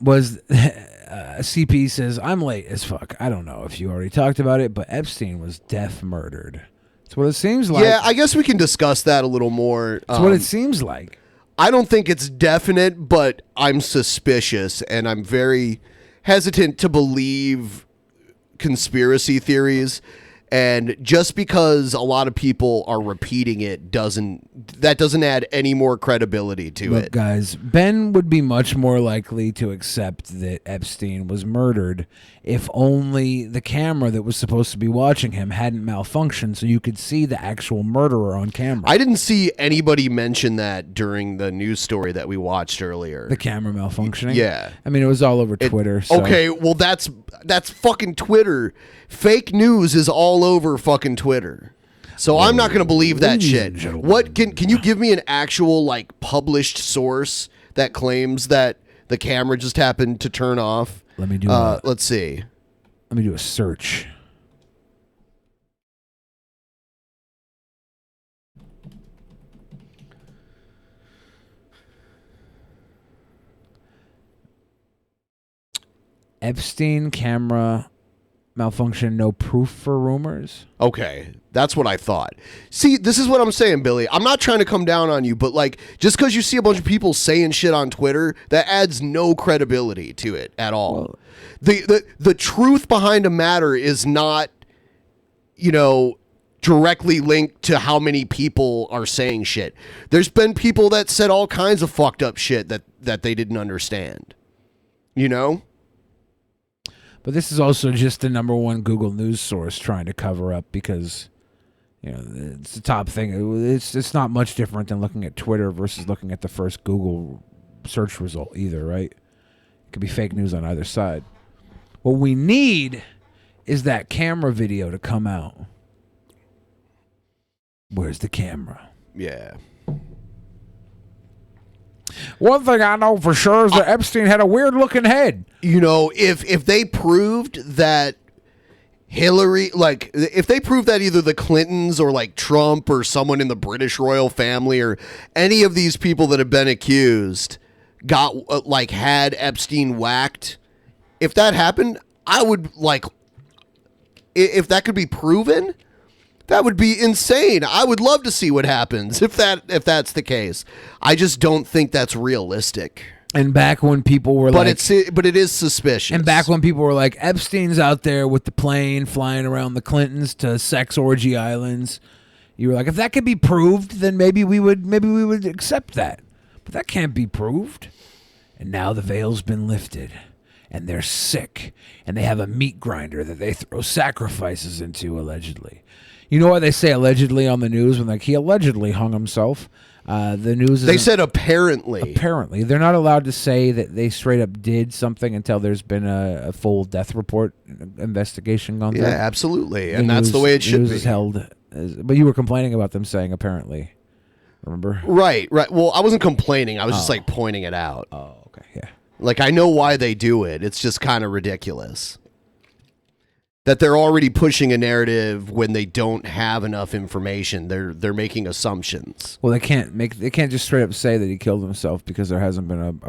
Was CP says, I'm late as fuck. I don't know if you already talked about it, but Epstein was death murdered. That's what it seems like. Yeah, I guess we can discuss that a little more. That's what it seems like. I don't think it's definite, but I'm suspicious, and I'm very hesitant to believe conspiracy theories. And just because a lot of people are repeating it doesn't add any more credibility to Look, it. guys, Ben would be much more likely to accept that Epstein was murdered if only the camera that was supposed to be watching him hadn't malfunctioned so you could see the actual murderer on camera. I didn't see anybody mention that during the news story that we watched earlier. The camera malfunctioning? Yeah. I mean, it was all over Twitter. So. Okay, well, that's fucking Twitter. Fake news is all over fucking Twitter. So I'm not going to believe that shit. What can you give me an actual like published source that claims that the camera just happened to turn off? Let me do let's see. Let me do a search. Epstein camera malfunction, no proof for rumors. Okay, that's what I thought. See, this is what I'm saying, Billy. I'm not trying to come down on you, but like, just because you see a bunch of people saying shit on Twitter, that adds no credibility to it at all. The truth behind a matter is not, directly linked to how many people are saying shit. There's been people that said all kinds of fucked up shit that they didn't understand. But this is also just the #1 Google News source trying to cover up because, it's the top thing. It's not much different than looking at Twitter versus looking at the first Google search result either, right? It could be fake news on either side. What we need is that camera video to come out. Where's the camera? Yeah. One thing I know for sure is that Epstein had a weird-looking head. If they proved that Hillary, like, if they prove that either the Clintons or like Trump or someone in the British royal family or any of these people that have been accused got like had Epstein whacked, if that happened, I would like, if that could be proven, that would be insane. I would love to see what happens if that's the case. I just don't think that's realistic. And back when people were but like, but it is suspicious. And back when people were like, Epstein's out there with the plane flying around the Clintons to sex orgy islands, you were like, if that could be proved, then maybe we would accept that. But that can't be proved. And now the veil's been lifted, and they're sick, and they have a meat grinder that they throw sacrifices into, allegedly. You know why they say allegedly on the news when like he allegedly hung himself? The news. They said apparently. Apparently, they're not allowed to say that they straight up did something until there's been a full death report investigation gone through. Yeah, absolutely, and that's the way it should news be. Is held, but you were complaining about them saying apparently. Remember? Right. Well, I wasn't complaining. I was just like pointing it out. Oh, okay, yeah. Like I know why they do it. It's just kind of ridiculous that they're already pushing a narrative when they don't have enough information. They're making assumptions. Well, they can't just straight up say that he killed himself because there hasn't been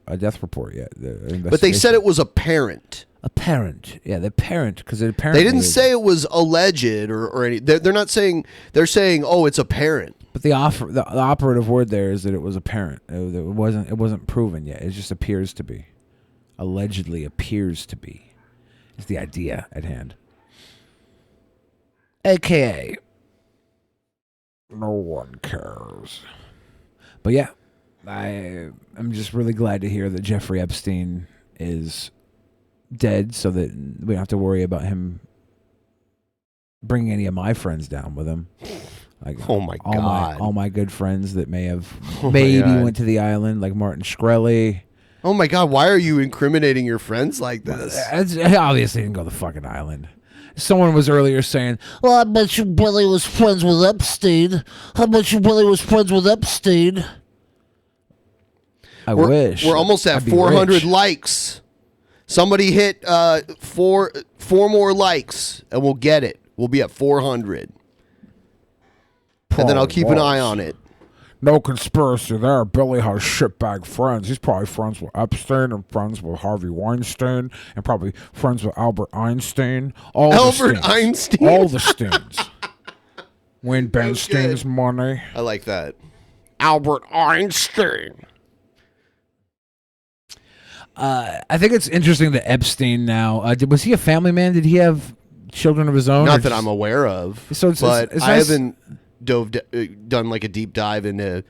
a death report yet. But they said it was apparent. Apparent, yeah, the parent because it apparently they didn't say it was alleged or any. They're not saying. They're saying, oh, it's apparent. But the operative word there is that it was apparent. It wasn't proven yet. It just appears to be. Allegedly appears to be. Is the idea at hand. AKA, no one cares. But yeah, I'm just really glad to hear that Jeffrey Epstein is dead so that we don't have to worry about him bringing any of my friends down with him. Like, oh my God. All my good friends that may have Oh my maybe God. went to the island, like Martin Shkreli. Oh my God, why are you incriminating your friends like this? I obviously didn't go to the fucking island. Someone was earlier saying, Well, I bet you Billy was friends with Epstein. I bet you Billy was friends with Epstein. I wish. We're almost at I'd be 400 rich. likes. Somebody hit four more likes, and we'll get it. We'll be at 400. And then I'll keep an eye on it. No conspiracy there. Billy has shitbag friends. He's probably friends with Epstein and friends with Harvey Weinstein and probably friends with Albert Einstein. Albert Einstein? All the Steins. Win Ben Stein's money. I like that. Albert Einstein. I think it's interesting that Epstein now, was he a family man? Did he have children of his own? Not that I'm aware of. So it's but it's I nice- haven't done like a deep dive into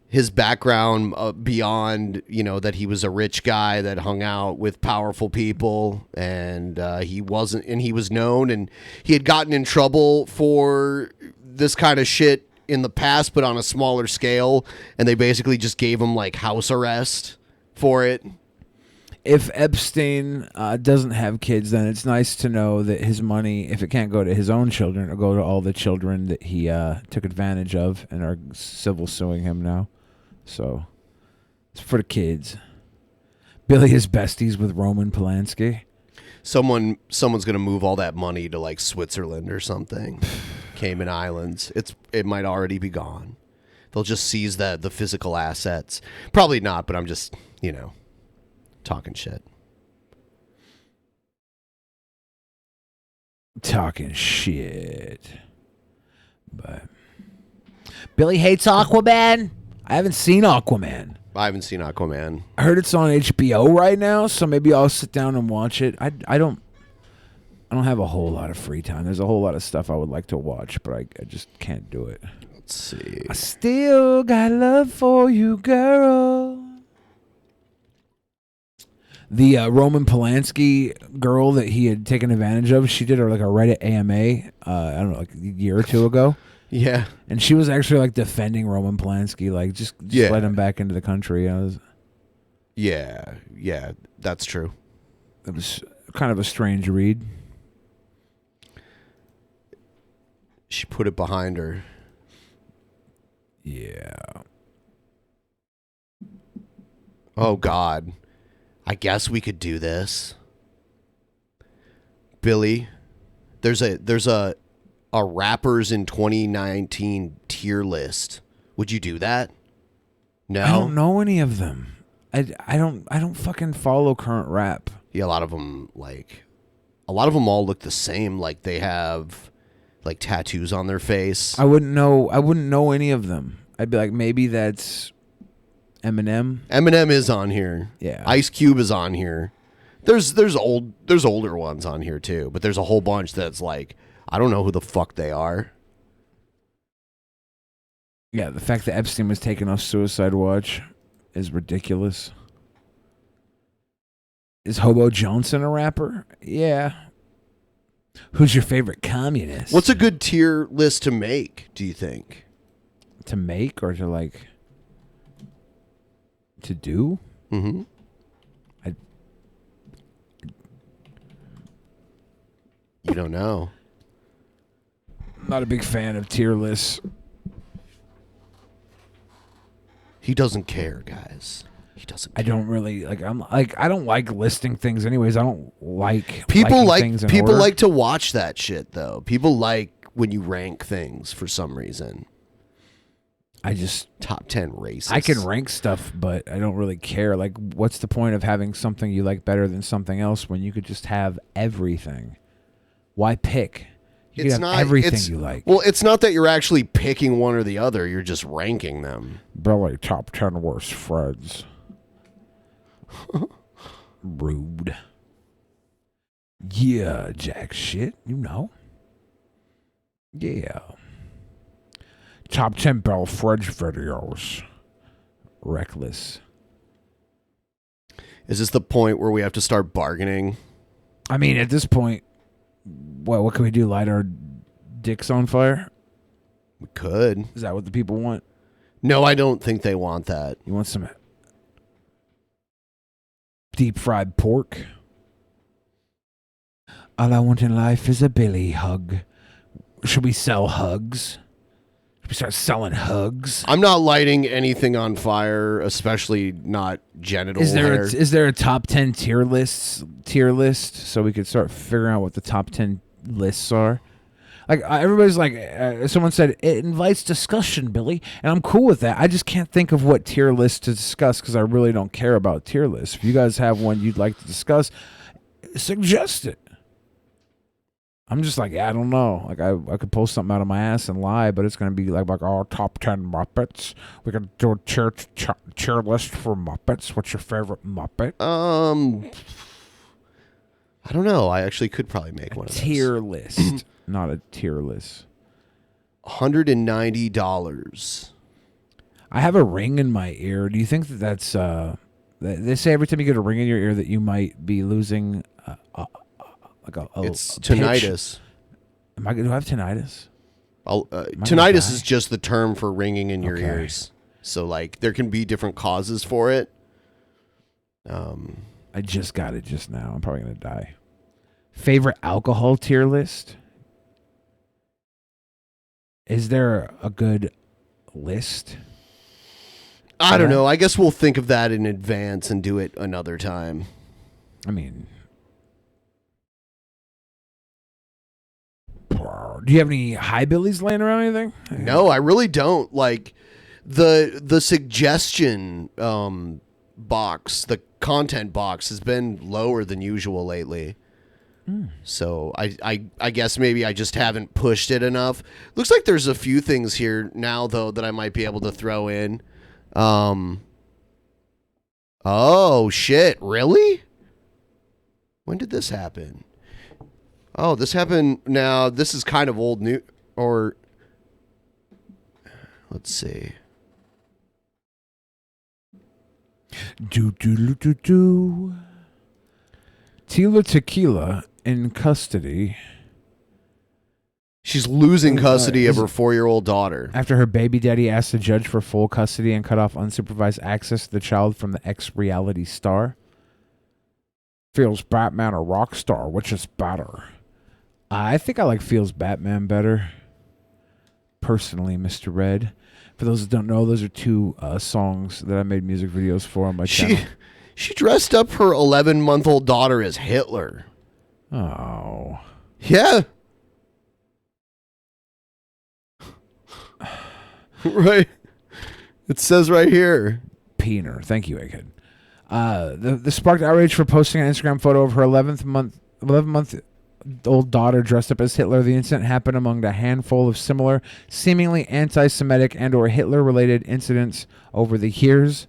his background beyond, that he was a rich guy that hung out with powerful people, and he was known, and he had gotten in trouble for this kind of shit in the past, but on a smaller scale, and they basically just gave him like house arrest for it. If Epstein doesn't have kids, then it's nice to know that his money, if it can't go to his own children, it'll go to all the children that he took advantage of and are civil suing him now. So it's for the kids. Billy is besties with Roman Polanski. Someone's gonna move all that money to like Switzerland or something. Cayman Islands. It might already be gone. They'll just seize the physical assets. Probably not, but I'm just, talking shit. Talking shit. But Billy hates Aquaman. I haven't seen Aquaman. I haven't seen Aquaman. I heard it's on HBO right now, so maybe I'll sit down and watch it. I don't have a whole lot of free time. There's a whole lot of stuff I would like to watch, but I just can't do it. Let's see. I still got love for you, girl. The Roman Polanski girl that he had taken advantage of, she did a Reddit AMA, I don't know, like a year or two ago. Yeah. And she was actually like defending Roman Polanski, like just let him back into the country. Yeah, that's true. It was kind of a strange read. She put it behind her. Yeah. Oh, God. I guess we could do this. Billy, There's a rappers in 2019 tier list. Would you do that? No. I don't know any of them. I don't fucking follow current rap. Yeah, a lot of them all look the same. Like they have like tattoos on their face. I wouldn't know any of them. I'd be like, maybe that's Eminem. Eminem is on here. Yeah. Ice Cube is on here. There's older ones on here too, but there's a whole bunch that's like, I don't know who the fuck they are. Yeah, the fact that Epstein was taken off suicide watch is ridiculous. Is Hobo Johnson a rapper? Yeah. Who's your favorite communist? What's a good tier list to make, do you think? To make or to like to do? Mm-hmm. You don't know. Not a big fan of tier lists. He doesn't care, guys. He doesn't care. I don't really like. I don't like listing things. Anyways, I don't like People liking like things in order. like to watch that shit though. People like when you rank things for some reason. I just top 10 races. I can rank stuff, but I don't really care. Like, what's the point of having something you like better than something else when you could just have everything? Why pick? You could have everything you like. Well, it's not that you're actually picking one or the other. You're just ranking them. Billy, top 10 worst friends. Rude. Yeah, jack shit. You know. Yeah. Top 10 Bell Fridge videos. Reckless. Is this the point where we have to start bargaining? I mean, at this point, what can we do? Light our dicks on fire? We could. Is that what the people want? No, I don't think they want that. You want some deep fried pork? All I want in life is a Billy hug. Should we sell hugs? Should we start selling hugs? I'm not lighting anything on fire, especially not genital hair. Is there a top 10 tier list so we could start figuring out what the top 10 lists are? Like everybody's like, someone said it invites discussion, Billy, and I'm cool with that. I just can't think of what tier list to discuss because I really don't care about tier lists. If you guys have one you'd like to discuss, suggest it. I'm just like, I don't know. Like I could pull something out of my ass and lie, but it's gonna be like our top 10 Muppets. We could do a tier list for Muppets. What's your favorite Muppet? I don't know. I actually could probably make one of those. Tier list, not a tier list. $190. I have a ring in my ear. Do you think that's they say every time you get a ring in your ear that you might be losing it's tinnitus. Do I have tinnitus? Tinnitus is just the term for ringing in your ears. So like there can be different causes for it. I just got it just now. I'm probably gonna die. Favorite alcohol tier list? Is there a good list? I don't know. I guess we'll think of that in advance and do it another time. I mean, do you have any hillbillies laying around or anything? No, I really don't. Like the suggestion box, the content box has been lower than usual lately. So I guess maybe I just haven't pushed it enough. Looks like there's a few things here now though that I might be able to throw in. Oh shit, really? When did this happen? Oh, this happened now. This is kind of old new, or let's see. Tila Tequila in custody. She's losing custody of her 4-year-old daughter. After her baby daddy asked the judge for full custody and cut off unsupervised access to the child from the ex-reality star. Feels Batman or Rockstar? Which is better? I think I like Feels Batman better. Personally, Mr. Red. For those that don't know, those are two songs that I made music videos for on my channel. She dressed up her 11-month-old daughter as Hitler. Oh. Yeah. Right. It says right here. Peener. Thank you, Egghead. The sparked outrage for posting an Instagram photo of her 11-month-old daughter dressed up as Hitler. The incident happened among a handful of similar, seemingly anti-Semitic and or Hitler-related incidents over the years.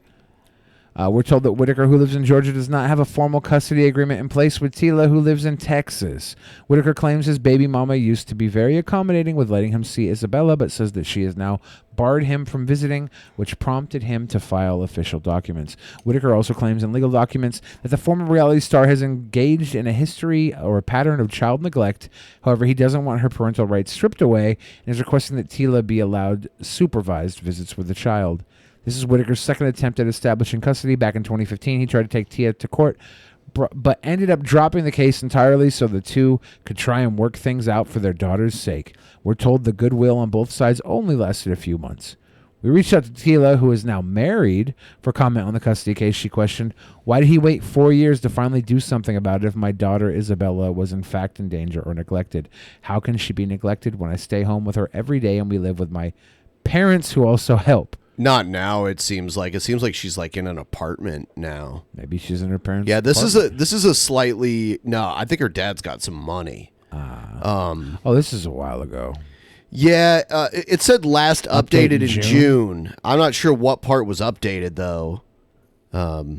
We're told that Whitaker, who lives in Georgia, does not have a formal custody agreement in place with Tila, who lives in Texas. Whitaker claims his baby mama used to be very accommodating with letting him see Isabella, but says that she has now barred him from visiting, which prompted him to file official documents. Whitaker also claims in legal documents that the former reality star has engaged in a history or a pattern of child neglect. However, he doesn't want her parental rights stripped away and is requesting that Tila be allowed supervised visits with the child. This is Whitaker's second attempt at establishing custody. Back in 2015, he tried to take Tia to court, but ended up dropping the case entirely so the two could try and work things out for their daughter's sake. We're told the goodwill on both sides only lasted a few months. We reached out to Tila, who is now married, for comment on the custody case. She questioned, why did he wait 4 years to finally do something about it if my daughter Isabella was in fact in danger or neglected? How can she be neglected when I stay home with her every day and we live with my parents who also help? Not now. It seems like she's like in an apartment now. Maybe she's in her parents'. Yeah, this apartment. is a slightly no. I think her dad's got some money. This is a while ago. Yeah, it said last updated in June. I'm not sure what part was updated though. Let's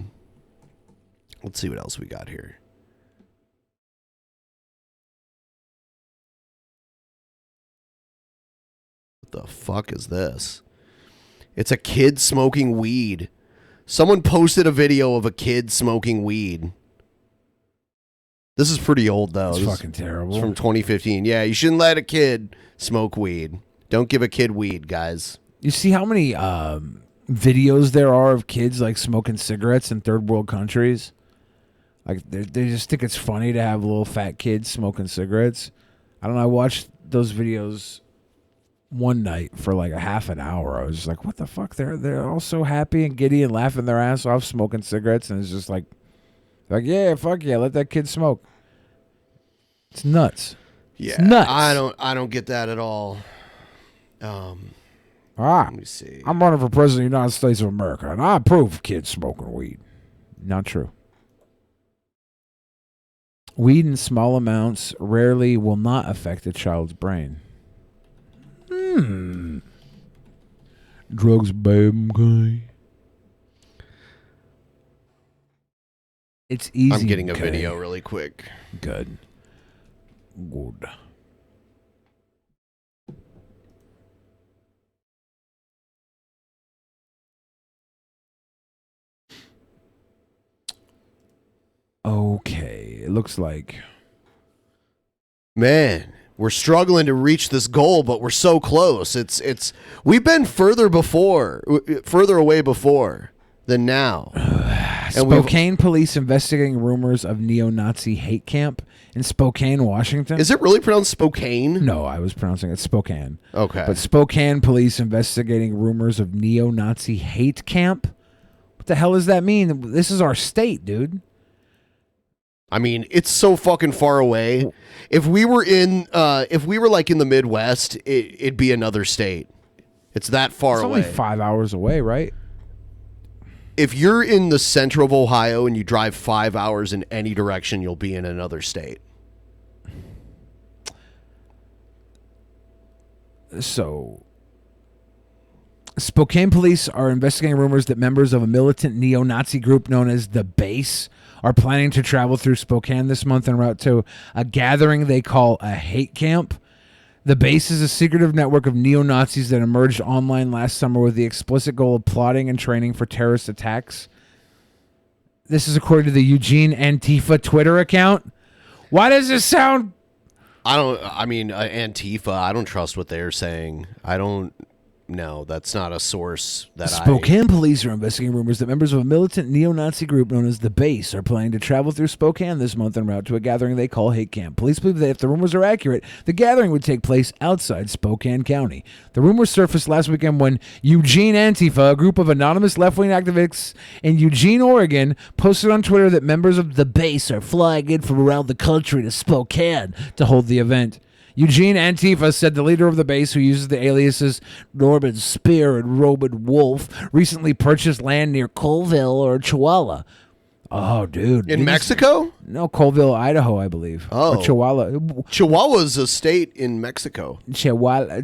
see what else we got here. What the fuck is this? It's a kid smoking weed. Someone posted a video of a kid smoking weed. This is pretty old, though. It's fucking terrible. It's from 2015. Yeah, you shouldn't let a kid smoke weed. Don't give a kid weed, guys. You see how many videos there are of kids like smoking cigarettes in third world countries? Like they just think it's funny to have little fat kids smoking cigarettes. I don't know. I watched those videos one night for like a half an hour. I was just like, what the fuck? They're all so happy and giddy and laughing their ass off smoking cigarettes, and it's just like yeah, fuck yeah, let that kid smoke. It's nuts. Yeah, it's nuts. I don't get that at all. Let me see. I'm running for president of the United States of America, and I approve of kids smoking weed. Not true. Weed in small amounts rarely will not affect a child's brain. Drugs, babe, okay. It's easy. I'm getting a okay. video really quick. Good. Okay, it looks like. Man, we're struggling to reach this goal, but we're so close. We've been further away before than now. And Spokane police investigating rumors of neo-Nazi hate camp in Spokane, Washington. Is it really pronounced Spokane? No, I was pronouncing it Spokane. Okay. But Spokane police investigating rumors of neo-Nazi hate camp? What the hell does that mean? This is our state, dude. I mean, it's so fucking far away. If we were like in the Midwest, it'd be another state. It's that far away. It's only 5 hours away, right? If you're in the center of Ohio and you drive 5 hours in any direction, you'll be in another state. So, Spokane police are investigating rumors that members of a militant neo-Nazi group known as the Base are planning to travel through Spokane this month en route to a gathering they call a hate camp. The Base is a secretive network of neo-Nazis that emerged online last summer with the explicit goal of plotting and training for terrorist attacks. This is according to the Eugene Antifa Twitter account. Why does this sound... Antifa, I don't trust what they're saying. No, that's not a source that Spokane police are investigating rumors that members of a militant neo-Nazi group known as the Base are planning to travel through Spokane this month en route to a gathering they call hate camp. Police believe that if the rumors are accurate, the gathering would take place outside Spokane County. The rumors surfaced last weekend when Eugene Antifa, a group of anonymous left-wing activists in Eugene, Oregon, posted on Twitter that members of the Base are flying in from around the country to Spokane to hold the event. Eugene Antifa said the leader of the base, who uses the aliases Norman Spear and Roman Wolf, recently purchased land near Colville or Chihuahua. Oh, dude. In Mexico? No, Colville, Idaho, I believe. Oh. Or Chihuahua. Chihuahua's a state in Mexico. Chihuahua?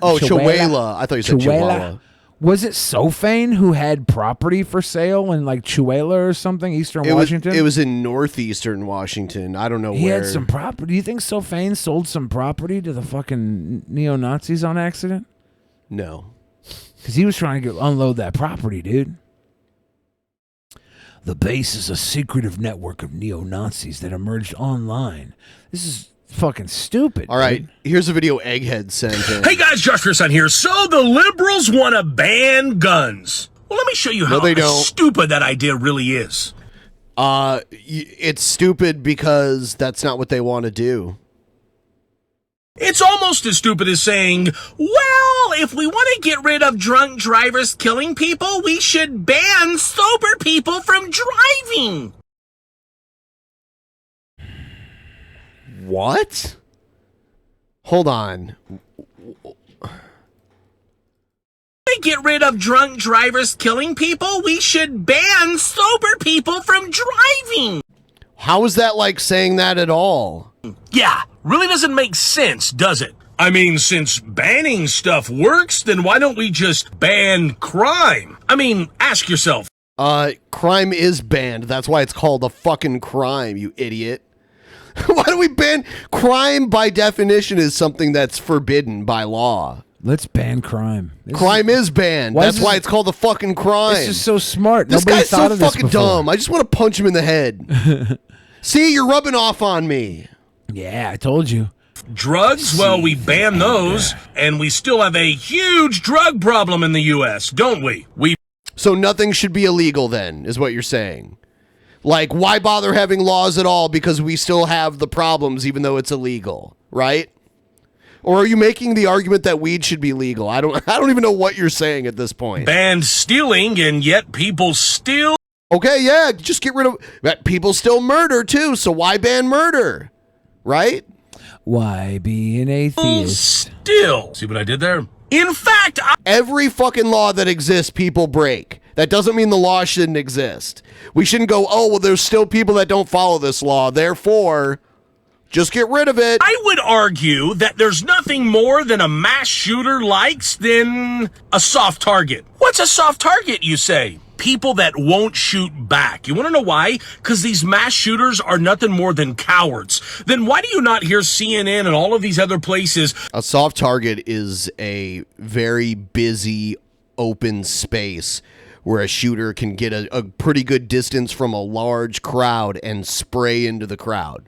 Oh, Chihuahua. I thought you said Chihuahua. Was it Sophane who had property for sale in like Chihuahua or something, Eastern Washington? It was in northeastern Washington. I don't know He where. had some property. Do you think Sophane sold some property to the fucking neo-Nazis on accident? No. Because he was trying to unload that property, dude. The base is a secretive network of neo-Nazis that emerged online. This is fucking stupid. All right, here's a video Egghead sent in. Hey guys, Josh Chris on here. So the liberals want to ban guns. Well, let me show you how they don't. stupid that idea really is. It's stupid because that's not what they want to do. It's almost as stupid as saying, well, if we want to get rid of drunk drivers killing people, we should ban sober people from driving. What? Hold on. To get rid of drunk drivers killing people, we should ban sober people from driving. How is that like saying that at all? Yeah, really doesn't make sense, does it? I mean, since banning stuff works, then why don't we just ban crime? I mean, ask yourself. Crime is banned. That's why it's called a fucking crime, you idiot. Why do we ban crime? By definition is something that's forbidden by law. Let's ban crime. Crime is banned. That's why it's called a fucking crime. This is so smart. This Nobody guy's thought so of this fucking before. dumb. I just want to punch him in the head. See, you're rubbing off on me. Yeah, I told you. Drugs, well, we ban those, and we still have a huge drug problem in the U.S., don't we? So nothing should be illegal then, is what you're saying. Like, why bother having laws at all because we still have the problems even though it's illegal, right? Or are you making the argument that weed should be legal? I don't even know what you're saying at this point. Banned stealing, and yet people still... Okay, yeah, just get rid of... People still murder, too, so why ban murder? Right? Why be an atheist? Still. See what I did there? In fact, every fucking law that exists, people break. That doesn't mean the law shouldn't exist. We shouldn't go, oh, well, there's still people that don't follow this law, therefore, just get rid of it. I would argue that there's nothing more than a mass shooter likes than a soft target. What's a soft target, you say? People that won't shoot back. You want to know why? Because these mass shooters are nothing more than cowards. Then why do you not hear CNN and all of these other places? A soft target is a very busy, open space where a shooter can get a pretty good distance from a large crowd and spray into the crowd.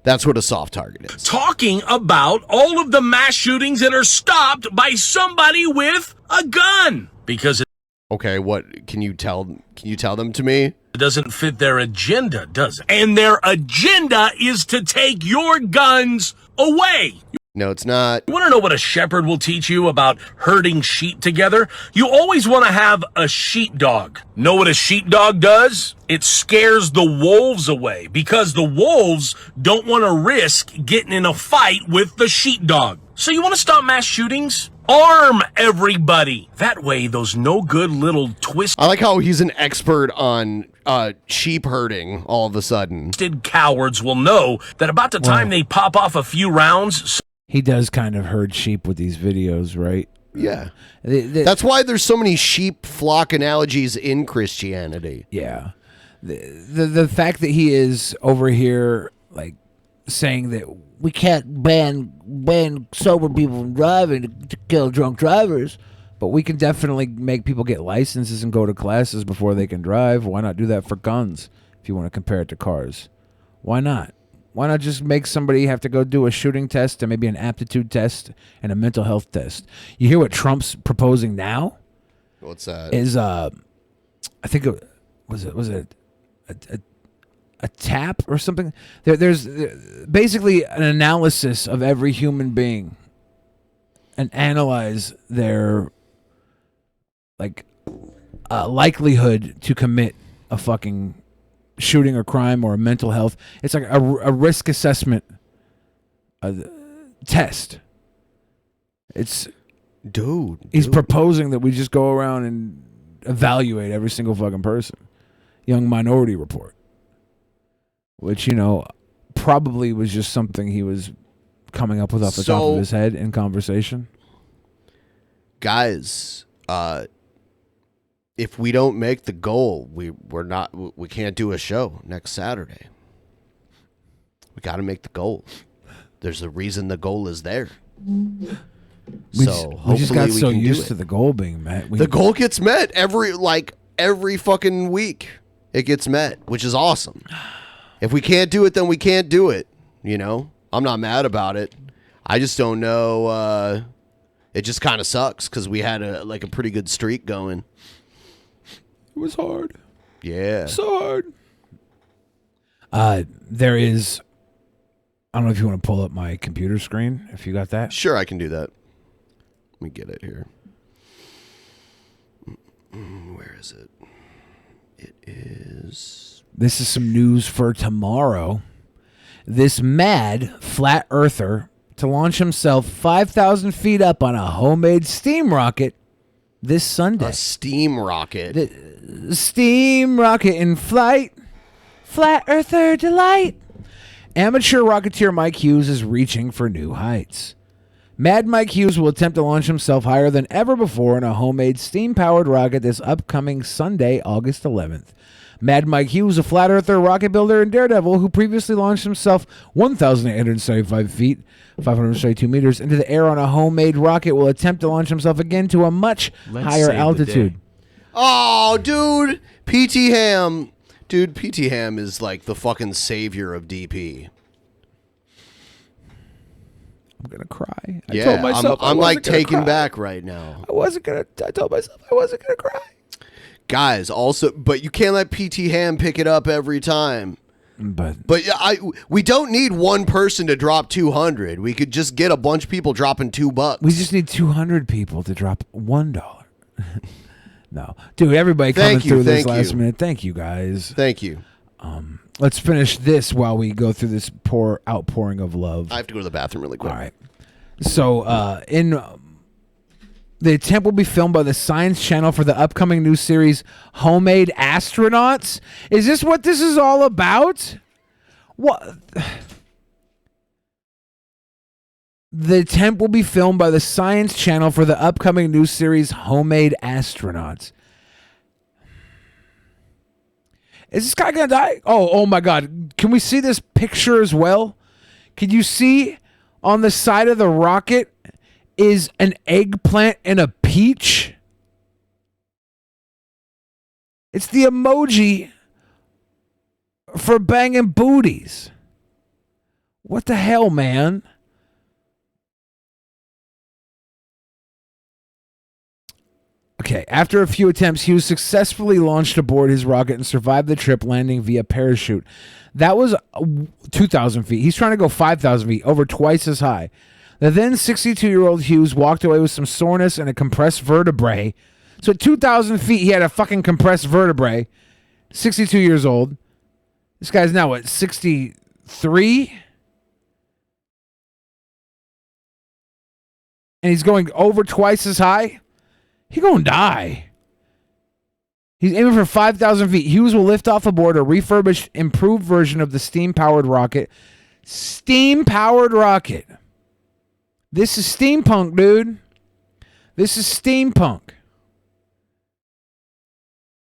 That's what a soft target is. Talking about all of the mass shootings that are stopped by somebody with a gun. Because okay, what can you tell them to me? It doesn't fit their agenda, does it? And their agenda is to take your guns away. No, it's not. You want to know what a shepherd will teach you about herding sheep together? You always want to have a sheepdog. Know what a sheepdog does? It scares the wolves away because the wolves don't want to risk getting in a fight with the sheepdog. So you want to stop mass shootings? Arm everybody. That way, those no good little twisted... I like how he's an expert on sheep herding all of a sudden. Cowards will know that about the time they pop off a few rounds... He does kind of herd sheep with these videos, right? Yeah. That's why there's so many sheep flock analogies in Christianity. Yeah. The fact that he is over here, like, saying that we can't ban sober people from driving to kill drunk drivers. But we can definitely make people get licenses and go to classes before they can drive. Why not do that for guns if you want to compare it to cars? Why not? Why not just make somebody have to go do a shooting test and maybe an aptitude test and a mental health test? You hear what Trump's proposing now? What's that? Is I think it was a tap or something. There's basically an analysis of every human being and analyze their likelihood to commit a fucking shooting or crime or a mental health. It's like a risk assessment test. It's dude. He's proposing that we just go around and evaluate every single fucking person. Young Minority Report, which probably was just something he was coming up with off the top of his head in conversation. Guys, if we don't make the goal, we can't do a show next Saturday. We got to make the goal. There's a reason the goal is there. We just got so used to the goal being met. The goal gets met every fucking week. It gets met, which is awesome. If we can't do it, then we can't do it. I'm not mad about it. I just don't know. It just kind of sucks because we had a pretty good streak going. It was hard. Yeah. So hard. There is. I don't know if you want to pull up my computer screen. If you got that. Sure, I can do that. Let me get it here. Where is it? It is. This is some news for tomorrow. This mad flat earther to launch himself 5,000 feet up on a homemade steam rocket this Sunday. A steam rocket. The steam rocket in flight. Flat earther delight. Amateur rocketeer Mike Hughes is reaching for new heights. Mad Mike Hughes will attempt to launch himself higher than ever before in a homemade steam-powered rocket this upcoming Sunday, August 11th. Mad Mike Hughes, a flat earther, rocket builder, and daredevil who previously launched himself 1,875 feet, 572 meters, into the air on a homemade rocket, will attempt to launch himself again to a much higher altitude. Oh, dude. PT Ham. Dude, PT Ham is like the fucking savior of DP. I'm going to cry. I told myself I'm like taken back right now. I told myself I wasn't going to cry. Guys, also, but you can't let PT Ham pick it up every time. But we don't need one person to drop 200. We could just get a bunch of people dropping $2. We just need 200 people to drop $1. No, dude, everybody coming through this last minute. Thank you, guys. Thank you. Let's finish this while we go through this outpouring of love. I have to go to the bathroom really quick. All right. So, the attempt will be filmed by the Science Channel for the upcoming new series, Homemade Astronauts. Is this what this is all about? What? The attempt will be filmed by the Science Channel for the upcoming new series, Homemade Astronauts. Is this guy going to die? Oh my God. Can we see this picture as well? Can you see on the side of the rocket is an eggplant and a peach? It's the emoji for banging booties. What the hell, man? Okay, after a few attempts, Hughes successfully launched aboard his rocket and survived the trip, landing via parachute. That was 2,000 feet. He's trying to go 5,000 feet, over twice as high. The then 62-year-old Hughes walked away with some soreness and a compressed vertebrae. So at 2,000 feet, he had a fucking compressed vertebrae. 62 years old. This guy's now, what, 63? And he's going over twice as high? He gonna die. He's aiming for 5,000 feet. Hughes will lift off aboard a refurbished, improved version of the steam-powered rocket. Steam-powered rocket. This is steampunk, dude. This is steampunk.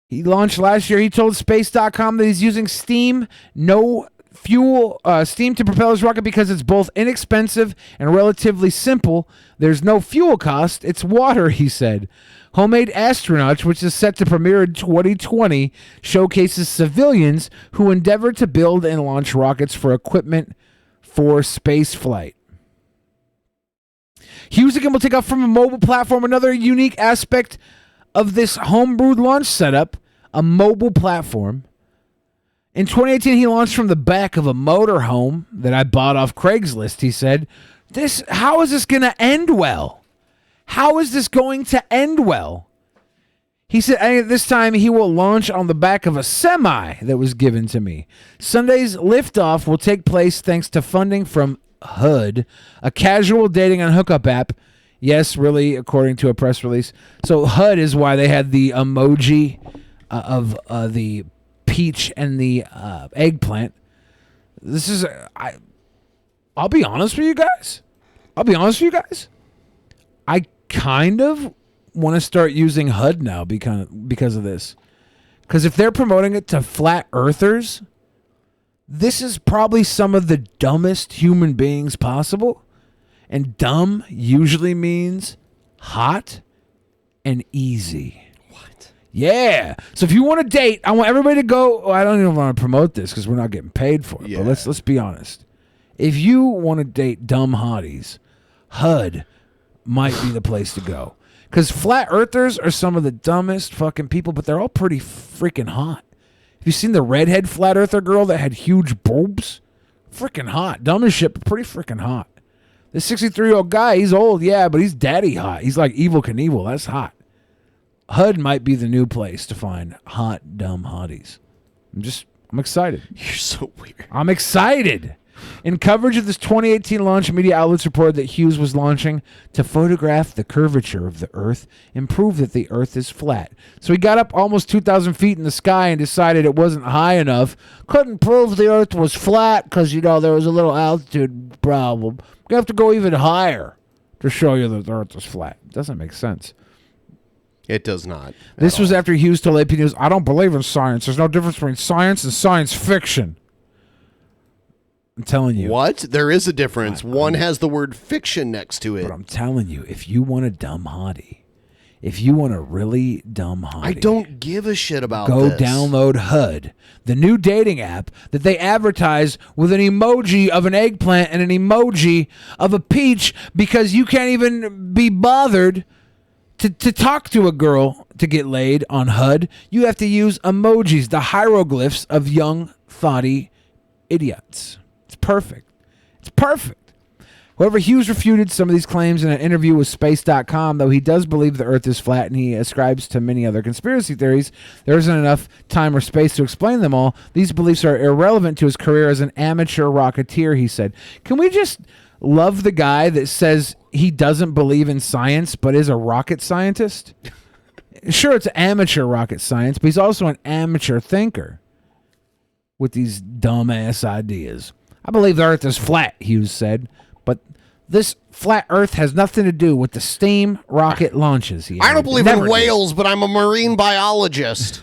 He launched last year. He told Space.com that he's using steam, no fuel, steam to propel his rocket because it's both inexpensive and relatively simple. There's no fuel cost. It's water, he said. Homemade Astronauts, which is set to premiere in 2020, showcases civilians who endeavor to build and launch rockets for equipment for space flight. Hughes again will take off from a mobile platform. Another unique aspect of this homebrewed launch setup, a mobile platform. In 2018, he launched from the back of a motorhome that I bought off Craigslist. He said, how is this going to end well? How is this going to end well? He said, this time he will launch on the back of a semi that was given to me. Sunday's liftoff will take place thanks to funding from HUD, a casual dating and hookup app. Yes, really, according to a press release. So HUD is why they had the emoji of the peach and the eggplant. This is I'll be honest with you guys. I kind of want to start using HUD now because of this. Because if they're promoting it to flat earthers, this is probably some of the dumbest human beings possible. And dumb usually means hot and easy. What? Yeah. So if you want to date, I want everybody to go. I don't even want to promote this because we're not getting paid for it. Yeah. But let's be honest. If you want to date dumb hotties, HUD might be the place to go. Because flat earthers are some of the dumbest fucking people, but they're all pretty freaking hot. Have you seen the redhead flat earther girl that had huge boobs? Freaking hot. Dumb as shit, but pretty freaking hot. This 63-year-old guy, he's old, yeah, but he's daddy hot. He's like Evel Knievel. That's hot. HUD might be the new place to find hot, dumb hotties. I'm excited. You're so weird. I'm excited. In coverage of this 2018 launch, media outlets reported that Hughes was launching to photograph the curvature of the Earth and prove that the Earth is flat. So he got up almost 2,000 feet in the sky and decided it wasn't high enough. Couldn't prove the Earth was flat because, there was a little altitude problem. We have to go even higher to show you that the Earth is flat. It doesn't make sense. It does not. This was after Hughes told AP News, I don't believe in science. There's no difference between science and science fiction. I'm telling you. What? There is a difference. One has the word fiction next to it. But I'm telling you, if you want a dumb hottie, if you want a really dumb hottie, I don't give a shit about go this. download HUD, the new dating app that they advertise with an emoji of an eggplant and an emoji of a peach because you can't even be bothered to talk to a girl to get laid on HUD. You have to use emojis, the hieroglyphs of young, thoughty idiots. Perfect. It's perfect. However, Hughes refuted some of these claims in an interview with Space.com, though he does believe the Earth is flat and he ascribes to many other conspiracy theories. There isn't enough time or space to explain them all. These beliefs are irrelevant to his career as an amateur rocketeer, he said. Can we just love the guy that says he doesn't believe in science but is a rocket scientist? Sure, it's amateur rocket science, but he's also an amateur thinker with these dumbass ideas. I believe the Earth is flat, Hughes said, but this flat Earth has nothing to do with the steam rocket launches. I don't believe in whales, but I'm a marine biologist.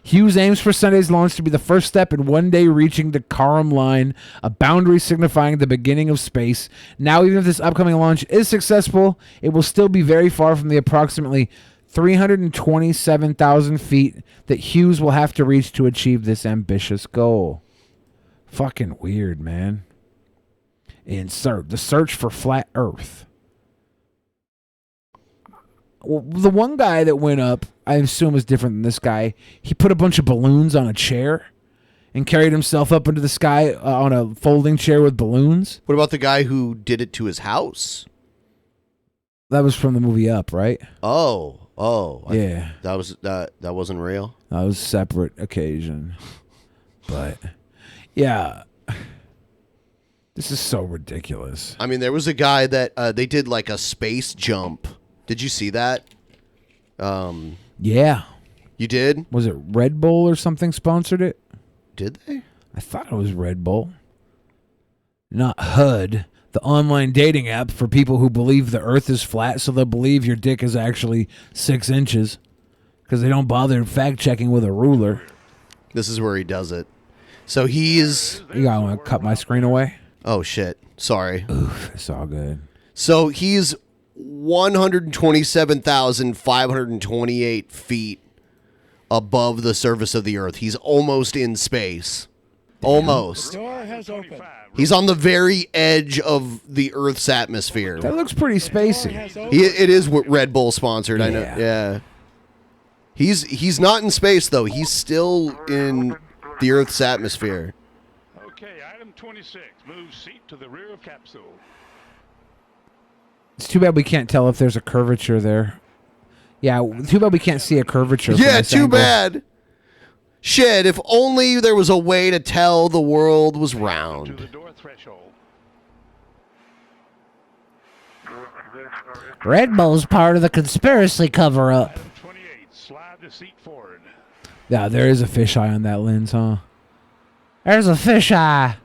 Hughes aims for Sunday's launch to be the first step in one day reaching the Kármán line, a boundary signifying the beginning of space. Now, even if this upcoming launch is successful, it will still be very far from the approximately 327,000 feet that Hughes will have to reach to achieve this ambitious goal. Fucking weird, man. The search for flat Earth. Well, the one guy that went up, I assume is different than this guy. He put a bunch of balloons on a chair and carried himself up into the sky on a folding chair with balloons. What about the guy who did it to his house? That was from the movie Up, right? Yeah. That wasn't real. That was a separate occasion. But yeah, this is so ridiculous. I mean, there was a guy that they did like a space jump. Did you see that? Yeah. You did? Was it Red Bull or something sponsored it? Did they? I thought it was Red Bull. Not HUD, the online dating app for people who believe the Earth is flat, so they'll believe your dick is actually 6 inches because they don't bother fact-checking with a ruler. This is where he does it. So he's... You gotta want to cut my screen away? Oh, shit. Sorry. Oof, it's all good. So he's 127,528 feet above the surface of the Earth. He's almost in space. Almost. Door has opened. He's on the very edge of the Earth's atmosphere. That looks pretty spacey. It is Red Bull sponsored, I know. Yeah. He's not in space, though. He's still in the Earth's atmosphere. Okay, item 26. Move seat to the rear of capsule. It's too bad we can't tell if there's a curvature there. Yeah, too bad we can't see a curvature. Yeah, too bad. Shit, if only there was a way to tell the world was round. To the door threshold. Red Bull's part of the conspiracy cover-up. Yeah, there is a fisheye on that lens, huh? There's a fisheye.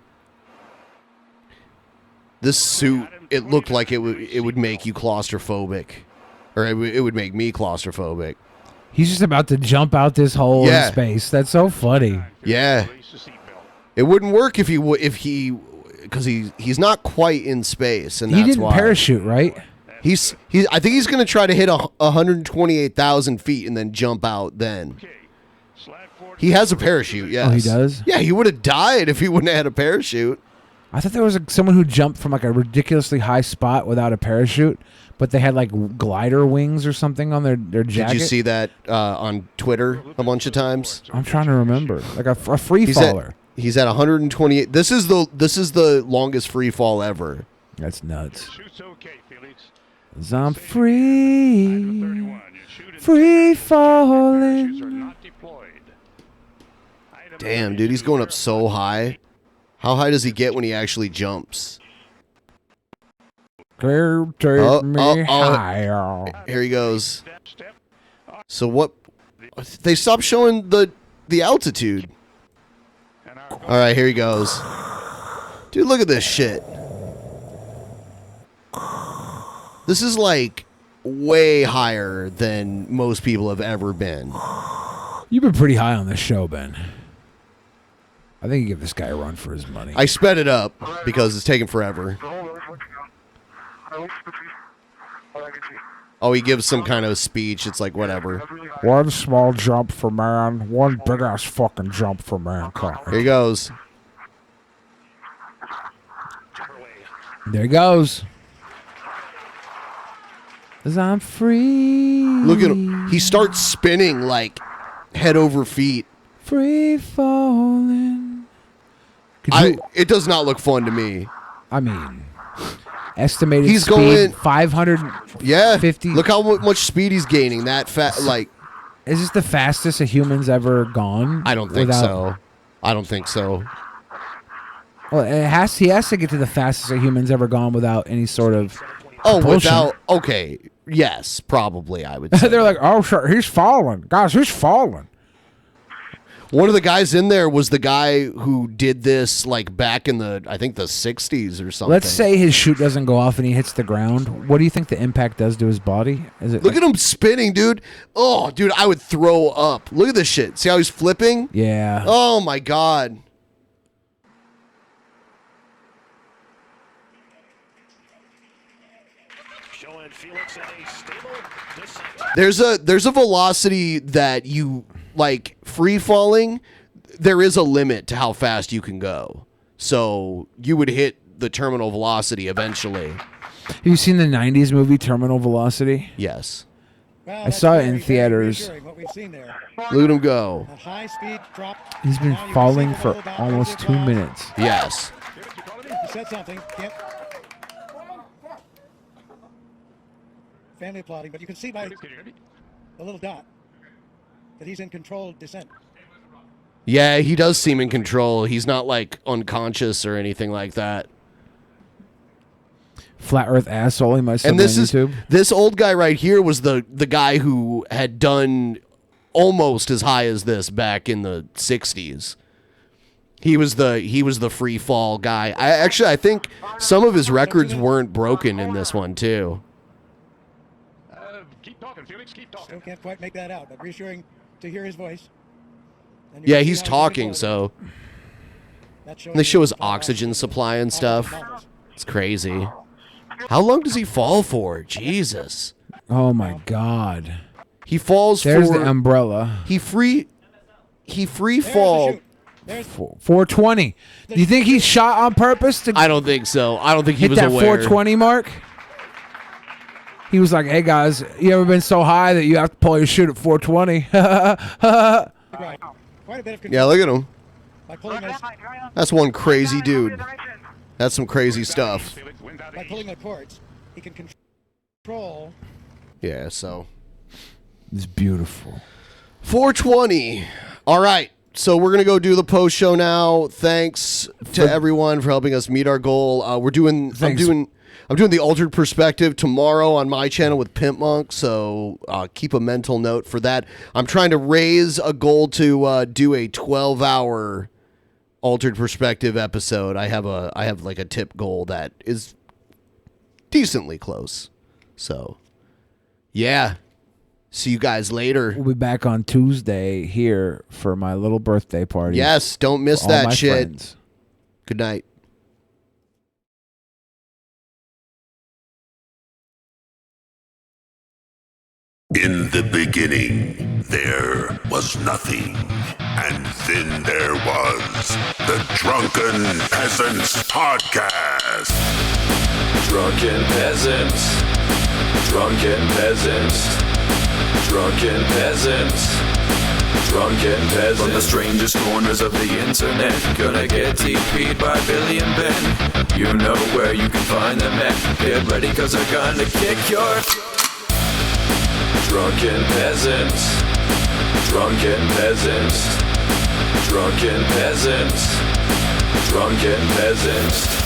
This suit, it looked like it would make you claustrophobic. Or it would make me claustrophobic. He's just about to jump out this hole in space. That's so funny. Yeah. It wouldn't work if he because he's not quite in space, and He that's didn't why. parachute, right? I think he's going to try to hit 128,000 feet and then jump out then. He has a parachute, yes. Oh, he does? Yeah, he would have died if he wouldn't have had a parachute. I thought there was someone who jumped from like a ridiculously high spot without a parachute, but they had like glider wings or something on their jacket. Did you see that on Twitter a bunch of times? I'm trying to remember. Like a free faller. He's at 128. This is the longest free fall ever. That's nuts. 'Cause I'm free, free falling. Damn, dude, he's going up so high. How high does he get when he actually jumps? Take me higher. Here he goes. So what? They stopped showing the altitude. All right, here he goes. Dude, look at this shit. This is like way higher than most people have ever been. You've been pretty high on this show, Ben. I think you give this guy a run for his money. I sped it up because it's taking forever. Oh, he gives some kind of speech. It's like, whatever. One small jump for man, one big-ass fucking jump for mankind. Here he goes. There he goes. 'Cause I'm free. Look at him. He starts spinning like head over feet. Free falling. It does not look fun to me. I mean, estimated He's speed going 550. Yeah. Look how much speed he's gaining. Like, is this the fastest a human's ever gone? I don't think so. I don't think so. Well, he has to get to the fastest a human's ever gone without any sort of without. Okay. Yes, probably. I would say. They're like, oh, sure, he's falling, guys. He's falling. One of the guys in there was the guy who did this like back in I think the 60s or something. Let's say his chute doesn't go off and he hits the ground. What do you think the impact does to his body? Is it Look at him spinning, dude. Oh, dude, I would throw up. Look at this shit. See how he's flipping? Yeah. Oh, my God. There's a velocity that you like free falling. There is a limit to how fast you can go. So you would hit the terminal velocity eventually. Have you seen the 90s movie Terminal Velocity? Yes. I saw it in theaters. Look at him go. He's been falling for almost 2 minutes. Yes. He said something. Family applauding, but you can see by the little dot that he's in controlled descent. Yeah, he does seem in control. He's not like unconscious or anything like that. Flat Earth asshole. He might still And be on this is YouTube. this old guy right here was the guy who had done almost as high as this back in the 60s. He was the free fall guy. I think some of his records weren't broken in this one too. Keep talking, Felix. Keep talking. Still can't quite make that out, but reassuring to hear his voice. Yeah, he's talking, so. And they show his oxygen supply and stuff. It's crazy. How long does he fall for? Jesus. Oh my God. He falls There's for the umbrella. He free fall. 420. Do you think he shot on purpose to I don't think so. I don't think he hit was that aware. 420 mark? He was like, "Hey guys, you ever been so high that you have to pull your chute at 420?" Yeah, look at him. That's one crazy dude. That's some crazy stuff. By pulling the cords, he can control. Yeah, so. It's beautiful. 420. All right. So we're going to go do the post show now. Thanks to everyone for helping us meet our goal. I'm doing I'm doing the altered perspective tomorrow on my channel with Pimp Monk, so keep a mental note for that. I'm trying to raise a goal to do a 12-hour altered perspective episode. I have like a tip goal that is decently close. So, yeah. See you guys later. We'll be back on Tuesday here for my little birthday party. Yes, don't miss for all that my shit. friends. Good night. In the beginning, there was nothing. And then there was the Drunken Peasants Podcast. Drunken Peasants. Drunken Peasants. Drunken Peasants. Drunken Peasants. From the strangest corners of the internet, gonna get TP'd by Billy and Ben. You know where you can find them at. Get ready, cause they're gonna kick your... Drunken Peasants. Drunken Peasants. Drunken Peasants. Drunken Peasants.